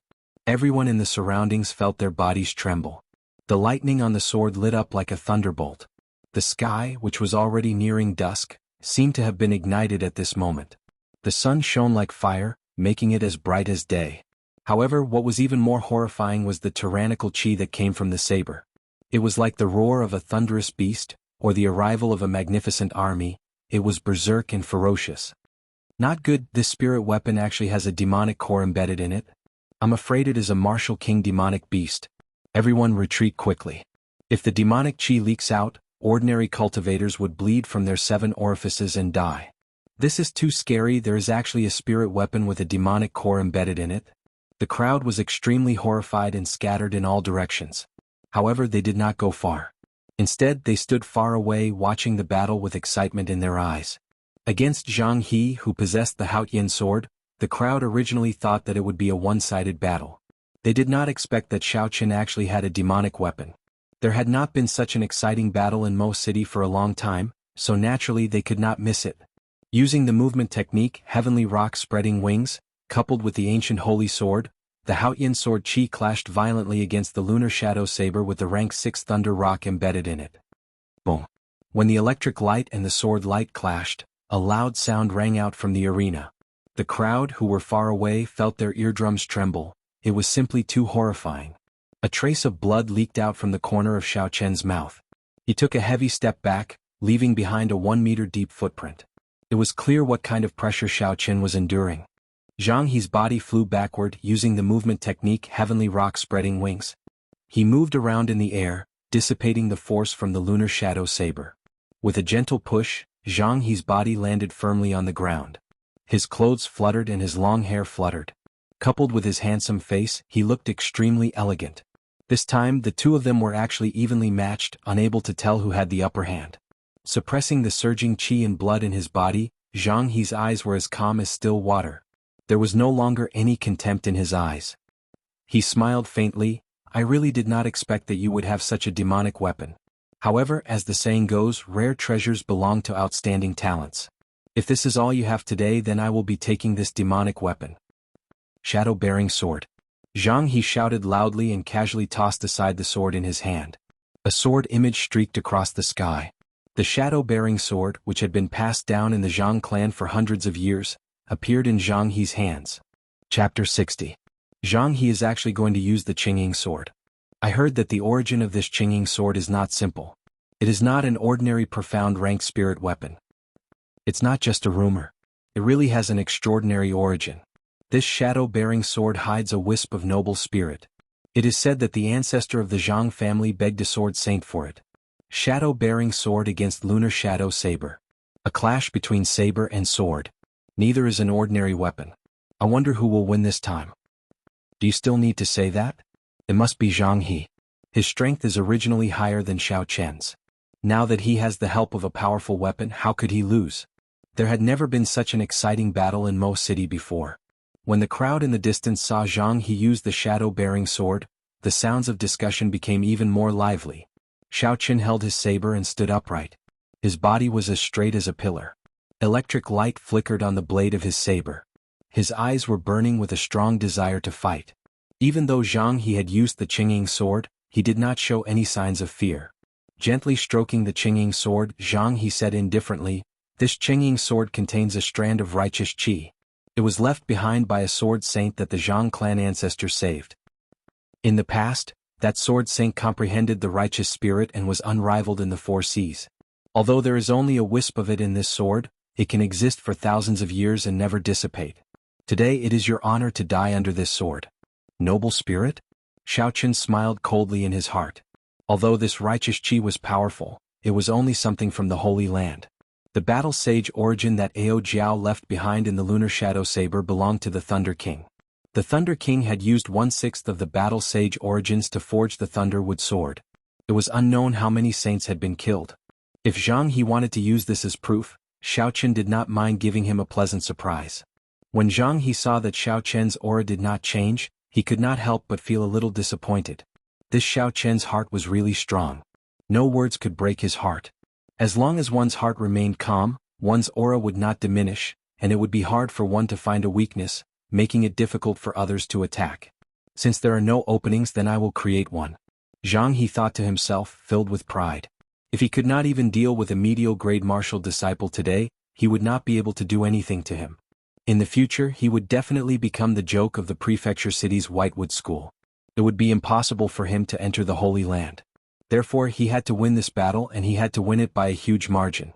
Everyone in the surroundings felt their bodies tremble. The lightning on the sword lit up like a thunderbolt. The sky, which was already nearing dusk, seemed to have been ignited at this moment. The sun shone like fire, making it as bright as day. However, what was even more horrifying was the tyrannical chi that came from the saber. It was like the roar of a thunderous beast, or the arrival of a magnificent army. It was berserk and ferocious. Not good. This spirit weapon actually has a demonic core embedded in it. I'm afraid it is a martial king demonic beast. Everyone retreat quickly. If the demonic chi leaks out, ordinary cultivators would bleed from their 7 orifices and die. This is too scary. There is actually a spirit weapon with a demonic core embedded in it. The crowd was extremely horrified and scattered in all directions. However, they did not go far. Instead, they stood far away watching the battle with excitement in their eyes. Against Zhang He, who possessed the Haotian sword, the crowd originally thought that it would be a one-sided battle. They did not expect that Xiao Chen actually had a demonic weapon. There had not been such an exciting battle in Mo City for a long time, so naturally they could not miss it. Using the movement technique, Heavenly Rock Spreading Wings, coupled with the ancient holy sword, the Haotian sword chi clashed violently against the lunar shadow saber with the rank 6 thunder rock embedded in it. Boom! When the electric light and the sword light clashed, a loud sound rang out from the arena. The crowd, who were far away, felt their eardrums tremble. It was simply too horrifying. A trace of blood leaked out from the corner of Xiao Chen's mouth. He took a heavy step back, leaving behind a 1-meter-deep footprint. It was clear what kind of pressure Xiao Chen was enduring. Zhang He's body flew backward using the movement technique Heavenly Rock Spreading Wings. He moved around in the air, dissipating the force from the lunar shadow saber. With a gentle push, Zhang He's body landed firmly on the ground. His clothes fluttered and his long hair fluttered. Coupled with his handsome face, he looked extremely elegant. This time, the two of them were actually evenly matched, unable to tell who had the upper hand. Suppressing the surging chi and blood in his body, Zhang He's eyes were as calm as still water. There was no longer any contempt in his eyes. He smiled faintly. I really did not expect that you would have such a demonic weapon. However, as the saying goes, rare treasures belong to outstanding talents. If this is all you have today, then I will be taking this demonic weapon. Shadow-bearing sword. Zhang He shouted loudly and casually tossed aside the sword in his hand. A sword image streaked across the sky. The shadow-bearing sword, which had been passed down in the Zhang clan for hundreds of years, appeared in Zhang He's hands. Chapter 60. Zhang He is actually going to use the Qingying sword. I heard that the origin of this Qingying sword is not simple. It is not an ordinary profound rank spirit weapon. It's not just a rumor. It really has an extraordinary origin. This shadow-bearing sword hides a wisp of noble spirit. It is said that the ancestor of the Zhang family begged a sword saint for it. Shadow-bearing sword against lunar shadow saber. A clash between saber and sword. Neither is an ordinary weapon. I wonder who will win this time. Do you still need to say that? It must be Zhang He. His strength is originally higher than Xiao Chen's. Now that he has the help of a powerful weapon, how could he lose? There had never been such an exciting battle in Mo City before. When the crowd in the distance saw Zhang He use the shadow-bearing sword, the sounds of discussion became even more lively. Xiao Chen held his saber and stood upright. His body was as straight as a pillar. Electric light flickered on the blade of his saber. His eyes were burning with a strong desire to fight. Even though Zhang He had used the Qingying sword, he did not show any signs of fear. Gently stroking the Qingying sword, Zhang He said indifferently, "This Qingying sword contains a strand of righteous qi. It was left behind by a sword saint that the Zhang clan ancestors saved. In the past, that sword saint comprehended the righteous spirit and was unrivaled in the 4 seas. Although there is only a wisp of it in this sword, it can exist for thousands of years and never dissipate. Today it is your honor to die under this sword. Noble spirit?" Xiao Chen smiled coldly in his heart. Although this righteous qi was powerful, it was only something from the Holy Land. The battle sage origin that Ao Jiao left behind in the lunar shadow saber belonged to the Thunder King. The Thunder King had used 1/6 of the battle sage origins to forge the Thunderwood sword. It was unknown how many saints had been killed. If Zhang He wanted to use this as proof, Xiao Chen did not mind giving him a pleasant surprise. When Zhang He saw that Xiao Chen's aura did not change, he could not help but feel a little disappointed. This Xiaochen's heart was really strong. No words could break his heart. As long as one's heart remained calm, one's aura would not diminish, and it would be hard for one to find a weakness, making it difficult for others to attack. Since there are no openings, then I will create one. Jianghu thought to himself, filled with pride. If he could not even deal with a medial grade martial disciple today, he would not be able to do anything to him. In the future, he would definitely become the joke of the prefecture city's Whitewood school. It would be impossible for him to enter the Holy Land. Therefore, he had to win this battle, and he had to win it by a huge margin.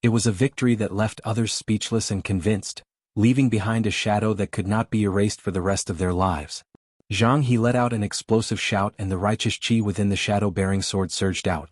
It was a victory that left others speechless and convinced, leaving behind a shadow that could not be erased for the rest of their lives. Jianghu let out an explosive shout, and the righteous qi within the shadow-bearing sword surged out.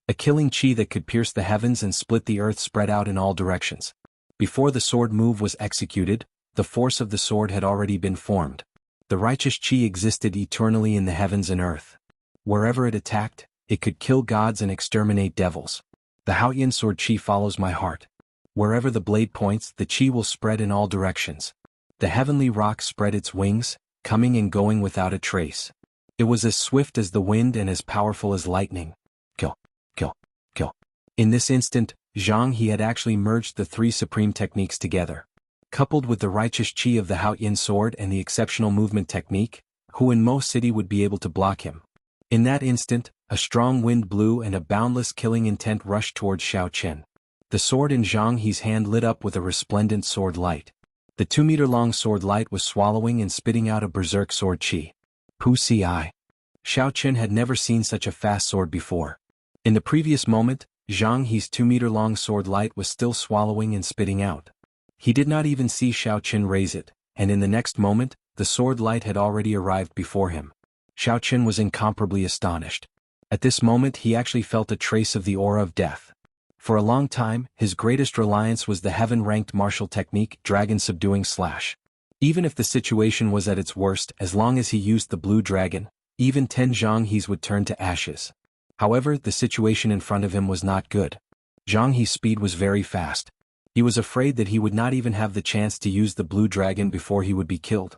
A killing qi that could pierce the heavens and split the earth spread out in all directions. Before the sword move was executed, the force of the sword had already been formed. The righteous qi existed eternally in the heavens and earth. Wherever it attacked, it could kill gods and exterminate devils. The Haoyan sword qi follows my heart. Wherever the blade points, the qi will spread in all directions. The heavenly rock spread its wings, coming and going without a trace. It was as swift as the wind and as powerful as lightning. Kill, kill, kill. In this instant, Jianghu had actually merged the three supreme techniques together. Coupled with the righteous qi of the Haoyan sword and the exceptional movement technique, who in most city would be able to block him? In that instant, a strong wind blew and a boundless killing intent rushed towards Xiaochen. The sword in Jianghu's hand lit up with a resplendent sword light. The 2-meter-long sword light was swallowing and spitting out a berserk sword qi. Pu ci. Xiaochen had never seen such a fast sword before. In the previous moment, Jianghu's 2-meter-long sword light was still swallowing and spitting out. He did not even see Xiaochen raise it, and in the next moment, the sword light had already arrived before him. Xiaochen was incomparably astonished. At this moment he actually felt a trace of the aura of death. For a long time, his greatest reliance was the heaven-ranked martial technique, dragon subduing slash. Even if the situation was at its worst, as long as he used the blue dragon, even 10 Jianghu's would turn to ashes. However, the situation in front of him was not good. Jianghu's speed was very fast. He was afraid that he would not even have the chance to use the blue dragon before he would be killed.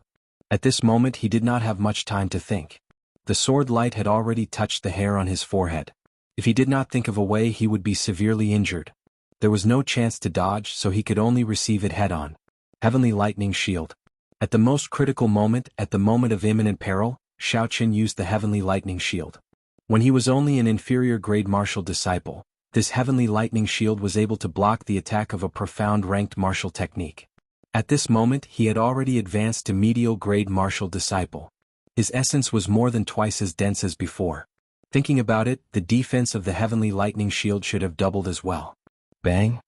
At this moment he did not have much time to think. The sword light had already touched the hair on his forehead. If he did not think of a way, he would be severely injured. There was no chance to dodge, so he could only receive it head-on. Heavenly lightning shield. At the most critical moment, at the moment of imminent peril, Xiaochen used the heavenly lightning shield. When he was only an inferior grade martial disciple, this heavenly lightning shield was able to block the attack of a profound ranked martial technique. At this moment he had already advanced to medial grade martial disciple. His essence was more than twice as dense as before. Thinking about it, the defense of the heavenly lightning shield should have doubled as well. Bang!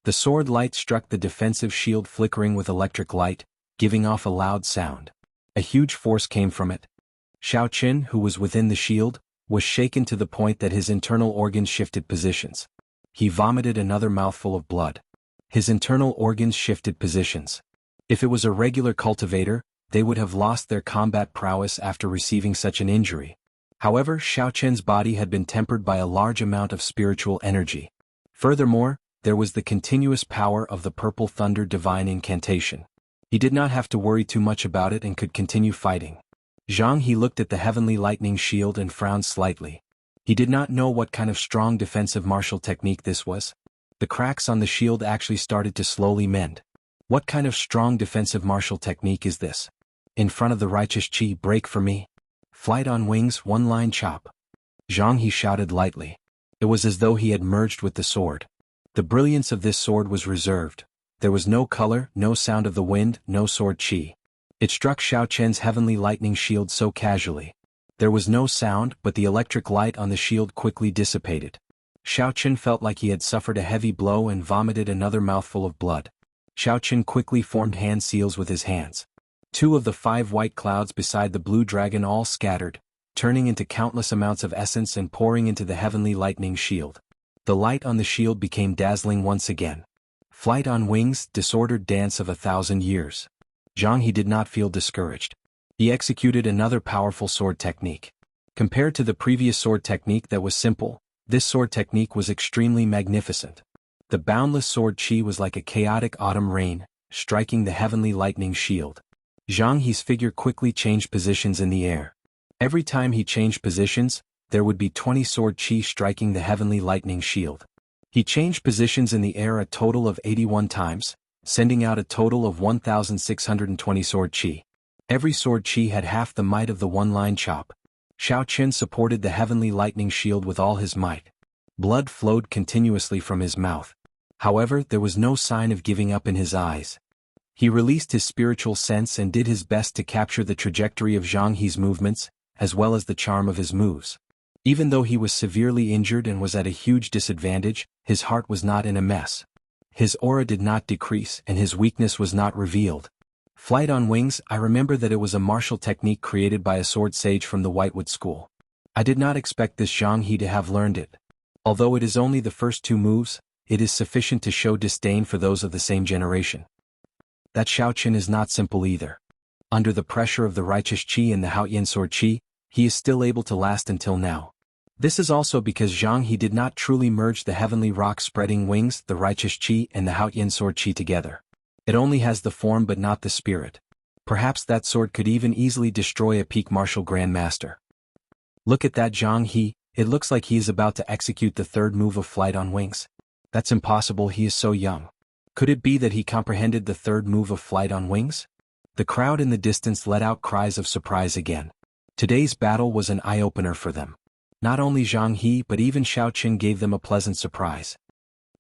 The sword light struck the defensive shield, flickering with electric light, giving off a loud sound. A huge force came from it. Xiaochen, who was within the shield, was shaken to the point that his internal organs shifted positions. He vomited another mouthful of blood. His internal organs shifted positions. If it was a regular cultivator, they would have lost their combat prowess after receiving such an injury. However, Xiaochen's body had been tempered by a large amount of spiritual energy. Furthermore, there was the continuous power of the purple thunder divine incantation. He did not have to worry too much about it and could continue fighting. Jianghu looked at the heavenly lightning shield and frowned slightly. He did not know what kind of strong defensive martial technique this was. The cracks on the shield actually started to slowly mend. What kind of strong defensive martial technique is this? In front of the righteous qi, break for me. Flight on wings, one-line chop. Jianghu shouted lightly. It was as though he had merged with the sword. The brilliance of this sword was reserved. There was no color, no sound of the wind, no sword qi. It struck Xiaochen's heavenly lightning shield so casually. There was no sound, but the electric light on the shield quickly dissipated. Xiaochen felt like he had suffered a heavy blow and vomited another mouthful of blood. Xiaochen quickly formed hand seals with his hands. 2 of the 5 white clouds beside the blue dragon all scattered, turning into countless amounts of essence and pouring into the heavenly lightning shield. The light on the shield became dazzling once again. Flight on wings, disordered dance of 1,000 years. Jianghu did not feel discouraged. He executed another powerful sword technique. Compared to the previous sword technique that was simple, this sword technique was extremely magnificent. The boundless sword qi was like a chaotic autumn rain, striking the heavenly lightning shield. Jianghu's figure quickly changed positions in the air. Every time he changed positions, there would be 20 sword chi striking the heavenly lightning shield. He changed positions in the air a total of 81 times, sending out a total of 1,620 sword chi. Every sword chi had half the might of the one-line chop. Xiaoqin supported the heavenly lightning shield with all his might. Blood flowed continuously from his mouth. However, there was no sign of giving up in his eyes. He released his spiritual sense and did his best to capture the trajectory of Jianghu's movements, as well as the charm of his moves. Even though he was severely injured and was at a huge disadvantage, his heart was not in a mess. His aura did not decrease and his weakness was not revealed. Flight on wings. I remember that it was a martial technique created by a sword sage from the Whitewood school. I did not expect this Jianghu to have learned it. Although it is only the first two moves, it is sufficient to show disdain for those of the same generation. That Xiaoqin is not simple either. Under the pressure of the righteous qi and the Haoyan sword qi, he is still able to last until now. This is also because Jianghu did not truly merge the heavenly rock-spreading wings, the righteous qi and the Haoyan sword qi together. It only has the form but not the spirit. Perhaps that sword could even easily destroy a peak martial grandmaster. Look at that Jianghu, it looks like he is about to execute the third move of flight on wings. That's impossible, he is so young. Could it be that he comprehended the third move of flight on wings? The crowd in the distance let out cries of surprise again. Today's battle was an eye-opener for them. Not only Jianghu but even Xiaoqin gave them a pleasant surprise.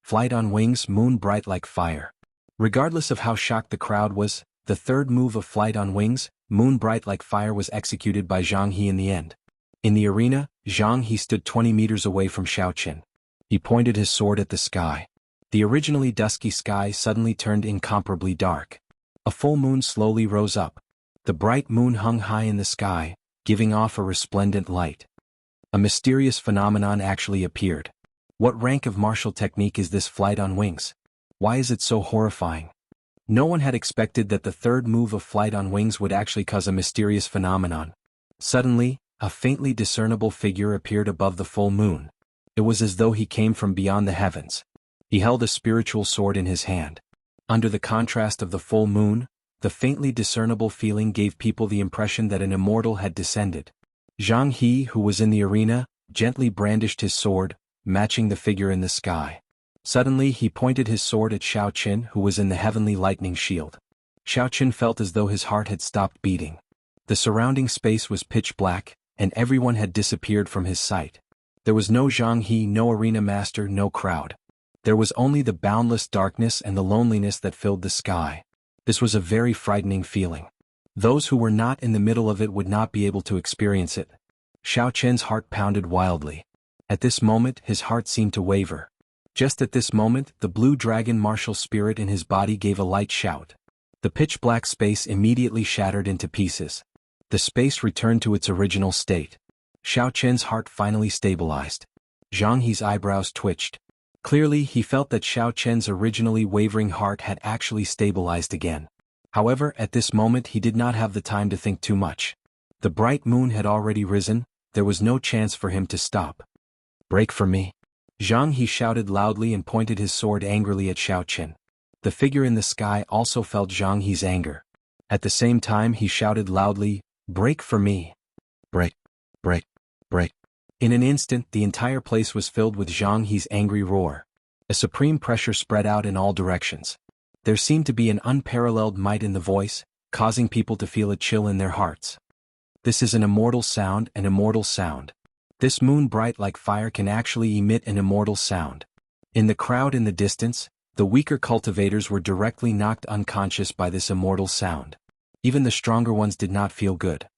Flight on wings, moon bright like fire. Regardless of how shocked the crowd was, the third move of flight on wings, moon bright like fire, was executed by Jianghu in the end. In the arena, Jianghu stood 20 meters away from Xiaoqin. He pointed his sword at the sky. The originally dusky sky suddenly turned incomparably dark. A full moon slowly rose up. The bright moon hung high in the sky, giving off a resplendent light. A mysterious phenomenon actually appeared. What rank of martial technique is this flight on wings? Why is it so horrifying? No one had expected that the third move of flight on wings would actually cause a mysterious phenomenon. Suddenly, a faintly discernible figure appeared above the full moon. It was as though he came from beyond the heavens. He held a spiritual sword in his hand. Under the contrast of the full moon, the faintly discernible feeling gave people the impression that an immortal had descended. Jianghu, who was in the arena, gently brandished his sword, matching the figure in the sky. Suddenly he pointed his sword at Xiaoqin, who was in the heavenly lightning shield. Xiaoqin felt as though his heart had stopped beating. The surrounding space was pitch black, and everyone had disappeared from his sight. There was no Jianghu, no arena master, no crowd. There was only the boundless darkness and the loneliness that filled the sky. This was a very frightening feeling. Those who were not in the middle of it would not be able to experience it. Xiaoqin's heart pounded wildly. At this moment his heart seemed to waver. Just at this moment, the blue dragon martial spirit in his body gave a light shout. The pitch-black space immediately shattered into pieces. The space returned to its original state. Xiaoqin's heart finally stabilized. Jianghu's eyebrows twitched. Clearly, he felt that Xiaoqin's originally wavering heart had actually stabilized again. However, at this moment he did not have the time to think too much. The bright moon had already risen, there was no chance for him to stop. "Break for me!" Jianghu shouted loudly and pointed his sword angrily at Xiaoqin. The figure in the sky also felt Jianghu's anger. At the same time he shouted loudly, "Break for me! Break! Break! Break!" In an instant the entire place was filled with Jianghu's angry roar. A supreme pressure spread out in all directions. There seemed to be an unparalleled might in the voice, causing people to feel a chill in their hearts. This is an immortal sound, an immortal sound. This moon bright like fire can actually emit an immortal sound. In the crowd in the distance, the weaker cultivators were directly knocked unconscious by this immortal sound. Even the stronger ones did not feel good.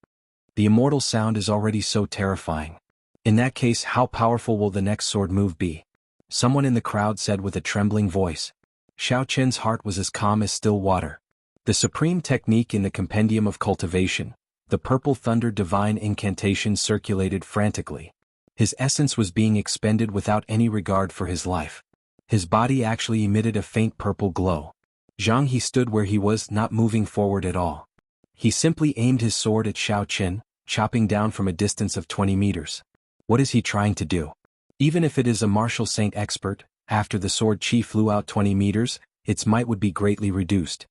The immortal sound is already so terrifying. In that case, how powerful will the next sword move be? Someone in the crowd said with a trembling voice. Xiaoqin's heart was as calm as still water. The supreme technique in the compendium of cultivation, the purple thunder divine incantation, circulated frantically. His essence was being expended without any regard for his life. His body actually emitted a faint purple glow. Jianghu stood where he was, not moving forward at all. He simply aimed his sword at Xiaoqin, chopping down from a distance of 20 meters. What is he trying to do? Even if it is a martial saint expert, after the sword chi flew out 20 meters, its might would be greatly reduced.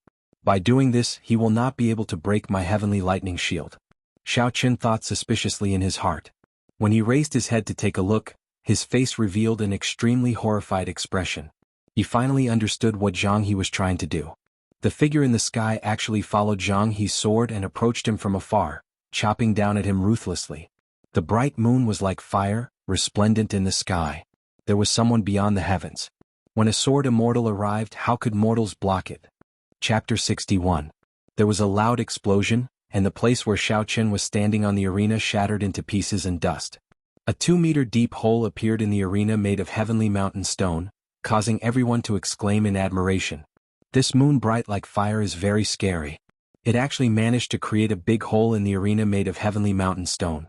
By doing this, he will not be able to break my heavenly lightning shield. Xiaoqin thought suspiciously in his heart. When he raised his head to take a look, his face revealed an extremely horrified expression. He finally understood what Zhang He was trying to do. The figure in the sky actually followed Zhang He's sword and approached him from afar, chopping down at him ruthlessly. The bright moon was like fire, resplendent in the sky. There was someone beyond the heavens. When a sword immortal arrived, how could mortals block it? Chapter 61. There was a loud explosion, and the place where Xiaoqin was standing on the arena shattered into pieces and dust. A 2-meter deep hole appeared in the arena made of heavenly mountain stone, causing everyone to exclaim in admiration. This moon bright like fire is very scary. It actually managed to create a big hole in the arena made of heavenly mountain stone.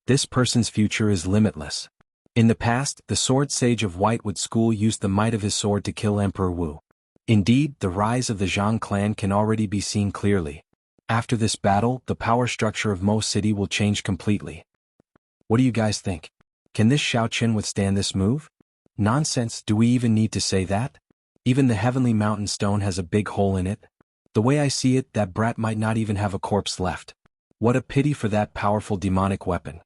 This person's future is limitless. In the past, the sword sage of Whitewood School used the might of his sword to kill Emperor Wu. Indeed, the rise of the Zhang clan can already be seen clearly. After this battle, the power structure of Mo City will change completely. What do you guys think? Can this Xiaoqin withstand this move? Nonsense, do we even need to say that? Even the heavenly mountain stone has a big hole in it. The way I see it, that brat might not even have a corpse left. What a pity for that powerful demonic weapon.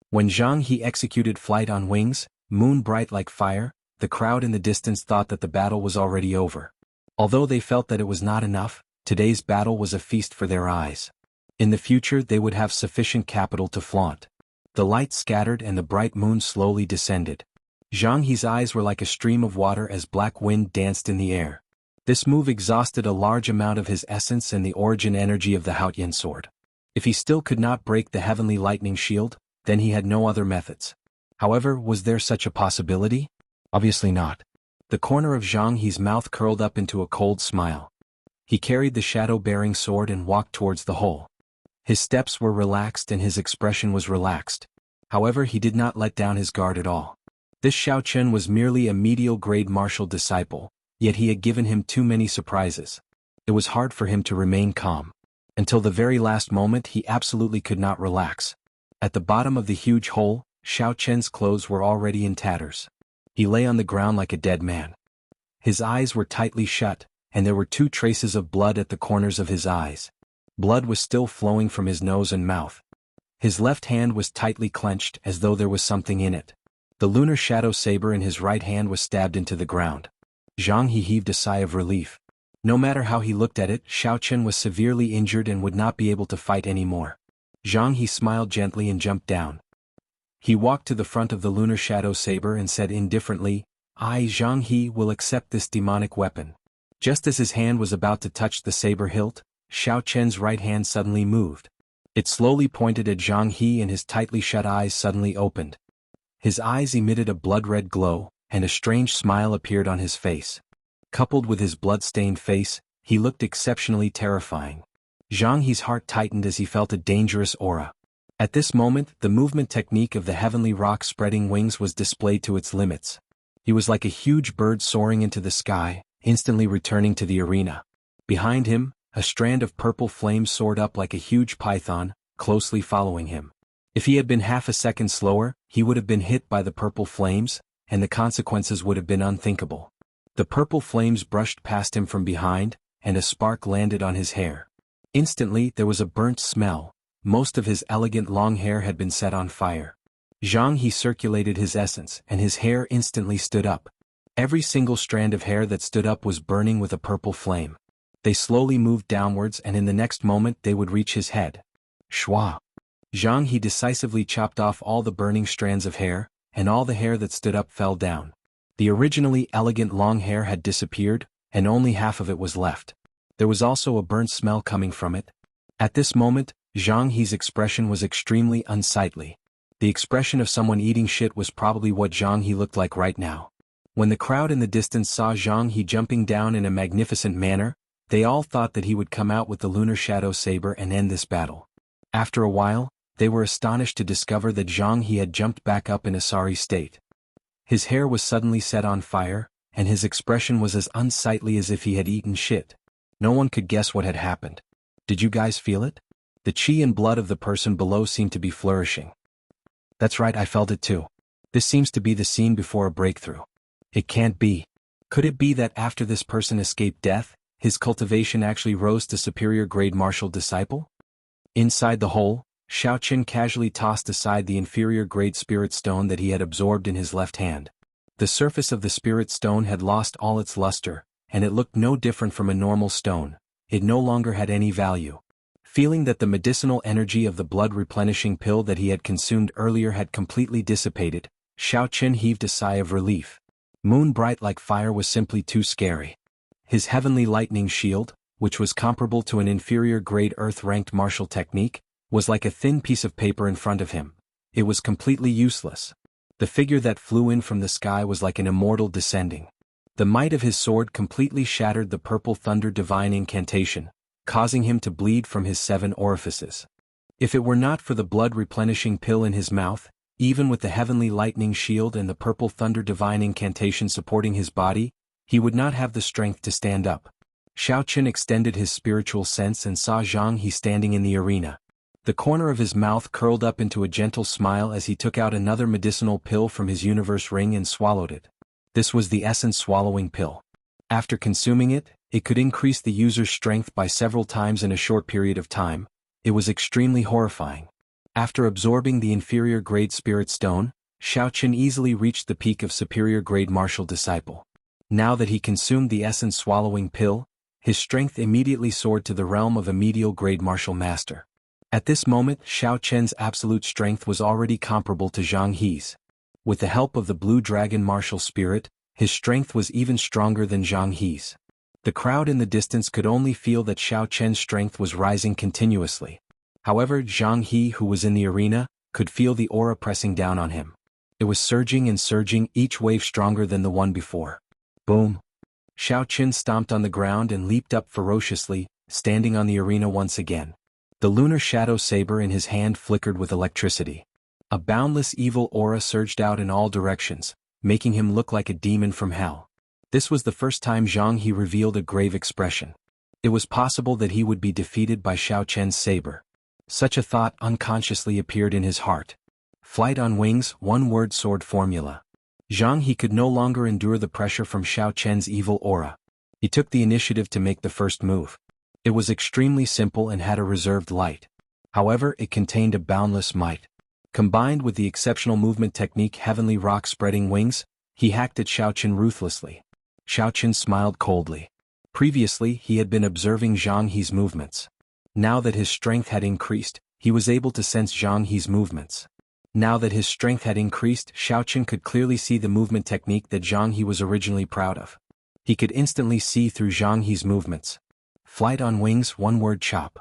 When Zhang He executed flight on wings, moon bright like fire, the crowd in the distance thought that the battle was already over. Although they felt that it was not enough, today's battle was a feast for their eyes. In the future they would have sufficient capital to flaunt. The light scattered and the bright moon slowly descended. Zhang He's eyes were like a stream of water as black wind danced in the air. This move exhausted a large amount of his essence and the origin energy of the Haotian sword. If he still could not break the heavenly lightning shield, then he had no other methods. However, was there such a possibility? Obviously not. The corner of Zhang He's mouth curled up into a cold smile. He carried the shadow-bearing sword and walked towards the hole. His steps were relaxed and his expression was relaxed. However, he did not let down his guard at all. This Xiaoqin was merely a medial-grade martial disciple, yet he had given him too many surprises. It was hard for him to remain calm. Until the very last moment he absolutely could not relax. At the bottom of the huge hole, Xiaoqin's clothes were already in tatters. He lay on the ground like a dead man. His eyes were tightly shut, and there were 2 traces of blood at the corners of his eyes. Blood was still flowing from his nose and mouth. His left hand was tightly clenched as though there was something in it. The lunar shadow saber in his right hand was stabbed into the ground. Zhang He heaved a sigh of relief. No matter how he looked at it, Xiaoqin was severely injured and would not be able to fight anymore. Zhang He smiled gently and jumped down. He walked to the front of the lunar shadow saber and said indifferently, "I, Zhang He, will accept this demonic weapon." Just as his hand was about to touch the saber hilt, Xiaoqin's right hand suddenly moved. It slowly pointed at Zhang He and his tightly shut eyes suddenly opened. His eyes emitted a blood-red glow, and a strange smile appeared on his face. Coupled with his blood-stained face, he looked exceptionally terrifying. Zhang He's heart tightened as he felt a dangerous aura. At this moment, the movement technique of the heavenly rock spreading wings was displayed to its limits. He was like a huge bird soaring into the sky, instantly returning to the arena. Behind him, a strand of purple flames soared up like a huge python, closely following him. If he had been half a second slower, he would have been hit by the purple flames, and the consequences would have been unthinkable. The purple flames brushed past him from behind, and a spark landed on his hair. Instantly, there was a burnt smell. Most of his elegant long hair had been set on fire. Zhang He circulated his essence, and his hair instantly stood up. Every single strand of hair that stood up was burning with a purple flame. They slowly moved downwards, and in the next moment they would reach his head. Shwa! Zhang He decisively chopped off all the burning strands of hair, and all the hair that stood up fell down. The originally elegant long hair had disappeared, and only half of it was left. There was also a burnt smell coming from it. At this moment, Zhang He's expression was extremely unsightly. The expression of someone eating shit was probably what Zhang He looked like right now. When the crowd in the distance saw Zhang He jumping down in a magnificent manner, they all thought that he would come out with the lunar shadow saber and end this battle. After a while, they were astonished to discover that Zhang He had jumped back up in a sorry state. His hair was suddenly set on fire, and his expression was as unsightly as if he had eaten shit. No one could guess what had happened. Did you guys feel it? The chi and blood of the person below seemed to be flourishing. That's right, I felt it too. This seems to be the scene before a breakthrough. It can't be. Could it be that after this person escaped death, his cultivation actually rose to superior grade martial disciple? Inside the hole, Xiaoqin casually tossed aside the inferior grade spirit stone that he had absorbed in his left hand. The surface of the spirit stone had lost all its luster, and it looked no different from a normal stone. It no longer had any value. Feeling that the medicinal energy of the blood-replenishing pill that he had consumed earlier had completely dissipated, Xiaoqin heaved a sigh of relief. Moon bright like fire was simply too scary. His heavenly lightning shield, which was comparable to an inferior-grade earth-ranked martial technique, was like a thin piece of paper in front of him. It was completely useless. The figure that flew in from the sky was like an immortal descending. The might of his sword completely shattered the purple thunder divine incantation, causing him to bleed from his 7 orifices. If it were not for the blood-replenishing pill in his mouth, even with the heavenly lightning shield and the purple thunder divine incantation supporting his body, he would not have the strength to stand up. Xiaoqin extended his spiritual sense and saw Zhang He standing in the arena. The corner of his mouth curled up into a gentle smile as he took out another medicinal pill from his universe ring and swallowed it. This was the essence swallowing pill. After consuming it, it could increase the user's strength by several times in a short period of time. It was extremely horrifying. After absorbing the inferior grade spirit stone, Xiaoqin easily reached the peak of superior grade martial disciple. Now that he consumed the essence swallowing pill, his strength immediately soared to the realm of a medial grade martial master. At this moment, Xiaoqian's absolute strength was already comparable to Zhang He's. With the help of the blue dragon martial spirit, his strength was even stronger than Zhang He's. The crowd in the distance could only feel that Xiaoqian's strength was rising continuously. However, Zhang He, who was in the arena, could feel the aura pressing down on him. It was surging and surging, each wave stronger than the one before. Boom! Xiaoqin stomped on the ground and leaped up ferociously, standing on the arena once again. The lunar shadow saber in his hand flickered with electricity. A boundless evil aura surged out in all directions, making him look like a demon from hell. This was the first time Zhang He revealed a grave expression. It was possible that he would be defeated by Xiaoqian's saber. Such a thought unconsciously appeared in his heart. Flight on wings, one-word sword formula. Zhang He could no longer endure the pressure from Xiaoqian's evil aura. He took the initiative to make the first move. It was extremely simple and had a reserved light. However, it contained a boundless might. Combined with the exceptional movement technique Heavenly Rock Spreading Wings, he hacked at Xiaoqin ruthlessly. Xiaoqin smiled coldly. Previously, he had been observing Zhang He's movements. Now that his strength had increased, he was able to sense Zhang He's movements. Now that his strength had increased, Xiaoqin could clearly see the movement technique that Zhang He was originally proud of. He could instantly see through Zhang He's movements. Flight on wings, one-word chop.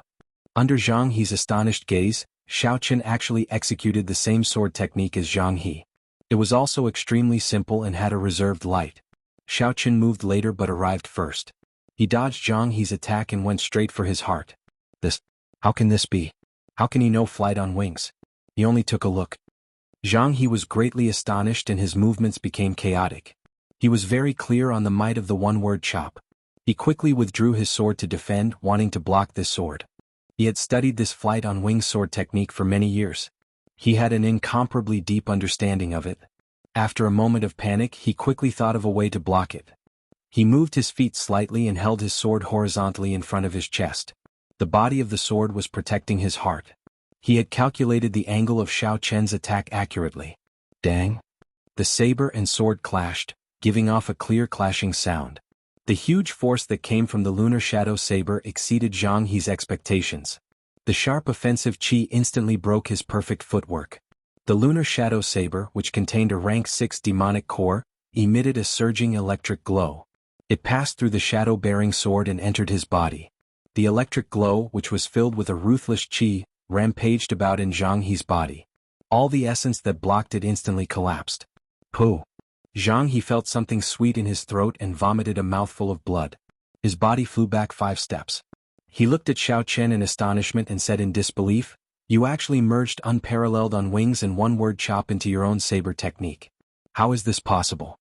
Under Zhang He's astonished gaze, Xiaoqin actually executed the same sword technique as Zhang He. It was also extremely simple and had a reserved light. Xiaoqin moved later but arrived first. He dodged Zhang He's attack and went straight for his heart. How can this be? How can he know flight on wings? He only took a look. Zhang He was greatly astonished and his movements became chaotic. He was very clear on the might of the one-word chop. He quickly withdrew his sword to defend, wanting to block this sword. He had studied this flight on wings sword technique for many years. He had an incomparably deep understanding of it. After a moment of panic, he quickly thought of a way to block it. He moved his feet slightly and held his sword horizontally in front of his chest. The body of the sword was protecting his heart. He had calculated the angle of Xiaoqian's attack accurately. Dang! The saber and sword clashed, giving off a clear clashing sound. The huge force that came from the lunar shadow saber exceeded Zhang He's expectations. The sharp offensive chi instantly broke his perfect footwork. The lunar shadow saber, which contained a rank 6 demonic core, emitted a surging electric glow. It passed through the shadow-bearing sword and entered his body. The electric glow, which was filled with a ruthless chi, rampaged about in Zhang He's body. All the essence that blocked it instantly collapsed. Pooh! Zhang He felt something sweet in his throat and vomited a mouthful of blood. His body flew back 5 steps. He looked at Xiaoqian in astonishment and said in disbelief, "You actually merged unparalleled on wings and one-word chop into your own saber technique. How is this possible?"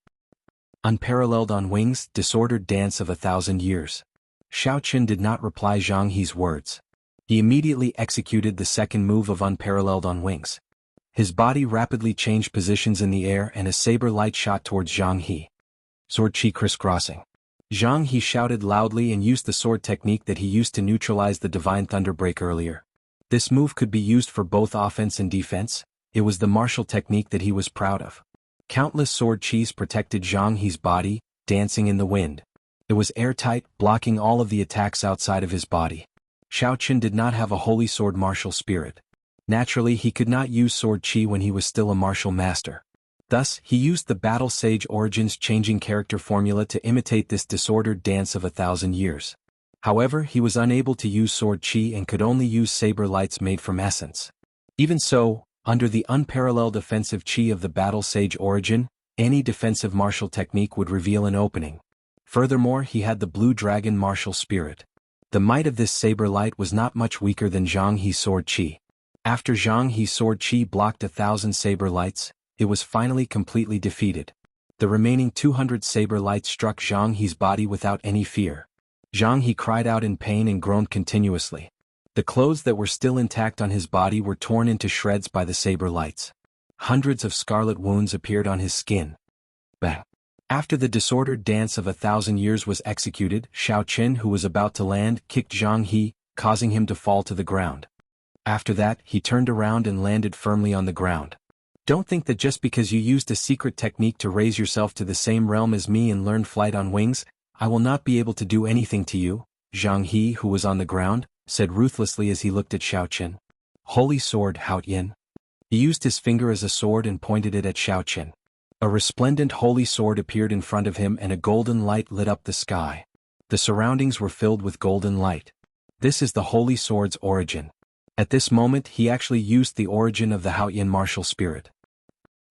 Unparalleled on wings, disordered dance of 1,000 years. Xiaoqian did not reply Zhang He's words. He immediately executed the second move of unparalleled on wings. His body rapidly changed positions in the air and a saber light shot towards Zhang He. Sword chi crisscrossing. Zhang He shouted loudly and used the sword technique that he used to neutralize the divine thunderbreak earlier. This move could be used for both offense and defense. It was the martial technique that he was proud of. Countless sword chis protected Zhang He's body, dancing in the wind. It was airtight, blocking all of the attacks outside of his body. Xiaoqin did not have a holy sword martial spirit. Naturally, he could not use sword chi when he was still a martial master. Thus, he used the Battle Sage Origins changing character formula to imitate this disordered dance of 1,000 years. However, he was unable to use sword chi and could only use saber lights made from essence. Even so, under the unparalleled offensive chi of the Battle Sage Origin, any defensive martial technique would reveal an opening. Furthermore, he had the Blue Dragon martial spirit. The might of this saber light was not much weaker than Zhang He's sword chi. After Zhang He's sword chi blocked 1,000 saber lights, it was finally completely defeated. The remaining 200 saber lights struck Zhang He's body without any fear. Zhang He cried out in pain and groaned continuously. The clothes that were still intact on his body were torn into shreds by the saber lights. Hundreds of scarlet wounds appeared on his skin. Bang! After the disordered dance of 1,000 years was executed, Xiaoqin, who was about to land, kicked Zhang He, causing him to fall to the ground. After that, he turned around and landed firmly on the ground. Don't think that just because you used a secret technique to raise yourself to the same realm as me and learn flight on wings, I will not be able to do anything to you, Zhang He, who was on the ground, said ruthlessly as he looked at Xiaoqin. Holy sword, Haoyin. He used his finger as a sword and pointed it at Xiaoqin. A resplendent holy sword appeared in front of him and a golden light lit up the sky. The surroundings were filled with golden light. This is the holy sword's origin. At this moment he actually used the origin of the Haoyin martial spirit.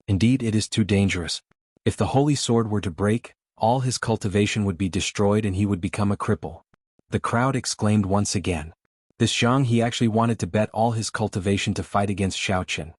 Indeed, it is too dangerous. If the holy sword were to break, all his cultivation would be destroyed and he would become a cripple. The crowd exclaimed once again. This Zhang He actually wanted to bet all his cultivation to fight against Xiaoqin.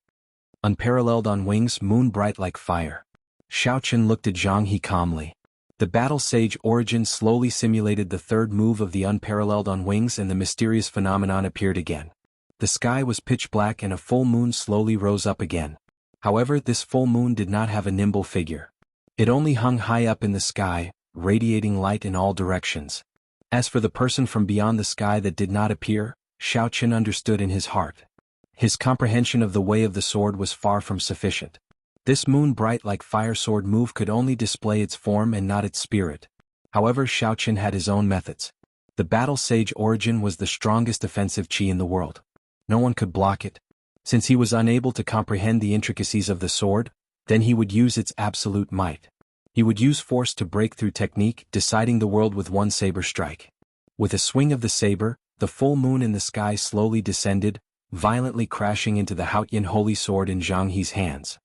Unparalleled on wings, moon bright like fire. Xiaoqin looked at Zhang He calmly. The Battle Sage Origin slowly simulated the third move of the unparalleled on wings and the mysterious phenomenon appeared again. The sky was pitch black and a full moon slowly rose up again. However, this full moon did not have a nimble figure. It only hung high up in the sky, radiating light in all directions. As for the person from beyond the sky that did not appear, Xiaoqin understood in his heart. His comprehension of the way of the sword was far from sufficient. This moon bright like fire sword move could only display its form and not its spirit. However, Xiaoqin had his own methods. The Battle Sage Origin was the strongest offensive chi in the world. No one could block it. Since he was unable to comprehend the intricacies of the sword, then he would use its absolute might. He would use force to break through technique, deciding the world with one saber strike. With a swing of the saber, the full moon in the sky slowly descended, violently crashing into the Haoyin holy sword in Zhang He's hands.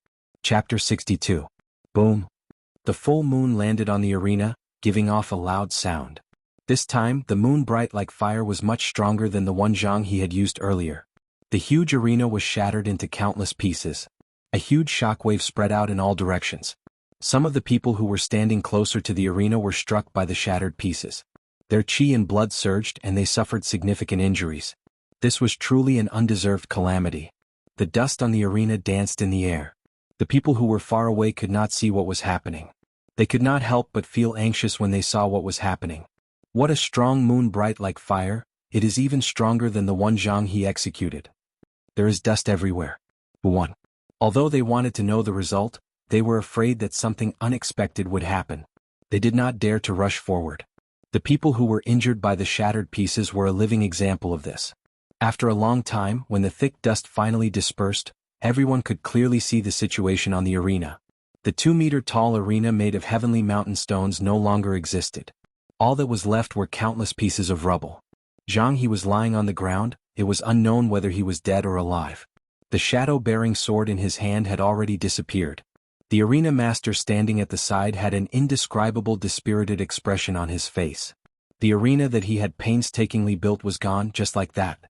Chapter 62. Boom! The full moon landed on the arena, giving off a loud sound. This time, the moon bright like fire was much stronger than the one Zhang He had used earlier. The huge arena was shattered into countless pieces. A huge shockwave spread out in all directions. Some of the people who were standing closer to the arena were struck by the shattered pieces. Their chi and blood surged and they suffered significant injuries. This was truly an undeserved calamity. The dust on the arena danced in the air. The people who were far away could not see what was happening. They could not help but feel anxious when they saw what was happening. What a strong moon bright like fire, it is even stronger than the one Zhang He executed. There is dust everywhere. 1. Although they wanted to know the result, they were afraid that something unexpected would happen. They did not dare to rush forward. The people who were injured by the shattered pieces were a living example of this. After a long time, when the thick dust finally dispersed, everyone could clearly see the situation on the arena. The 2-meter-tall arena made of heavenly mountain stones no longer existed. All that was left were countless pieces of rubble. Zhang He was lying on the ground. It was unknown whether he was dead or alive. The shadow-bearing sword in his hand had already disappeared. The arena master standing at the side had an indescribable dispirited expression on his face. The arena that he had painstakingly built was gone just like that.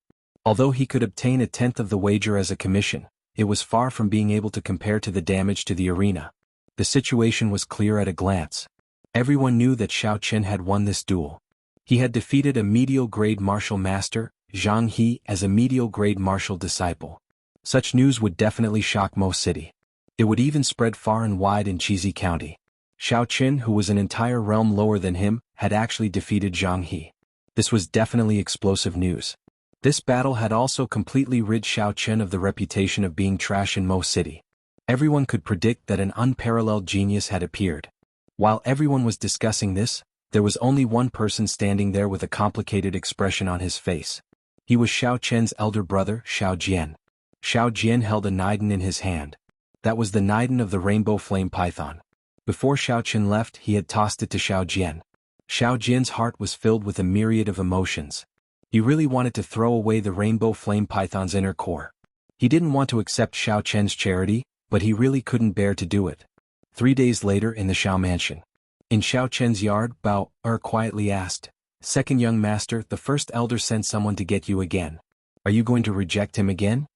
Although he could obtain 1/10 of the wager as a commission, it was far from being able to compare to the damage to the arena. The situation was clear at a glance. Everyone knew that Xiaoqin had won this duel. He had defeated a medial-grade martial master, Zhang He, as a medial-grade martial disciple. Such news would definitely shock Mo City. It would even spread far and wide in Chizi County. Xiao Qin, who was an entire realm lower than him, had actually defeated Jianghu. This was definitely explosive news. This battle had also completely rid Xiao Qin of the reputation of being trash in Mo City. Everyone could predict that an unparalleled genius had appeared. While everyone was discussing this, there was only one person standing there with a complicated expression on his face. He was Xiao Qian's elder brother, Xiao Jian. Xiao Jian held a nidin in his hand. That was the nidin of the rainbow flame python. Before Xiao Qian left, he had tossed it to Xiao Jian. Xiao Jian's heart was filled with a myriad of emotions. He really wanted to throw away the rainbow flame python's inner core. He didn't want to accept Xiao Qian's charity, but he really couldn't bear to do it. 3 days later in the Xiao mansion. In Xiao Qian's yard, Bao quietly asked, "Second young master, the first elder sent someone to get you again. Are you going to reject him again?"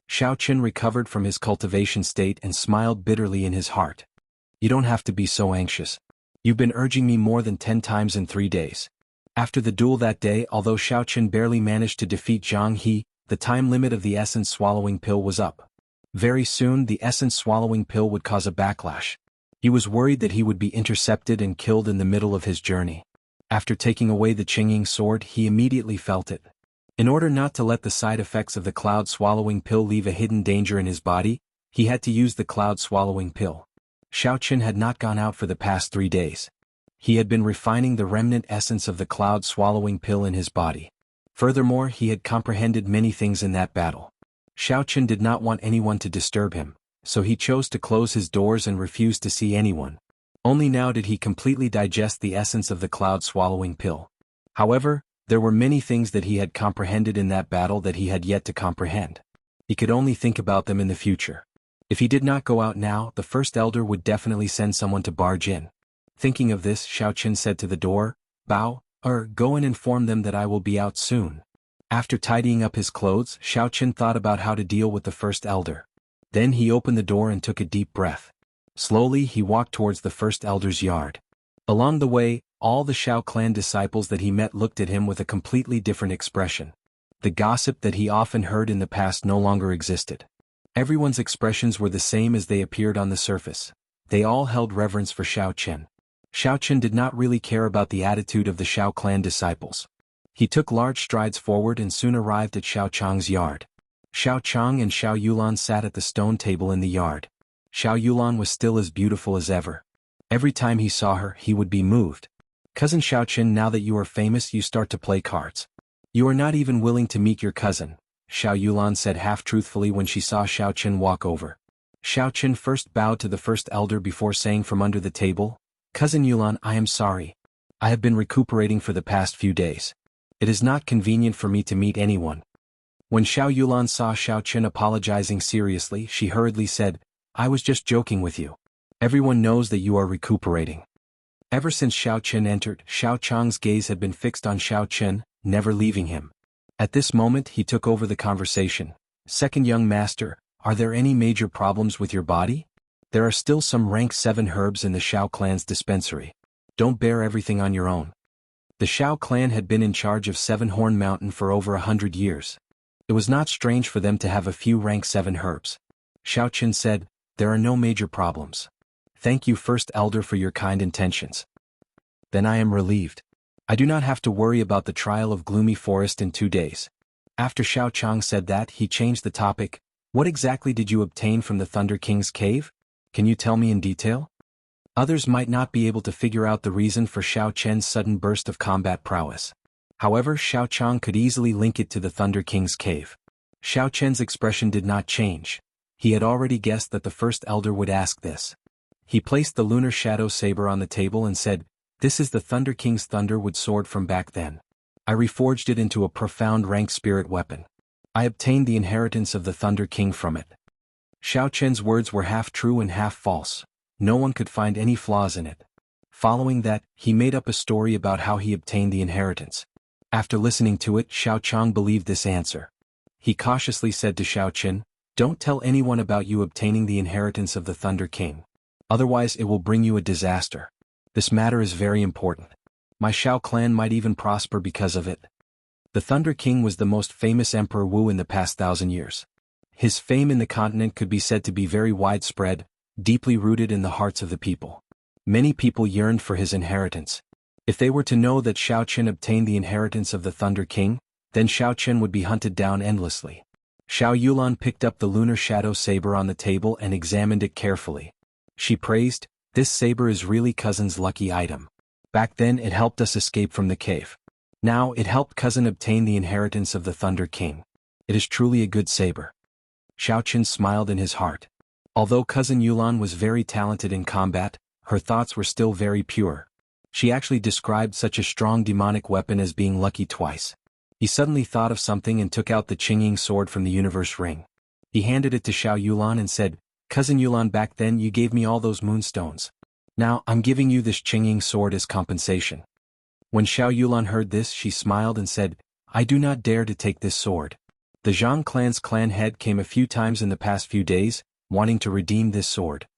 Xiao Qian recovered from his cultivation state and smiled bitterly in his heart. "You don't have to be so anxious. You've been urging me more than 10 times in 3 days. After the duel that day, although Xiao Qian barely managed to defeat Jianghu, the time limit of the essence swallowing pill was up. Very soon the essence swallowing pill would cause a backlash. He was worried that he would be intercepted and killed in the middle of his journey. After taking away the Qingying sword, he immediately felt it. In order not to let the side effects of the cloud swallowing pill leave a hidden danger in his body, he had to use the cloud swallowing pill. Xiao Qian had not gone out for the past 3 days. He had been refining the remnant essence of the cloud swallowing pill in his body. Furthermore, he had comprehended many things in that battle. Xiao Qian did not want anyone to disturb him, so he chose to close his doors and refused to see anyone. Only now did he completely digest the essence of the cloud swallowing pill. However, there were many things that he had comprehended in that battle that he had yet to comprehend. He could only think about them in the future. If he did not go out now, the first elder would definitely send someone to barge in. Thinking of this, Xiao Qian said to the door, "Bao, go and inform them that I will be out soon." After tidying up his clothes, Xiao Qian thought about how to deal with the first elder. Then he opened the door and took a deep breath. Slowly he walked towards the first elder's yard. Along the way, all the Xiao clan disciples that he met looked at him with a completely different expression. The gossip that he often heard in the past no longer existed. Everyone's expressions were the same as they appeared on the surface. They all held reverence for Xiao Qian. Xiao Qian did not really care about the attitude of the Xiao clan disciples. He took large strides forward and soon arrived at Xiao Chang's yard. Xiao Chang and Xiao Yulan sat at the stone table in the yard. Xiao Yulan was still as beautiful as ever. Every time he saw her, he would be moved. "Cousin Xiao Qian, now that you are famous, you start to play cards. You are not even willing to meet your cousin," Xiao Yulan said half-truthfully when she saw Xiao Qian walk over. Xiao Qian first bowed to the first elder before saying from under the table, "Cousin Yulan, I am sorry. I have been recuperating for the past few days. It is not convenient for me to meet anyone." When Xiao Yulan saw Xiao Qian apologizing seriously, she hurriedly said, "I was just joking with you. Everyone knows that you are recuperating." Ever since Xiao Qian entered, Xiao Chang's gaze had been fixed on Xiao Qian, never leaving him. At this moment he took over the conversation. "Second young master, are there any major problems with your body? There are still some rank 7 herbs in the Xiao clan's dispensary. Don't bear everything on your own." The Xiao clan had been in charge of 7-Horn Mountain for over 100 years. It was not strange for them to have a few rank 7 herbs. Xiao Qian said, "There are no major problems. Thank you, first elder, for your kind intentions. Then I am relieved. I do not have to worry about the trial of Gloomy Forest in 2 days." After Xiao Chang said that, he changed the topic. "What exactly did you obtain from the Thunder King's cave? Can you tell me in detail?" Others might not be able to figure out the reason for Xiao Qian's sudden burst of combat prowess. However, Xiao Chang could easily link it to the Thunder King's cave. Xiao Qian's expression did not change. He had already guessed that the first elder would ask this. He placed the lunar shadow saber on the table and said, "This is the Thunder King's thunderwood sword from back then. I reforged it into a profound rank spirit weapon. I obtained the inheritance of the Thunder King from it." Xiao Qian's words were half true and half false. No one could find any flaws in it. Following that, he made up a story about how he obtained the inheritance. After listening to it, Xiao Chang believed this answer. He cautiously said to Xiao Qian, "Don't tell anyone about you obtaining the inheritance of the Thunder King. Otherwise it will bring you a disaster. This matter is very important. My Xiao clan might even prosper because of it." The Thunder King was the most famous Emperor Wu in the past 1,000 years. His fame in the continent could be said to be very widespread, deeply rooted in the hearts of the people. Many people yearned for his inheritance. If they were to know that Xiaoqin obtained the inheritance of the Thunder King, then Xiaoqin would be hunted down endlessly. Xiao Yulan picked up the lunar shadow saber on the table and examined it carefully. She praised, "This saber is really cousin's lucky item. Back then it helped us escape from the cave. Now it helped cousin obtain the inheritance of the Thunder King. It is truly a good saber." Xiaoqin smiled in his heart. Although cousin Yulan was very talented in combat, her thoughts were still very pure. She actually described such a strong demonic weapon as being lucky twice. He suddenly thought of something and took out the Qingying sword from the universe ring. He handed it to Xiao Yulan and said, "Cousin Yulan, back then you gave me all those moonstones. Now I'm giving you this Qingying sword as compensation." When Xiao Yulan heard this, she smiled and said, "I do not dare to take this sword. The Zhang clan's clan head came a few times in the past few days, wanting to redeem this sword.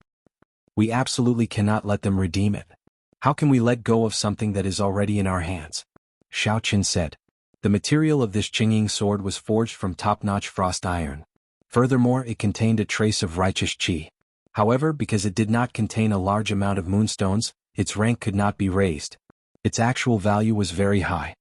We absolutely cannot let them redeem it. How can we let go of something that is already in our hands?" Xiaoqin said. The material of this Qingying sword was forged from top-notch frost iron. Furthermore, it contained a trace of righteous qi. However, because it did not contain a large amount of moonstones, its rank could not be raised. Its actual value was very high.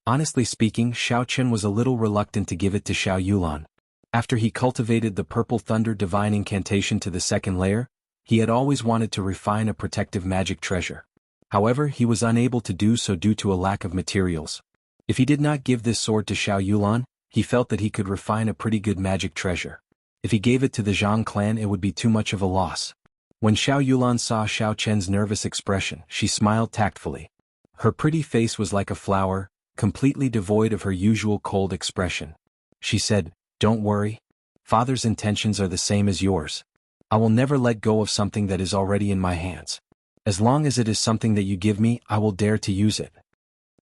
Honestly speaking, Xiaoqin was a little reluctant to give it to Xiao Yulan. After he cultivated the Purple Thunder Divine Incantation to the second layer, he had always wanted to refine a protective magic treasure. However, he was unable to do so due to a lack of materials. If he did not give this sword to Xiao Yulan, he felt that he could refine a pretty good magic treasure. If he gave it to the Zhang clan, it would be too much of a loss. When Xiao Yulan saw Xiaoqian's nervous expression, she smiled tactfully. Her pretty face was like a flower, completely devoid of her usual cold expression. She said, "Don't worry. Father's intentions are the same as yours. I will never let go of something that is already in my hands. As long as it is something that you give me, I will dare to use it."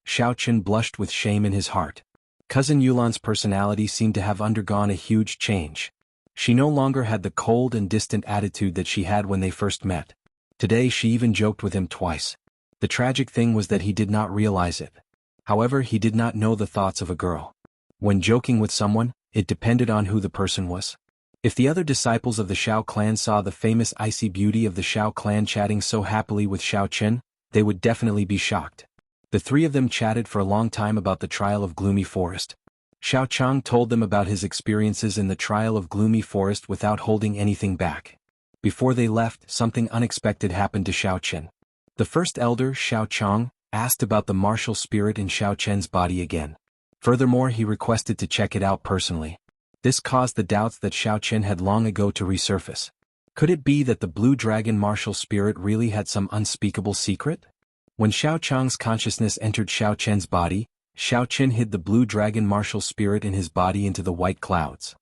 Xiaoqin blushed with shame in his heart. Cousin Yulan's personality seemed to have undergone a huge change. She no longer had the cold and distant attitude that she had when they first met. Today she even joked with him twice. The tragic thing was that he did not realize it. However, he did not know the thoughts of a girl. When joking with someone, it depended on who the person was. If the other disciples of the Xiao clan saw the famous icy beauty of the Xiao clan chatting so happily with Xiaoqin, they would definitely be shocked. The three of them chatted for a long time about the trial of Gloomy Forest. Xiao Chang told them about his experiences in the trial of Gloomy Forest without holding anything back. Before they left, something unexpected happened to Xiaoqin. The first elder, Xiao Chang, asked about the martial spirit in Xiaoqian's body again. Furthermore, he requested to check it out personally. This caused the doubts that Xiaoqin had long ago to resurface. Could it be that the blue dragon martial spirit really had some unspeakable secret? When Xiao Chang's consciousness entered Xiaoqian's body, Xiaoqin hid the blue dragon martial spirit in his body into the white clouds.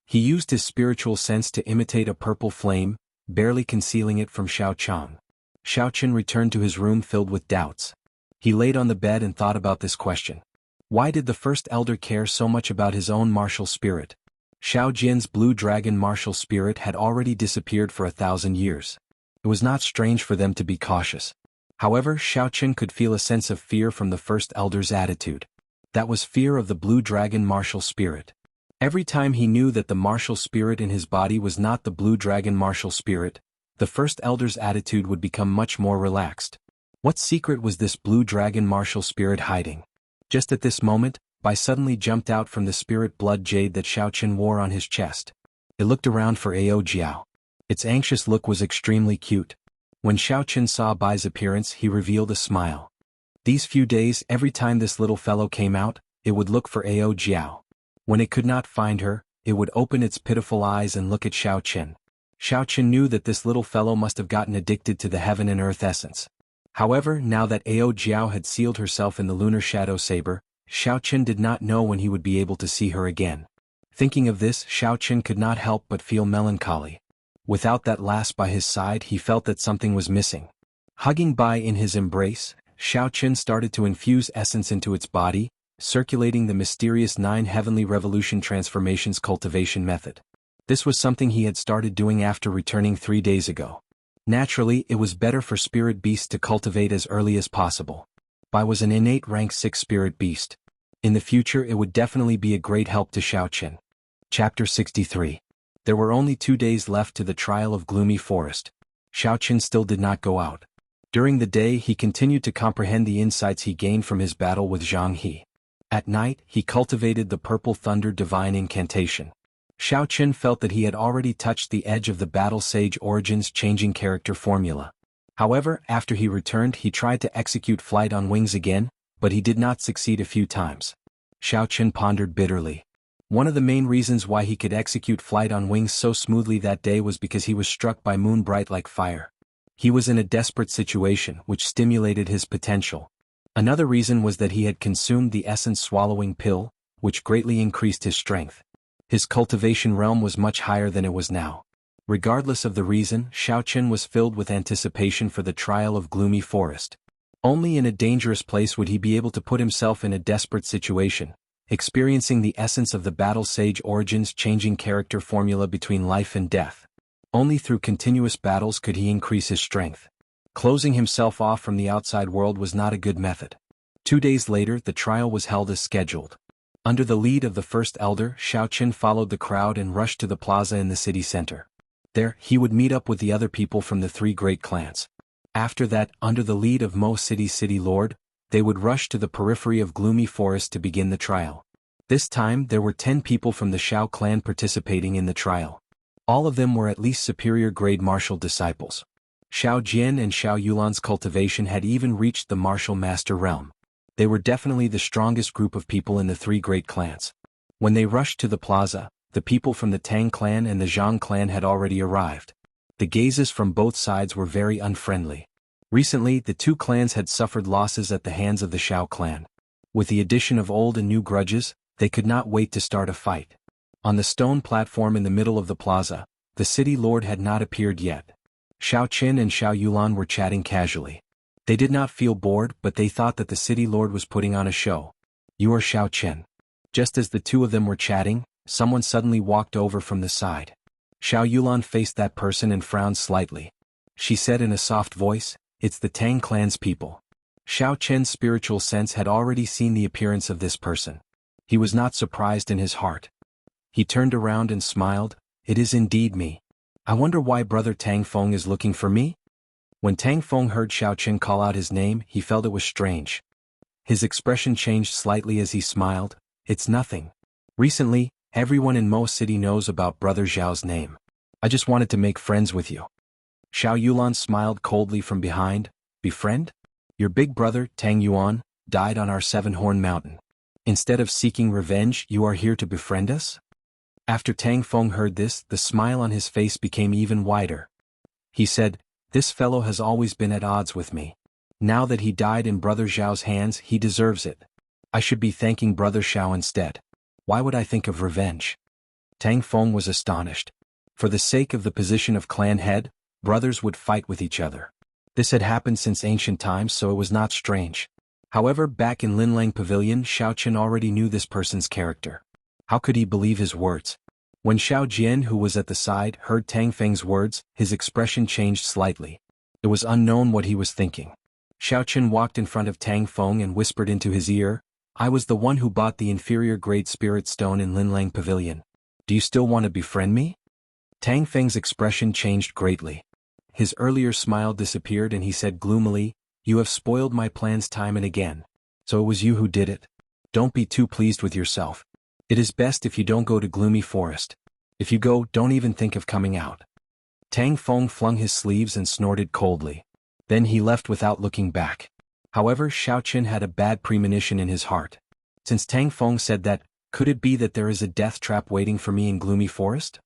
He used his spiritual sense to imitate a purple flame, barely concealing it from Xiao Chang. Xiaoqin returned to his room filled with doubts. He laid on the bed and thought about this question. Why did the first elder care so much about his own martial spirit? Xiao Jin's blue dragon martial spirit had already disappeared for 1,000 years. It was not strange for them to be cautious. However, Xiaoqin could feel a sense of fear from the first elder's attitude. That was fear of the blue dragon martial spirit. Every time he knew that the martial spirit in his body was not the blue dragon martial spirit, the first elder's attitude would become much more relaxed. What secret was this blue dragon martial spirit hiding? Just at this moment, Bai suddenly jumped out from the spirit blood jade that Xiaoqin wore on his chest. It looked around for Ao Jiao. Its anxious look was extremely cute. When Xiaoqin saw Bai's appearance, he revealed a smile. These few days, every time this little fellow came out, it would look for Ao Jiao. When it could not find her, it would open its pitiful eyes and look at Xiaoqin. Xiaoqin knew that this little fellow must have gotten addicted to the heaven and earth essence. However, now that Ao Jiao had sealed herself in the lunar shadow saber, Xiaoqin did not know when he would be able to see her again. Thinking of this, Xiaoqin could not help but feel melancholy. Without that last by his side, he felt that something was missing. Hugging Bai in his embrace, Xiaoqin started to infuse essence into its body, circulating the mysterious 9 heavenly revolution transformations cultivation method. This was something he had started doing after returning 3 days ago. Naturally, it was better for spirit beasts to cultivate as early as possible. Bai was an innate rank 6 spirit beast. In the future, it would definitely be a great help to Xiaoqin. Chapter 63. There were only 2 days left to the trial of Gloomy Forest. Xiaoqin still did not go out. During the day he continued to comprehend the insights he gained from his battle with Jianghu. At night, he cultivated the Purple Thunder Divine Incantation. Xiaoqin felt that he had already touched the edge of the Battle Sage Origins changing character formula. However, after he returned he tried to execute Flight on Wings again, but he did not succeed a few times. Xiaoqin pondered bitterly. One of the main reasons why he could execute Flight on Wings so smoothly that day was because he was struck by moon bright like fire. He was in a desperate situation which stimulated his potential. Another reason was that he had consumed the essence swallowing pill, which greatly increased his strength. His cultivation realm was much higher than it was now. Regardless of the reason, Xiaoqin was filled with anticipation for the trial of Gloomy Forest. Only in a dangerous place would he be able to put himself in a desperate situation, experiencing the essence of the Battle Sage Origins changing character formula between life and death. Only through continuous battles could he increase his strength. Closing himself off from the outside world was not a good method. 2 days later the trial was held as scheduled. Under the lead of the first elder, Xiaoqin followed the crowd and rushed to the plaza in the city center. There, he would meet up with the other people from the 3 great clans. After that, under the lead of Mo City's city lord, they would rush to the periphery of Gloomy Forest to begin the trial. This time there were 10 people from the Xiao clan participating in the trial. All of them were at least superior grade martial disciples. Xiao Jian and Xiao Yulan's cultivation had even reached the martial master realm. They were definitely the strongest group of people in the 3 great clans. When they rushed to the plaza, the people from the Tang clan and the Zhang clan had already arrived. The gazes from both sides were very unfriendly. Recently, the 2 clans had suffered losses at the hands of the Xiao clan. With the addition of old and new grudges, they could not wait to start a fight. On the stone platform in the middle of the plaza, the city lord had not appeared yet. Xiaoqin and Xiao Yulan were chatting casually. They did not feel bored, but they thought that the city lord was putting on a show. "You are Xiaoqin." Just as the 2 of them were chatting, someone suddenly walked over from the side. Xiao Yulan faced that person and frowned slightly. She said in a soft voice, "It's the Tang clan's people." Xiaoqin's spiritual sense had already seen the appearance of this person. He was not surprised in his heart. He turned around and smiled, "It is indeed me. I wonder why Brother Tang Feng is looking for me?" When Tang Feng heard Xiaoqin call out his name, he felt it was strange. His expression changed slightly as he smiled, "It's nothing. Recently, everyone in Mo City knows about Brother Zhao's name. I just wanted to make friends with you." Xiao Yulan smiled coldly from behind, "Befriend? Your big brother, Tang Yuan, died on our 7-horn mountain. Instead of seeking revenge, you are here to befriend us?" After Tang Feng heard this, the smile on his face became even wider. He said, "This fellow has always been at odds with me. Now that he died in Brother Zhao's hands, he deserves it. I should be thanking Brother Xiao instead. Why would I think of revenge?" Tang Feng was astonished. For the sake of the position of clan head, brothers would fight with each other. This had happened since ancient times, so it was not strange. However, back in Linlang Pavilion, Xiaoqin already knew this person's character. How could he believe his words? When Xiao Jian, who was at the side, heard Tang Feng's words, his expression changed slightly. It was unknown what he was thinking. Xiaoqin walked in front of Tang Feng and whispered into his ear, "I was the one who bought the inferior grade spirit stone in Linlang Pavilion. Do you still want to befriend me?" Tang Feng's expression changed greatly. His earlier smile disappeared and he said gloomily, "You have spoiled my plans time and again. So it was you who did it? Don't be too pleased with yourself. It is best if you don't go to Gloomy Forest. If you go, don't even think of coming out." Tang Feng flung his sleeves and snorted coldly. Then he left without looking back. However, Xiaoqin had a bad premonition in his heart. Since Tang Feng said that, could it be that there is a death trap waiting for me in Gloomy Forest?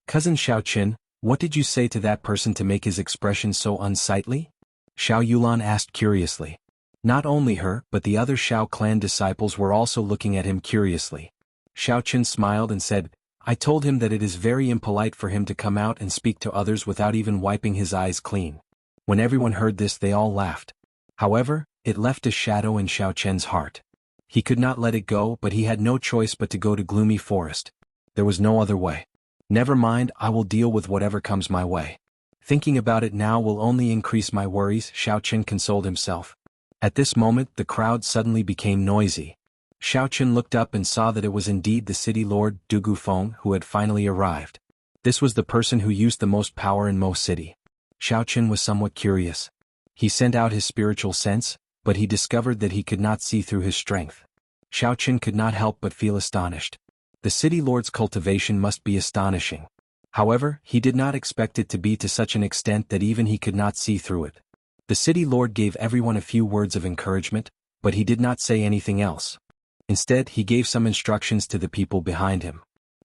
"Cousin Xiaoqin, what did you say to that person to make his expression so unsightly?" Xiao Yulan asked curiously. Not only her, but the other Xiao clan disciples were also looking at him curiously. Xiaoqin smiled and said, "I told him that it is very impolite for him to come out and speak to others without even wiping his eyes clean." When everyone heard this, they all laughed. However, it left a shadow in Xiaoqian's heart. He could not let it go, but he had no choice but to go to Gloomy Forest. There was no other way. "Never mind, I will deal with whatever comes my way. Thinking about it now will only increase my worries," Xiaoqin consoled himself. At this moment, the crowd suddenly became noisy. Xiaoqin looked up and saw that it was indeed the city lord, Du Gufeng, who had finally arrived. This was the person who used the most power in Mo City. Xiaoqin was somewhat curious. He sent out his spiritual sense, but he discovered that he could not see through his strength. Xiaoqin could not help but feel astonished. The city lord's cultivation must be astonishing. However, he did not expect it to be to such an extent that even he could not see through it. The city lord gave everyone a few words of encouragement, but he did not say anything else. Instead, he gave some instructions to the people behind him.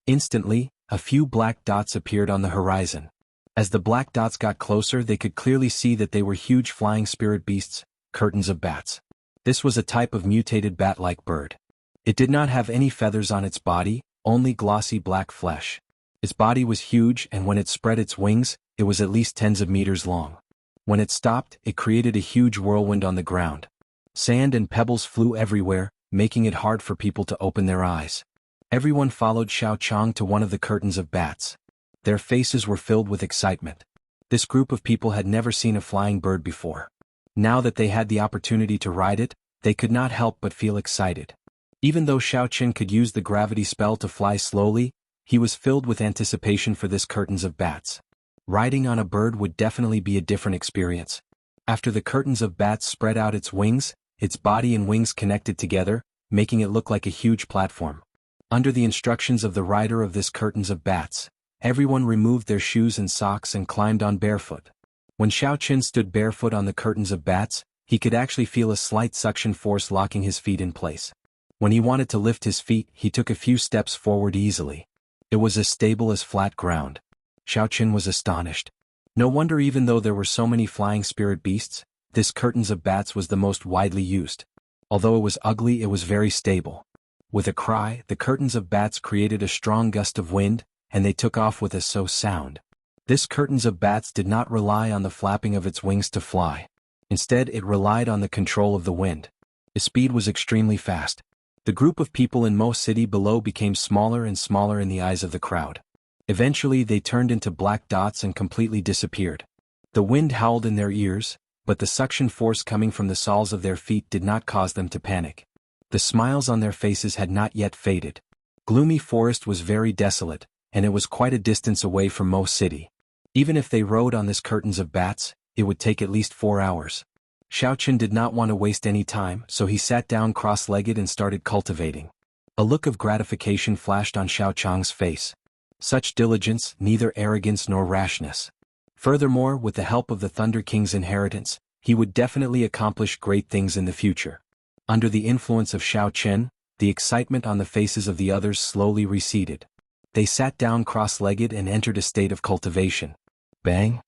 Instantly, a few black dots appeared on the horizon. As the black dots got closer, they could clearly see that they were huge flying spirit beasts, curtains of bats. This was a type of mutated bat-like bird. It did not have any feathers on its body, only glossy black flesh. Its body was huge, and when it spread its wings, it was at least tens of meters long. When it stopped, it created a huge whirlwind on the ground. Sand and pebbles flew everywhere, making it hard for people to open their eyes. Everyone followed Xiaoqiang to one of the curtains of bats. Their faces were filled with excitement. This group of people had never seen a flying bird before. Now that they had the opportunity to ride it, they could not help but feel excited. Even though Xiaoqin could use the gravity spell to fly slowly, he was filled with anticipation for this curtains of bats. Riding on a bird would definitely be a different experience. After the curtains of bats spread out its wings, its body and wings connected together, making it look like a huge platform. Under the instructions of the rider of this curtains of bats, everyone removed their shoes and socks and climbed on barefoot. When Xiaoqin stood barefoot on the curtains of bats, he could actually feel a slight suction force locking his feet in place. When he wanted to lift his feet, he took a few steps forward easily. It was as stable as flat ground. Xiaoqin was astonished. No wonder, even though there were so many flying spirit beasts, this curtains of bats was the most widely used. Although it was ugly, it was very stable. With a cry, the curtains of bats created a strong gust of wind, and they took off with a so sound. This curtains of bats did not rely on the flapping of its wings to fly. Instead, it relied on the control of the wind. Its speed was extremely fast. The group of people in Mo City below became smaller and smaller in the eyes of the crowd. Eventually, they turned into black dots and completely disappeared. The wind howled in their ears, but the suction force coming from the soles of their feet did not cause them to panic. The smiles on their faces had not yet faded. Gloomy Forest was very desolate, and it was quite a distance away from Mo City. Even if they rode on this curtains of bats, it would take at least 4 hours. Xiaoqin did not want to waste any time, so he sat down cross-legged and started cultivating. A look of gratification flashed on Xiaoqiang's face. Such diligence, neither arrogance nor rashness. Furthermore, with the help of the Thunder King's inheritance, he would definitely accomplish great things in the future. Under the influence of Xiaoqin, the excitement on the faces of the others slowly receded. They sat down cross-legged and entered a state of cultivation. Bang!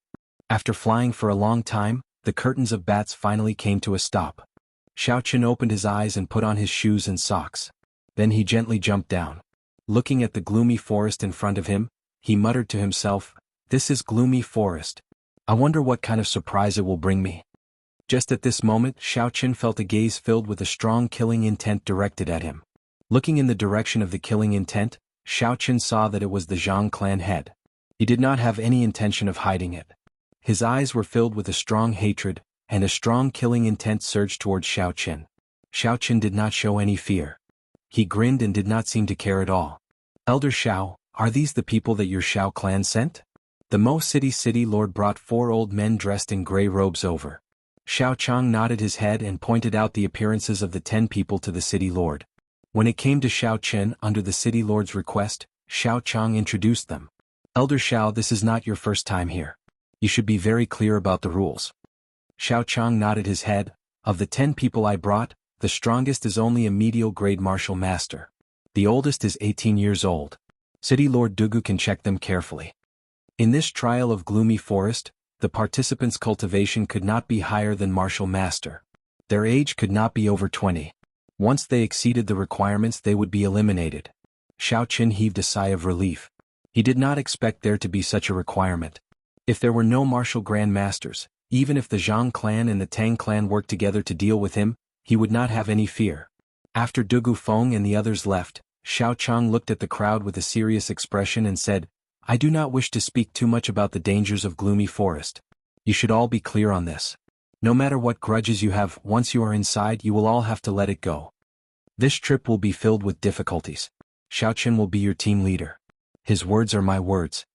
After flying for a long time, the curtains of bats finally came to a stop. Xiaoqin opened his eyes and put on his shoes and socks. Then he gently jumped down. Looking at the gloomy forest in front of him, he muttered to himself, "This is gloomy forest. I wonder what kind of surprise it will bring me." Just at this moment, Xiaoqin felt a gaze filled with a strong killing intent directed at him. Looking in the direction of the killing intent, Xiaoqin saw that it was the Zhang clan head. He did not have any intention of hiding it. His eyes were filled with a strong hatred, and a strong killing intent surged towards Xiaoqin. Xiaoqin did not show any fear. He grinned and did not seem to care at all. "Elder Xiao, are these the people that your Xiao clan sent?" The Mo City Lord brought 4 old men dressed in gray robes over. Xiaoqiang nodded his head and pointed out the appearances of the 10 people to the City Lord. When it came to Xiaoqin, under the City Lord's request, Xiaoqiang introduced them. "Elder Xiao, this is not your first time here. You should be very clear about the rules." Xiaoqiang nodded his head. "Of the 10 people I brought, the strongest is only a medial grade martial master. The oldest is 18 years old. City Lord Dugu can check them carefully." In this trial of Gloomy Forest, the participants' cultivation could not be higher than martial master. Their age could not be over 20. Once they exceeded the requirements, they would be eliminated. Xiaoqin heaved a sigh of relief. He did not expect there to be such a requirement. If there were no martial grandmasters, even if the Zhang clan and the Tang clan worked together to deal with him, he would not have any fear. After Dugu Feng and the others left, Xiaoqiang looked at the crowd with a serious expression and said, "I do not wish to speak too much about the dangers of Gloomy Forest. You should all be clear on this. No matter what grudges you have, once you are inside, you will all have to let it go. This trip will be filled with difficulties. Xiaoqin will be your team leader. His words are my words."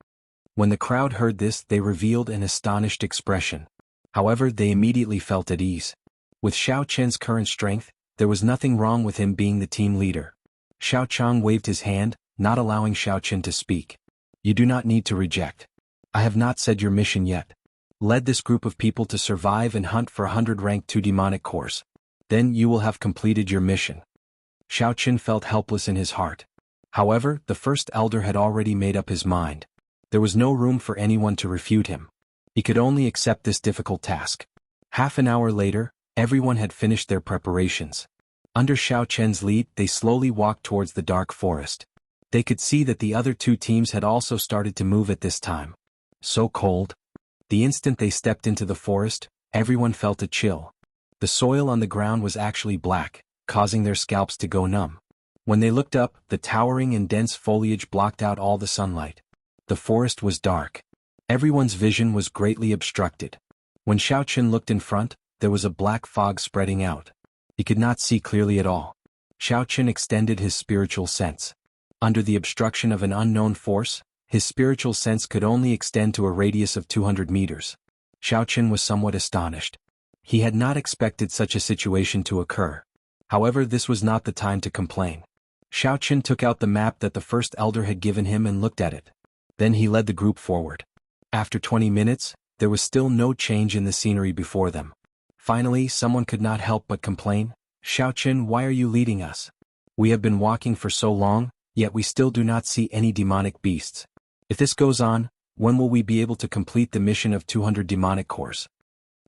When the crowd heard this, they revealed an astonished expression. However, they immediately felt at ease. With Xiao Chen's current strength, there was nothing wrong with him being the team leader. Xiao Chang waved his hand, not allowing Xiao Chen to speak. You do not need to reject. I have not said your mission yet. Led this group of people to survive and hunt for 100 rank 2 demonic cores. Then you will have completed your mission. Xiao Chen felt helpless in his heart. However, the first elder had already made up his mind. There was no room for anyone to refute him. He could only accept this difficult task. Half an hour later, everyone had finished their preparations. Under Xiao Chen's lead, they slowly walked towards the dark forest. They could see that the other 2 teams had also started to move at this time. So cold. The instant they stepped into the forest, everyone felt a chill. The soil on the ground was actually black, causing their scalps to go numb. When they looked up, the towering and dense foliage blocked out all the sunlight. The forest was dark. Everyone's vision was greatly obstructed. When Xiao Chen looked in front, there was a black fog spreading out. He could not see clearly at all. Xiao Chen extended his spiritual sense. Under the obstruction of an unknown force, his spiritual sense could only extend to a radius of 200 meters. Xiao Chen was somewhat astonished. He had not expected such a situation to occur. However, this was not the time to complain. Xiao Chen took out the map that the first elder had given him and looked at it. Then he led the group forward. After 20 minutes, there was still no change in the scenery before them. Finally, someone could not help but complain, "Xiao Chen, why are you leading us? We have been walking for so long, yet we still do not see any demonic beasts. If this goes on, when will we be able to complete the mission of 200 demonic cores?"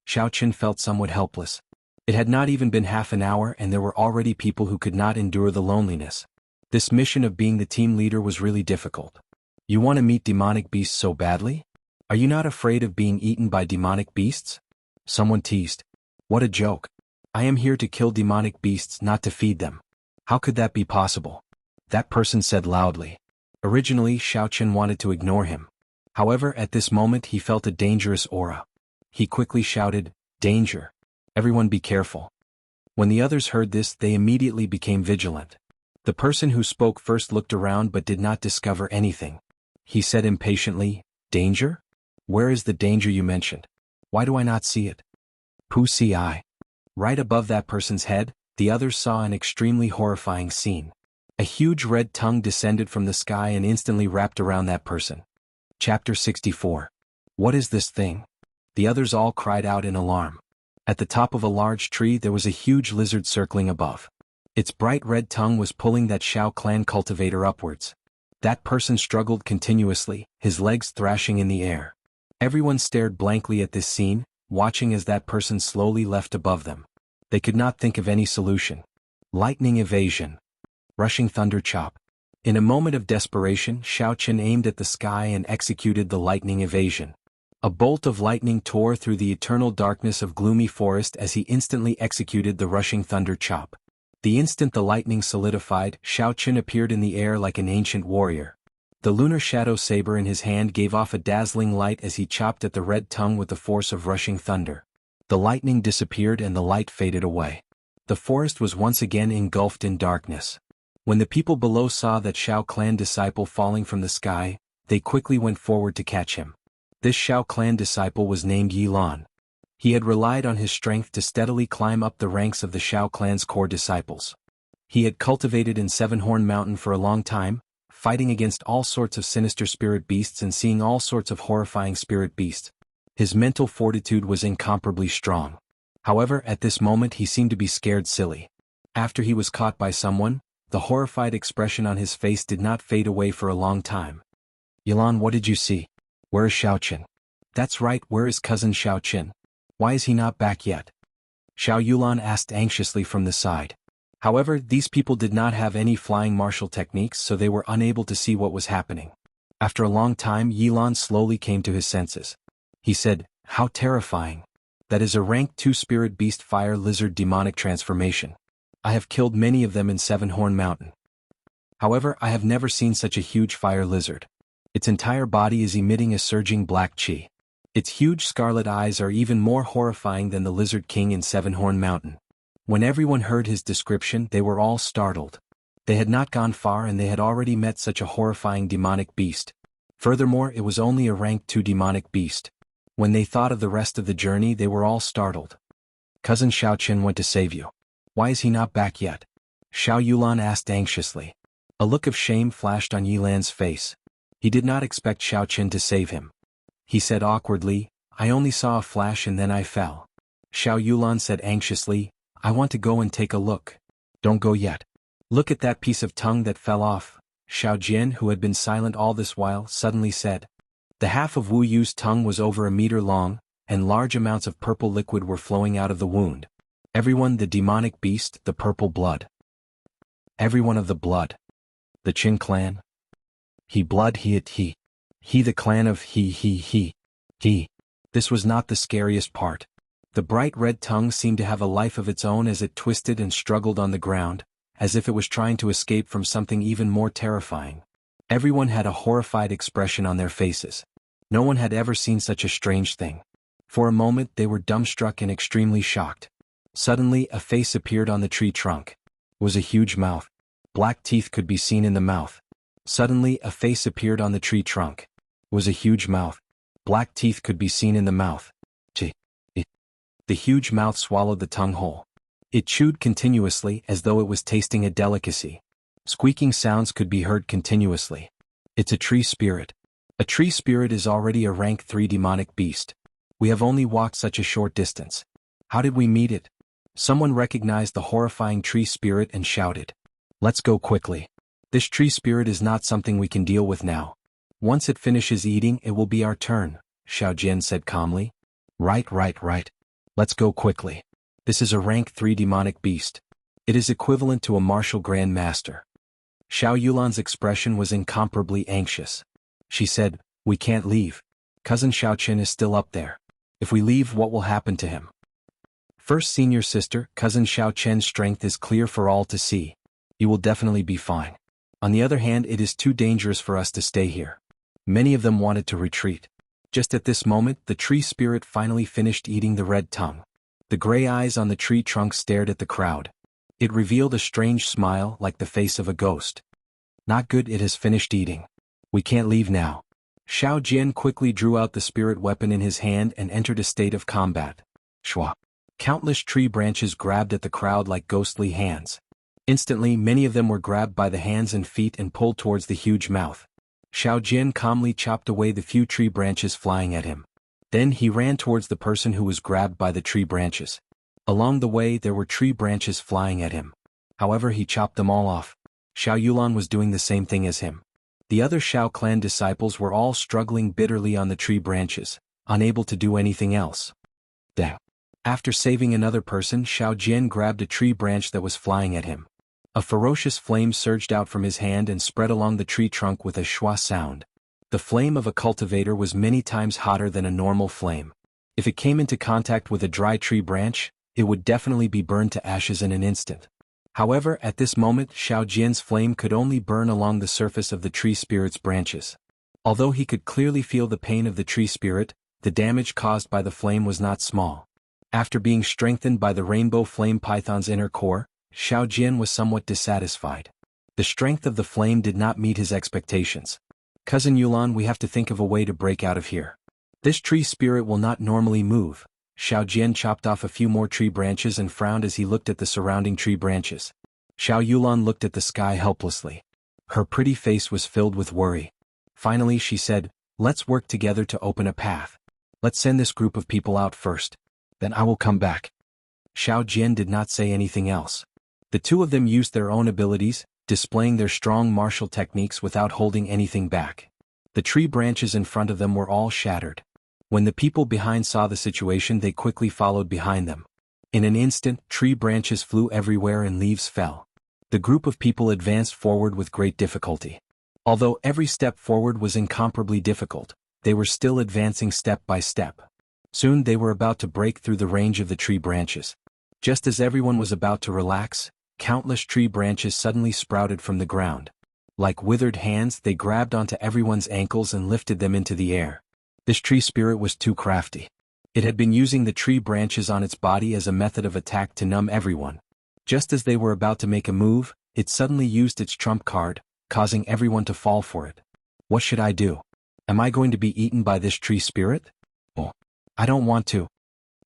Xiao Chen felt somewhat helpless. It had not even been half an hour and there were already people who could not endure the loneliness. This mission of being the team leader was really difficult. You want to meet demonic beasts so badly? Are you not afraid of being eaten by demonic beasts? Someone teased. What a joke. I am here to kill demonic beasts, not to feed them. How could that be possible? That person said loudly. Originally, Xiao Chen wanted to ignore him. However, at this moment he felt a dangerous aura. He quickly shouted, "Danger! Everyone be careful." When the others heard this, they immediately became vigilant. The person who spoke first looked around but did not discover anything. He said impatiently, "Danger? Where is the danger you mentioned? Why do I not see it?" Pussy eye. Right above that person's head, the others saw an extremely horrifying scene. A huge red tongue descended from the sky and instantly wrapped around that person. Chapter 64. What is this thing? The others all cried out in alarm. At the top of a large tree there was a huge lizard circling above. Its bright red tongue was pulling that Xiao clan cultivator upwards. That person struggled continuously, his legs thrashing in the air. Everyone stared blankly at this scene, watching as that person slowly left above them. They could not think of any solution. Lightning evasion. Rushing thunder chop. In a moment of desperation, Xiao Chen aimed at the sky and executed the lightning evasion. A bolt of lightning tore through the eternal darkness of gloomy forest as he instantly executed the rushing thunder chop. The instant the lightning solidified, Xiao Chen appeared in the air like an ancient warrior. The lunar shadow saber in his hand gave off a dazzling light as he chopped at the red tongue with the force of rushing thunder. The lightning disappeared and the light faded away. The forest was once again engulfed in darkness. When the people below saw that Xiao clan disciple falling from the sky, they quickly went forward to catch him. This Xiao clan disciple was named Yilan. He had relied on his strength to steadily climb up the ranks of the Xiao clan's core disciples. He had cultivated in Seven-Horn Mountain for a long time, fighting against all sorts of sinister spirit beasts and seeing all sorts of horrifying spirit beasts. His mental fortitude was incomparably strong. However, at this moment he seemed to be scared silly. After he was caught by someone, the horrified expression on his face did not fade away for a long time. "Yilan, what did you see? Where is Xiao Chen?" "That's right, where is cousin Xiao Chen? Why is he not back yet?" Xiao Yulan asked anxiously from the side. However, these people did not have any flying martial techniques, so they were unable to see what was happening. After a long time, Yilan slowly came to his senses. He said, "How terrifying. That is a rank 2 spirit beast fire lizard demonic transformation. I have killed many of them in Seven-Horn Mountain. However, I have never seen such a huge fire lizard. Its entire body is emitting a surging black chi. Its huge scarlet eyes are even more horrifying than the Lizard King in Seven-Horn Mountain." When everyone heard his description, they were all startled. They had not gone far and they had already met such a horrifying demonic beast. Furthermore, it was only a rank 2 demonic beast. When they thought of the rest of the journey, they were all startled. Cousin Xiaoqin went to save you. Why is he not back yet? Xiao Yulan asked anxiously. A look of shame flashed on Yilan's face. He did not expect Xiaoqin to save him. He said awkwardly, I only saw a flash and then I fell. Xiao Yulan said anxiously, I want to go and take a look. Don't go yet. Look at that piece of tongue that fell off. Xiao Jian, who had been silent all this while, suddenly said. The half of Wu Yu's tongue was over a meter long, and large amounts of purple liquid were flowing out of the wound. Everyone the demonic beast, the purple blood. Everyone of the blood. The Qin clan. He blood he it he. He the clan of he. This was not the scariest part. The bright red tongue seemed to have a life of its own as it twisted and struggled on the ground, as if it was trying to escape from something even more terrifying. Everyone had a horrified expression on their faces. No one had ever seen such a strange thing. For a moment they were dumbstruck and extremely shocked. Suddenly a face appeared on the tree trunk. It was a huge mouth. Black teeth could be seen in the mouth. Suddenly a face appeared on the tree trunk. It was a huge mouth. Black teeth could be seen in the mouth. The huge mouth swallowed the tongue whole. It chewed continuously as though it was tasting a delicacy. Squeaking sounds could be heard continuously. It's a tree spirit. A tree spirit is already a rank 3 demonic beast. We have only walked such a short distance. How did we meet it? Someone recognized the horrifying tree spirit and shouted. Let's go quickly. This tree spirit is not something we can deal with now. Once it finishes eating, it will be our turn, Xiao Jian said calmly. Right. Let's go quickly. This is a rank 3 demonic beast. It is equivalent to a martial grand master. Xiao Yulan's expression was incomparably anxious. She said, we can't leave. Cousin Xiaoqin is still up there. If we leave, what will happen to him? First senior sister, Cousin Xiaoqin's strength is clear for all to see. You will definitely be fine. On the other hand, it is too dangerous for us to stay here. Many of them wanted to retreat. Just at this moment, the tree spirit finally finished eating the red tongue. The gray eyes on the tree trunk stared at the crowd. It revealed a strange smile like the face of a ghost. Not good, it has finished eating. We can't leave now. Xiao Jian quickly drew out the spirit weapon in his hand and entered a state of combat. Shwa. Countless tree branches grabbed at the crowd like ghostly hands. Instantly, many of them were grabbed by the hands and feet and pulled towards the huge mouth. Xiao Jian calmly chopped away the few tree branches flying at him. Then he ran towards the person who was grabbed by the tree branches. Along the way there were tree branches flying at him. However, he chopped them all off. Xiao Yulan was doing the same thing as him. The other Xiao clan disciples were all struggling bitterly on the tree branches, unable to do anything else. Then, after saving another person, Xiao Jian grabbed a tree branch that was flying at him. A ferocious flame surged out from his hand and spread along the tree trunk with a shwa sound. The flame of a cultivator was many times hotter than a normal flame. If it came into contact with a dry tree branch, it would definitely be burned to ashes in an instant. However, at this moment, Xiao Jian's flame could only burn along the surface of the tree spirit's branches. Although he could clearly feel the pain of the tree spirit, the damage caused by the flame was not small. After being strengthened by the rainbow flame python's inner core, Xiao Jian was somewhat dissatisfied. The strength of the flame did not meet his expectations. Cousin Yulan, we have to think of a way to break out of here. This tree spirit will not normally move. Xiao Jian chopped off a few more tree branches and frowned as he looked at the surrounding tree branches. Xiao Yulan looked at the sky helplessly. Her pretty face was filled with worry. Finally she said, let's work together to open a path. Let's send this group of people out first. Then I will come back. Xiao Jian did not say anything else. The two of them used their own abilities, displaying their strong martial techniques without holding anything back. The tree branches in front of them were all shattered. When the people behind saw the situation, they quickly followed behind them. In an instant, tree branches flew everywhere and leaves fell. The group of people advanced forward with great difficulty. Although every step forward was incomparably difficult, they were still advancing step by step. Soon they were about to break through the range of the tree branches. Just as everyone was about to relax, countless tree branches suddenly sprouted from the ground. Like withered hands, they grabbed onto everyone's ankles and lifted them into the air. This tree spirit was too crafty. It had been using the tree branches on its body as a method of attack to numb everyone. Just as they were about to make a move, it suddenly used its trump card, causing everyone to fall for it. What should I do? Am I going to be eaten by this tree spirit? Oh. I don't want to.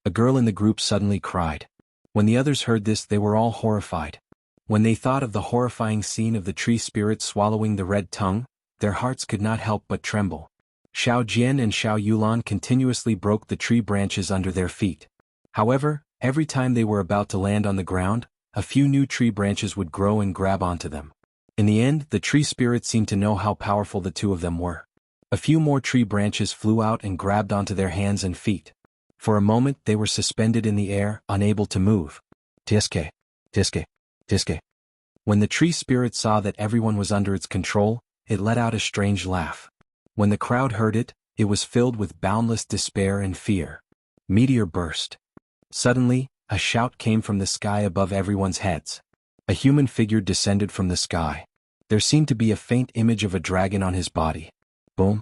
A girl in the group suddenly cried. When the others heard this, they were all horrified. When they thought of the horrifying scene of the tree spirit swallowing the red tongue, their hearts could not help but tremble. Xiao Jian and Xiao Yulan continuously broke the tree branches under their feet. However, every time they were about to land on the ground, a few new tree branches would grow and grab onto them. In the end, the tree spirit seemed to know how powerful the two of them were. A few more tree branches flew out and grabbed onto their hands and feet. For a moment they were suspended in the air, unable to move. Tiske, tiske, tiske. When the tree spirit saw that everyone was under its control, it let out a strange laugh. When the crowd heard it, it was filled with boundless despair and fear. Meteor burst. Suddenly, a shout came from the sky above everyone's heads. A human figure descended from the sky. There seemed to be a faint image of a dragon on his body. Boom!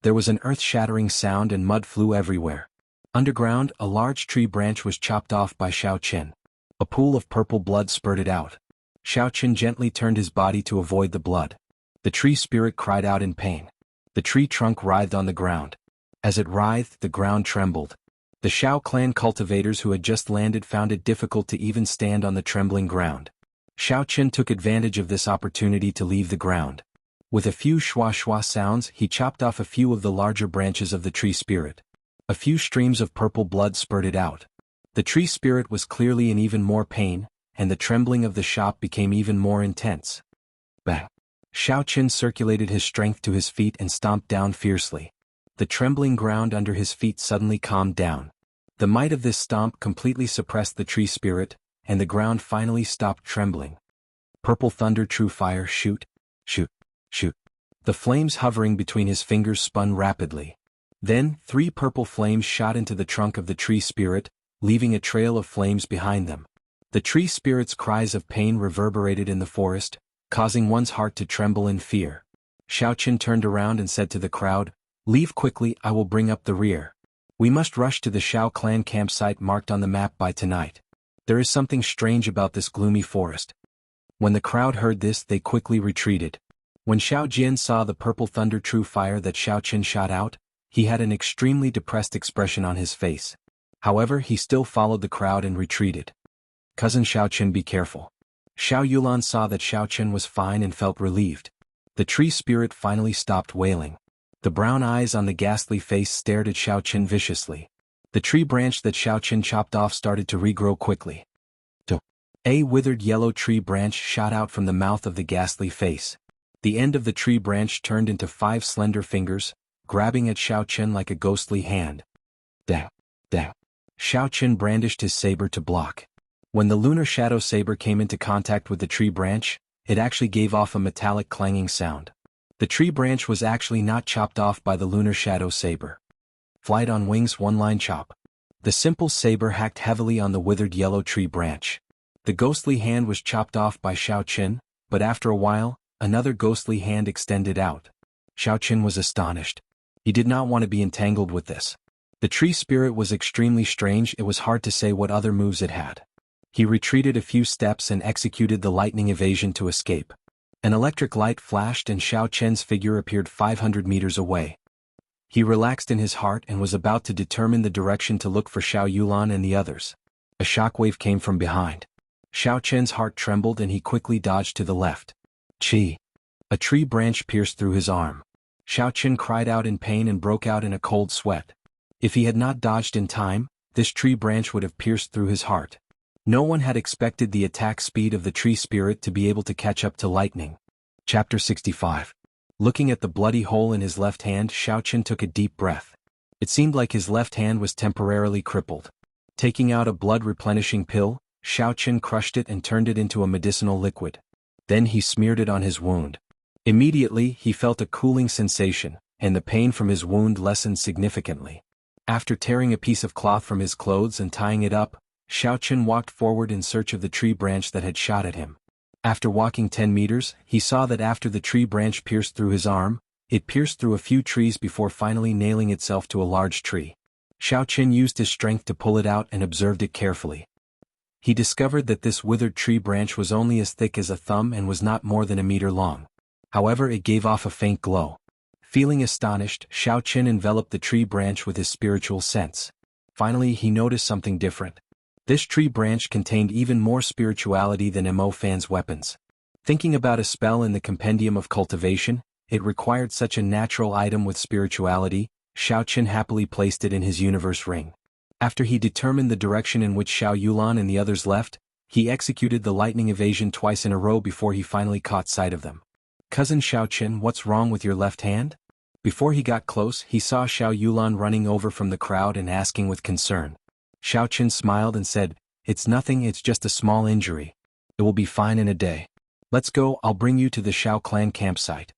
There was an earth-shattering sound and mud flew everywhere. Underground, a large tree branch was chopped off by Xiao Qin. A pool of purple blood spurted out. Xiao Qin gently turned his body to avoid the blood. The tree spirit cried out in pain. The tree trunk writhed on the ground. As it writhed, the ground trembled. The Xiao clan cultivators who had just landed found it difficult to even stand on the trembling ground. Xiao Qin took advantage of this opportunity to leave the ground. With a few shwa-shwa sounds, he chopped off a few of the larger branches of the tree spirit. A few streams of purple blood spurted out. The tree spirit was clearly in even more pain, and the trembling of the shop became even more intense. Bang! Xiao Qin circulated his strength to his feet and stomped down fiercely. The trembling ground under his feet suddenly calmed down. The might of this stomp completely suppressed the tree spirit, and the ground finally stopped trembling. Purple thunder, true fire, shoot, shoot, shoot. The flames hovering between his fingers spun rapidly. Then, 3 purple flames shot into the trunk of the tree spirit, leaving a trail of flames behind them. The tree spirit's cries of pain reverberated in the forest, causing one's heart to tremble in fear. Xiao Qin turned around and said to the crowd, "Leave quickly, I will bring up the rear. We must rush to the Xiao clan campsite marked on the map by tonight. There is something strange about this gloomy forest." When the crowd heard this, they quickly retreated. When Xiao Jian saw the purple thunder true fire that Xiao Qin shot out, he had an extremely depressed expression on his face. However, he still followed the crowd and retreated. "Cousin Xiao Qin, be careful." Xiao Yulan saw that Xiao Qin was fine and felt relieved. The tree spirit finally stopped wailing. The brown eyes on the ghastly face stared at Xiao Qin viciously. The tree branch that Xiao Qin chopped off started to regrow quickly. A withered yellow tree branch shot out from the mouth of the ghastly face. The end of the tree branch turned into 5 slender fingers, grabbing at Xiao Qin like a ghostly hand. Dang! Dang! Xiao Qin brandished his saber to block. When the lunar shadow saber came into contact with the tree branch, it actually gave off a metallic clanging sound. The tree branch was actually not chopped off by the lunar shadow saber. Flight on wings, one-line chop. The simple saber hacked heavily on the withered yellow tree branch. The ghostly hand was chopped off by Xiao Qin, but after a while, another ghostly hand extended out. Xiao Qin was astonished. He did not want to be entangled with this. The tree spirit was extremely strange, it was hard to say what other moves it had. He retreated a few steps and executed the lightning evasion to escape. An electric light flashed and Xiao Qian's figure appeared 500 meters away. He relaxed in his heart and was about to determine the direction to look for Xiao Yulan and the others. A shockwave came from behind. Xiao Qian's heart trembled and he quickly dodged to the left. Chi! A tree branch pierced through his arm. Xiao Qin cried out in pain and broke out in a cold sweat. If he had not dodged in time, this tree branch would have pierced through his heart. No one had expected the attack speed of the tree spirit to be able to catch up to lightning. Chapter 65. Looking at the bloody hole in his left hand, Xiao Qin took a deep breath. It seemed like his left hand was temporarily crippled. Taking out a blood-replenishing pill, Xiao Qin crushed it and turned it into a medicinal liquid. Then he smeared it on his wound. Immediately, he felt a cooling sensation, and the pain from his wound lessened significantly. After tearing a piece of cloth from his clothes and tying it up, Xiao Qin walked forward in search of the tree branch that had shot at him. After walking 10 meters, he saw that after the tree branch pierced through his arm, it pierced through a few trees before finally nailing itself to a large tree. Xiao Qin used his strength to pull it out and observed it carefully. He discovered that this withered tree branch was only as thick as a thumb and was not more than a meter long. However, it gave off a faint glow. Feeling astonished, Xiao Qin enveloped the tree branch with his spiritual sense. Finally, he noticed something different. This tree branch contained even more spirituality than Mo Fan's weapons. Thinking about a spell in the compendium of cultivation, it required such a natural item with spirituality. Xiaoqin happily placed it in his universe ring. After he determined the direction in which Xiao Yulan and the others left, he executed the lightning evasion twice in a row before he finally caught sight of them. "Cousin Xiaoqin, what's wrong with your left hand?" Before he got close, he saw Xiao Yulan running over from the crowd and asking with concern. Xiaoqin smiled and said, "It's nothing, it's just a small injury. It will be fine in a day. Let's go, I'll bring you to the Xiao clan campsite."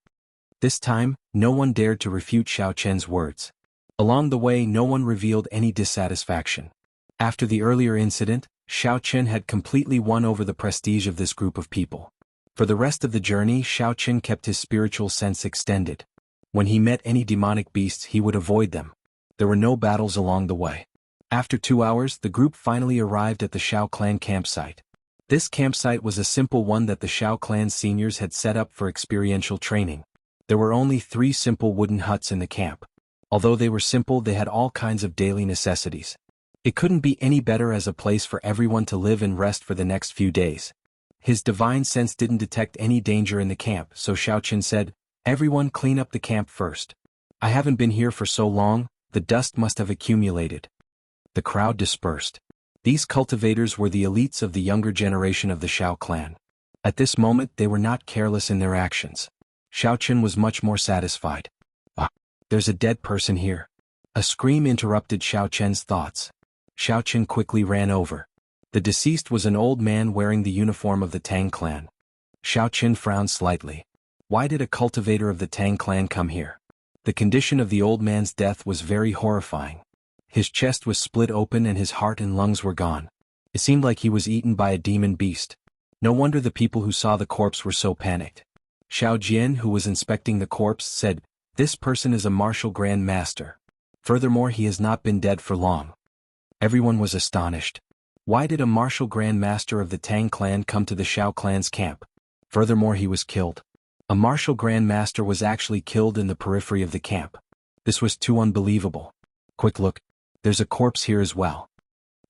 This time, no one dared to refute Xiaoqin's words. Along the way, no one revealed any dissatisfaction. After the earlier incident, Xiaoqin had completely won over the prestige of this group of people. For the rest of the journey, Xiaoqin kept his spiritual sense extended. When he met any demonic beasts, he would avoid them. There were no battles along the way. After 2 hours, the group finally arrived at the Xiao clan campsite. This campsite was a simple one that the Xiao clan's seniors had set up for experiential training. There were only 3 simple wooden huts in the camp. Although they were simple, they had all kinds of daily necessities. It couldn't be any better as a place for everyone to live and rest for the next few days. His divine sense didn't detect any danger in the camp, so Xiaoqin said, "Everyone clean up the camp first. I haven't been here for so long, the dust must have accumulated." The crowd dispersed. These cultivators were the elites of the younger generation of the Xiao clan. At this moment, they were not careless in their actions. Xiaoqin was much more satisfied. "Ah, there's a dead person here." A scream interrupted Xiaoqin's thoughts. Xiaoqin quickly ran over. The deceased was an old man wearing the uniform of the Tang clan. Xiaoqin frowned slightly. Why did a cultivator of the Tang clan come here? The condition of the old man's death was very horrifying. His chest was split open and his heart and lungs were gone. It seemed like he was eaten by a demon beast. No wonder the people who saw the corpse were so panicked. Xiao Jian, who was inspecting the corpse, said, "This person is a martial grand master. Furthermore, he has not been dead for long." Everyone was astonished. Why did a martial grand master of the Tang clan come to the Xiao clan's camp? Furthermore, he was killed. A martial grand master was actually killed in the periphery of the camp. This was too unbelievable. "Quick look, there's a corpse here as well."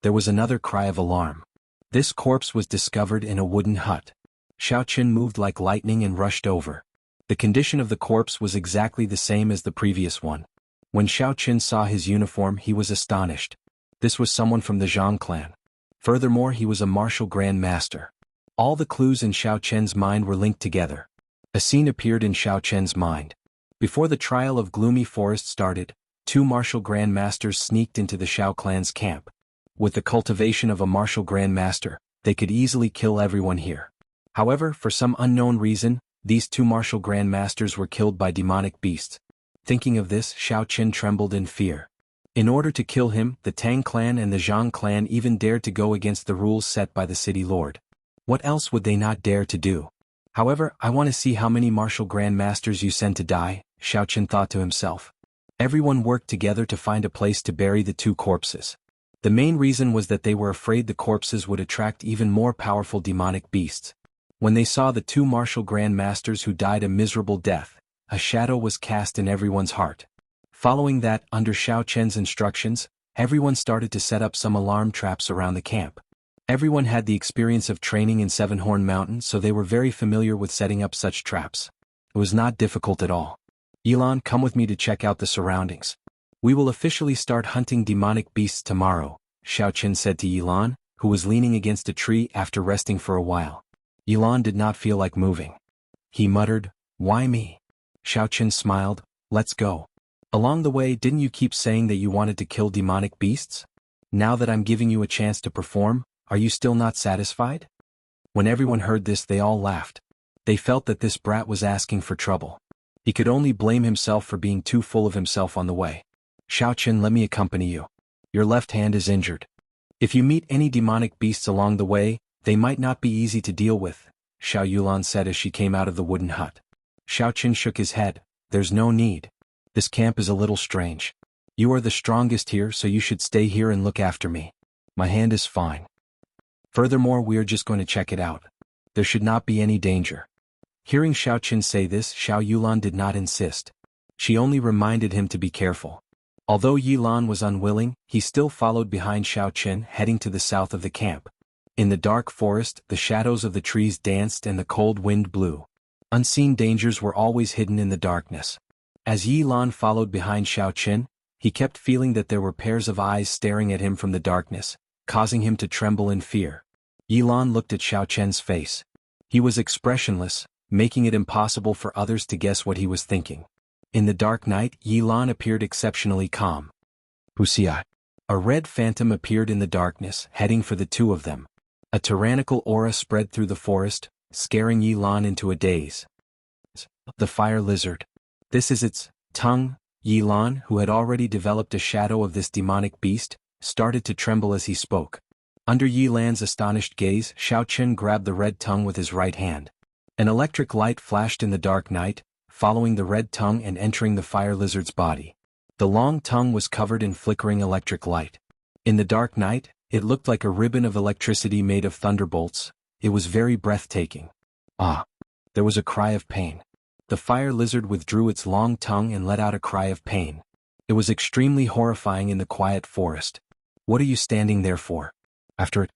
There was another cry of alarm. This corpse was discovered in a wooden hut. Xiaoqin moved like lightning and rushed over. The condition of the corpse was exactly the same as the previous one. When Xiaoqin saw his uniform, he was astonished. This was someone from the Zhang clan. Furthermore, he was a martial grand master. All the clues in Xiaoqin's mind were linked together. A scene appeared in Xiaoqin's mind. Before the trial of Gloomy Forest started, 2 martial grand masters sneaked into the Xiao clan's camp. With the cultivation of a martial grand master, they could easily kill everyone here. However, for some unknown reason, these 2 martial grand masters were killed by demonic beasts. Thinking of this, Xiaoqin trembled in fear. In order to kill him, the Tang clan and the Zhang clan even dared to go against the rules set by the city lord. What else would they not dare to do? However, I want to see how many martial grand masters you send to die, Xiaoqin thought to himself. Everyone worked together to find a place to bury the 2 corpses. The main reason was that they were afraid the corpses would attract even more powerful demonic beasts. When they saw the 2 martial grand masters who died a miserable death, a shadow was cast in everyone's heart. Following that, under Xiaoqin's instructions, everyone started to set up some alarm traps around the camp. Everyone had the experience of training in Seven-Horn Mountain, so they were very familiar with setting up such traps. It was not difficult at all. "Yilan, come with me to check out the surroundings. We will officially start hunting demonic beasts tomorrow," Xiaoqin said to Yilan, who was leaning against a tree after resting for a while. Yilan did not feel like moving. He muttered, "Why me?" Xiaoqin smiled, "Let's go. Along the way, didn't you keep saying that you wanted to kill demonic beasts? Now that I'm giving you a chance to perform, are you still not satisfied?" When everyone heard this, they all laughed. They felt that this brat was asking for trouble. He could only blame himself for being too full of himself on the way. "Xiaoqin, let me accompany you. Your left hand is injured. If you meet any demonic beasts along the way, they might not be easy to deal with," Xiao Yulan said as she came out of the wooden hut. Xiaoqin shook his head. "There's no need. This camp is a little strange. You are the strongest here, so you should stay here and look after me. My hand is fine. Furthermore, we are just going to check it out. There should not be any danger." Hearing Xiaoqin say this, Xiao Yulan did not insist. She only reminded him to be careful. Although Yilan was unwilling, he still followed behind Xiaoqin, heading to the south of the camp. In the dark forest, the shadows of the trees danced and the cold wind blew. Unseen dangers were always hidden in the darkness. As Yilan followed behind Xiaoqin, he kept feeling that there were pairs of eyes staring at him from the darkness, causing him to tremble in fear. Yilan looked at Xiaoqin's face. He was expressionless, making it impossible for others to guess what he was thinking. In the dark night, Yilan appeared exceptionally calm. Wuxia. A red phantom appeared in the darkness, heading for the two of them. A tyrannical aura spread through the forest, scaring Yilan into a daze. The fire lizard. This is its tongue. Yilan, who had already developed a shadow of this demonic beast, started to tremble as he spoke. Under Yilan's astonished gaze, Xiaoqin grabbed the red tongue with his right hand. An electric light flashed in the dark night, following the red tongue and entering the fire lizard's body. The long tongue was covered in flickering electric light. In the dark night, it looked like a ribbon of electricity made of thunderbolts. It was very breathtaking. Ah! There was a cry of pain. The fire lizard withdrew its long tongue and let out a cry of pain. It was extremely horrifying in the quiet forest. What are you standing there for? After it,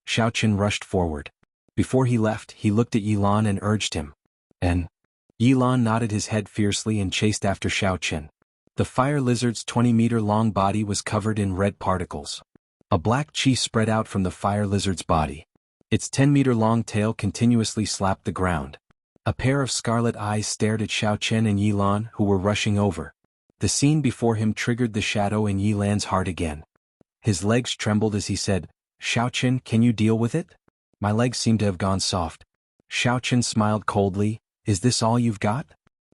Xiaoqin rushed forward. Before he left, he looked at Yilan and urged him. And Yilan nodded his head fiercely and chased after Xiaoqin. The fire lizard's 20-meter-long body was covered in red particles. A black chi spread out from the fire lizard's body. Its 10-meter-long tail continuously slapped the ground. A pair of scarlet eyes stared at Xiaoqin and Yilan, who were rushing over. The scene before him triggered the shadow in Yilan's heart again. His legs trembled as he said, "Xiaoqin, can you deal with it?" "My legs seem to have gone soft." Xiaoqin smiled coldly. "Is this all you've got?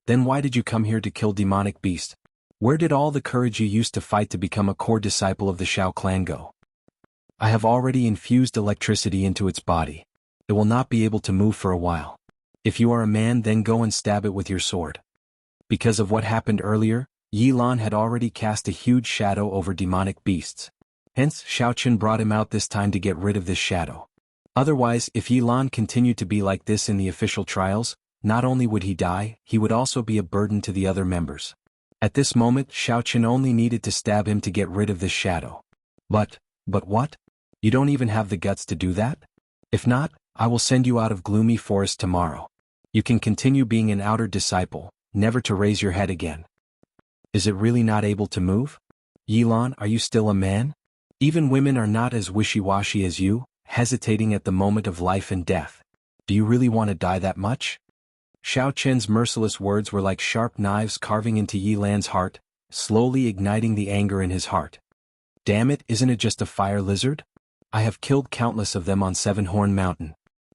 Then why did you come here to kill demonic beast? Where did all the courage you used to fight to become a core disciple of the Xiao clan go?" "I have already infused electricity into its body. It will not be able to move for a while. If you are a man, then go and stab it with your sword." Because of what happened earlier, Yilan had already cast a huge shadow over demonic beasts. Hence, Xiaoqin brought him out this time to get rid of this shadow. Otherwise, if Yilan continued to be like this in the official trials, not only would he die, he would also be a burden to the other members. At this moment, Xiaoqin only needed to stab him to get rid of this shadow. But what? You don't even have the guts to do that? If not, I will send you out of gloomy forest tomorrow. You can continue being an outer disciple, never to raise your head again. Is it really not able to move? Yilan, are you still a man? Even women are not as wishy-washy as you, hesitating at the moment of life and death. Do you really want to die that much? Xiaoqin's merciless words were like sharp knives carving into Yilan's heart, slowly igniting the anger in his heart. Damn it, isn't it just a fire lizard? I have killed countless of them on Seven-Horn Mountain.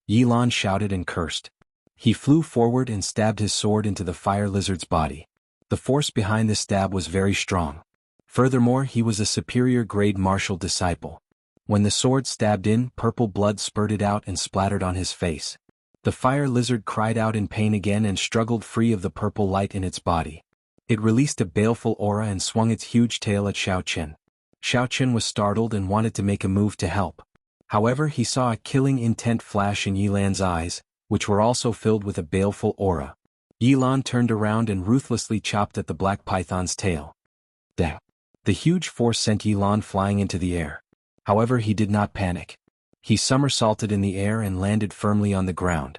Yilan shouted and cursed. He flew forward and stabbed his sword into the fire lizard's body. The force behind the stab was very strong. Furthermore, he was a superior grade martial disciple. When the sword stabbed in, purple blood spurted out and splattered on his face. The fire lizard cried out in pain again and struggled free of the purple light in its body. It released a baleful aura and swung its huge tail at Xiaoqin. Xiaoqin was startled and wanted to make a move to help. However, he saw a killing intent flash in Yilan's eyes, which were also filled with a baleful aura. Yilan turned around and ruthlessly chopped at the black python's tail. The huge force sent Yilan flying into the air. However, he did not panic. He somersaulted in the air and landed firmly on the ground.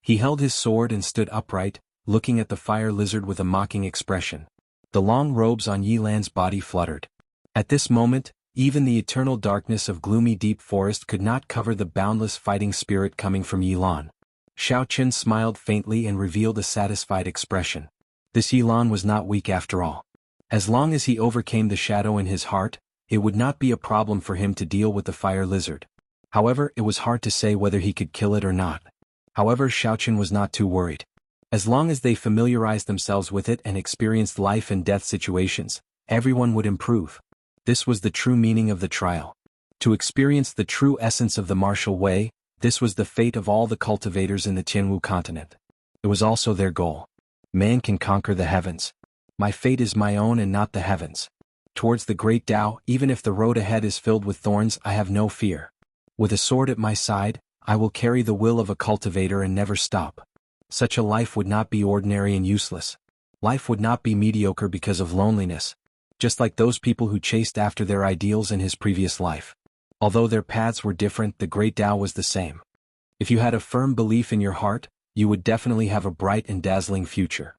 He held his sword and stood upright, looking at the fire lizard with a mocking expression. The long robes on Yilan's body fluttered. At this moment, even the eternal darkness of gloomy deep forest could not cover the boundless fighting spirit coming from Yilan. Xiaoqin smiled faintly and revealed a satisfied expression. This Yilan was not weak after all. As long as he overcame the shadow in his heart, it would not be a problem for him to deal with the fire lizard. However, it was hard to say whether he could kill it or not. However, Xiaoqin was not too worried. As long as they familiarized themselves with it and experienced life and death situations, everyone would improve. This was the true meaning of the trial. To experience the true essence of the martial way, this was the fate of all the cultivators in the Jianghu continent. It was also their goal. Man can conquer the heavens. My fate is my own and not the heavens. Towards the great Tao, even if the road ahead is filled with thorns, I have no fear. With a sword at my side, I will carry the will of a cultivator and never stop. Such a life would not be ordinary and useless. Life would not be mediocre because of loneliness. just like those people who chased after their ideals in his previous life. Although their paths were different, the Great Tao was the same. If you had a firm belief in your heart, you would definitely have a bright and dazzling future.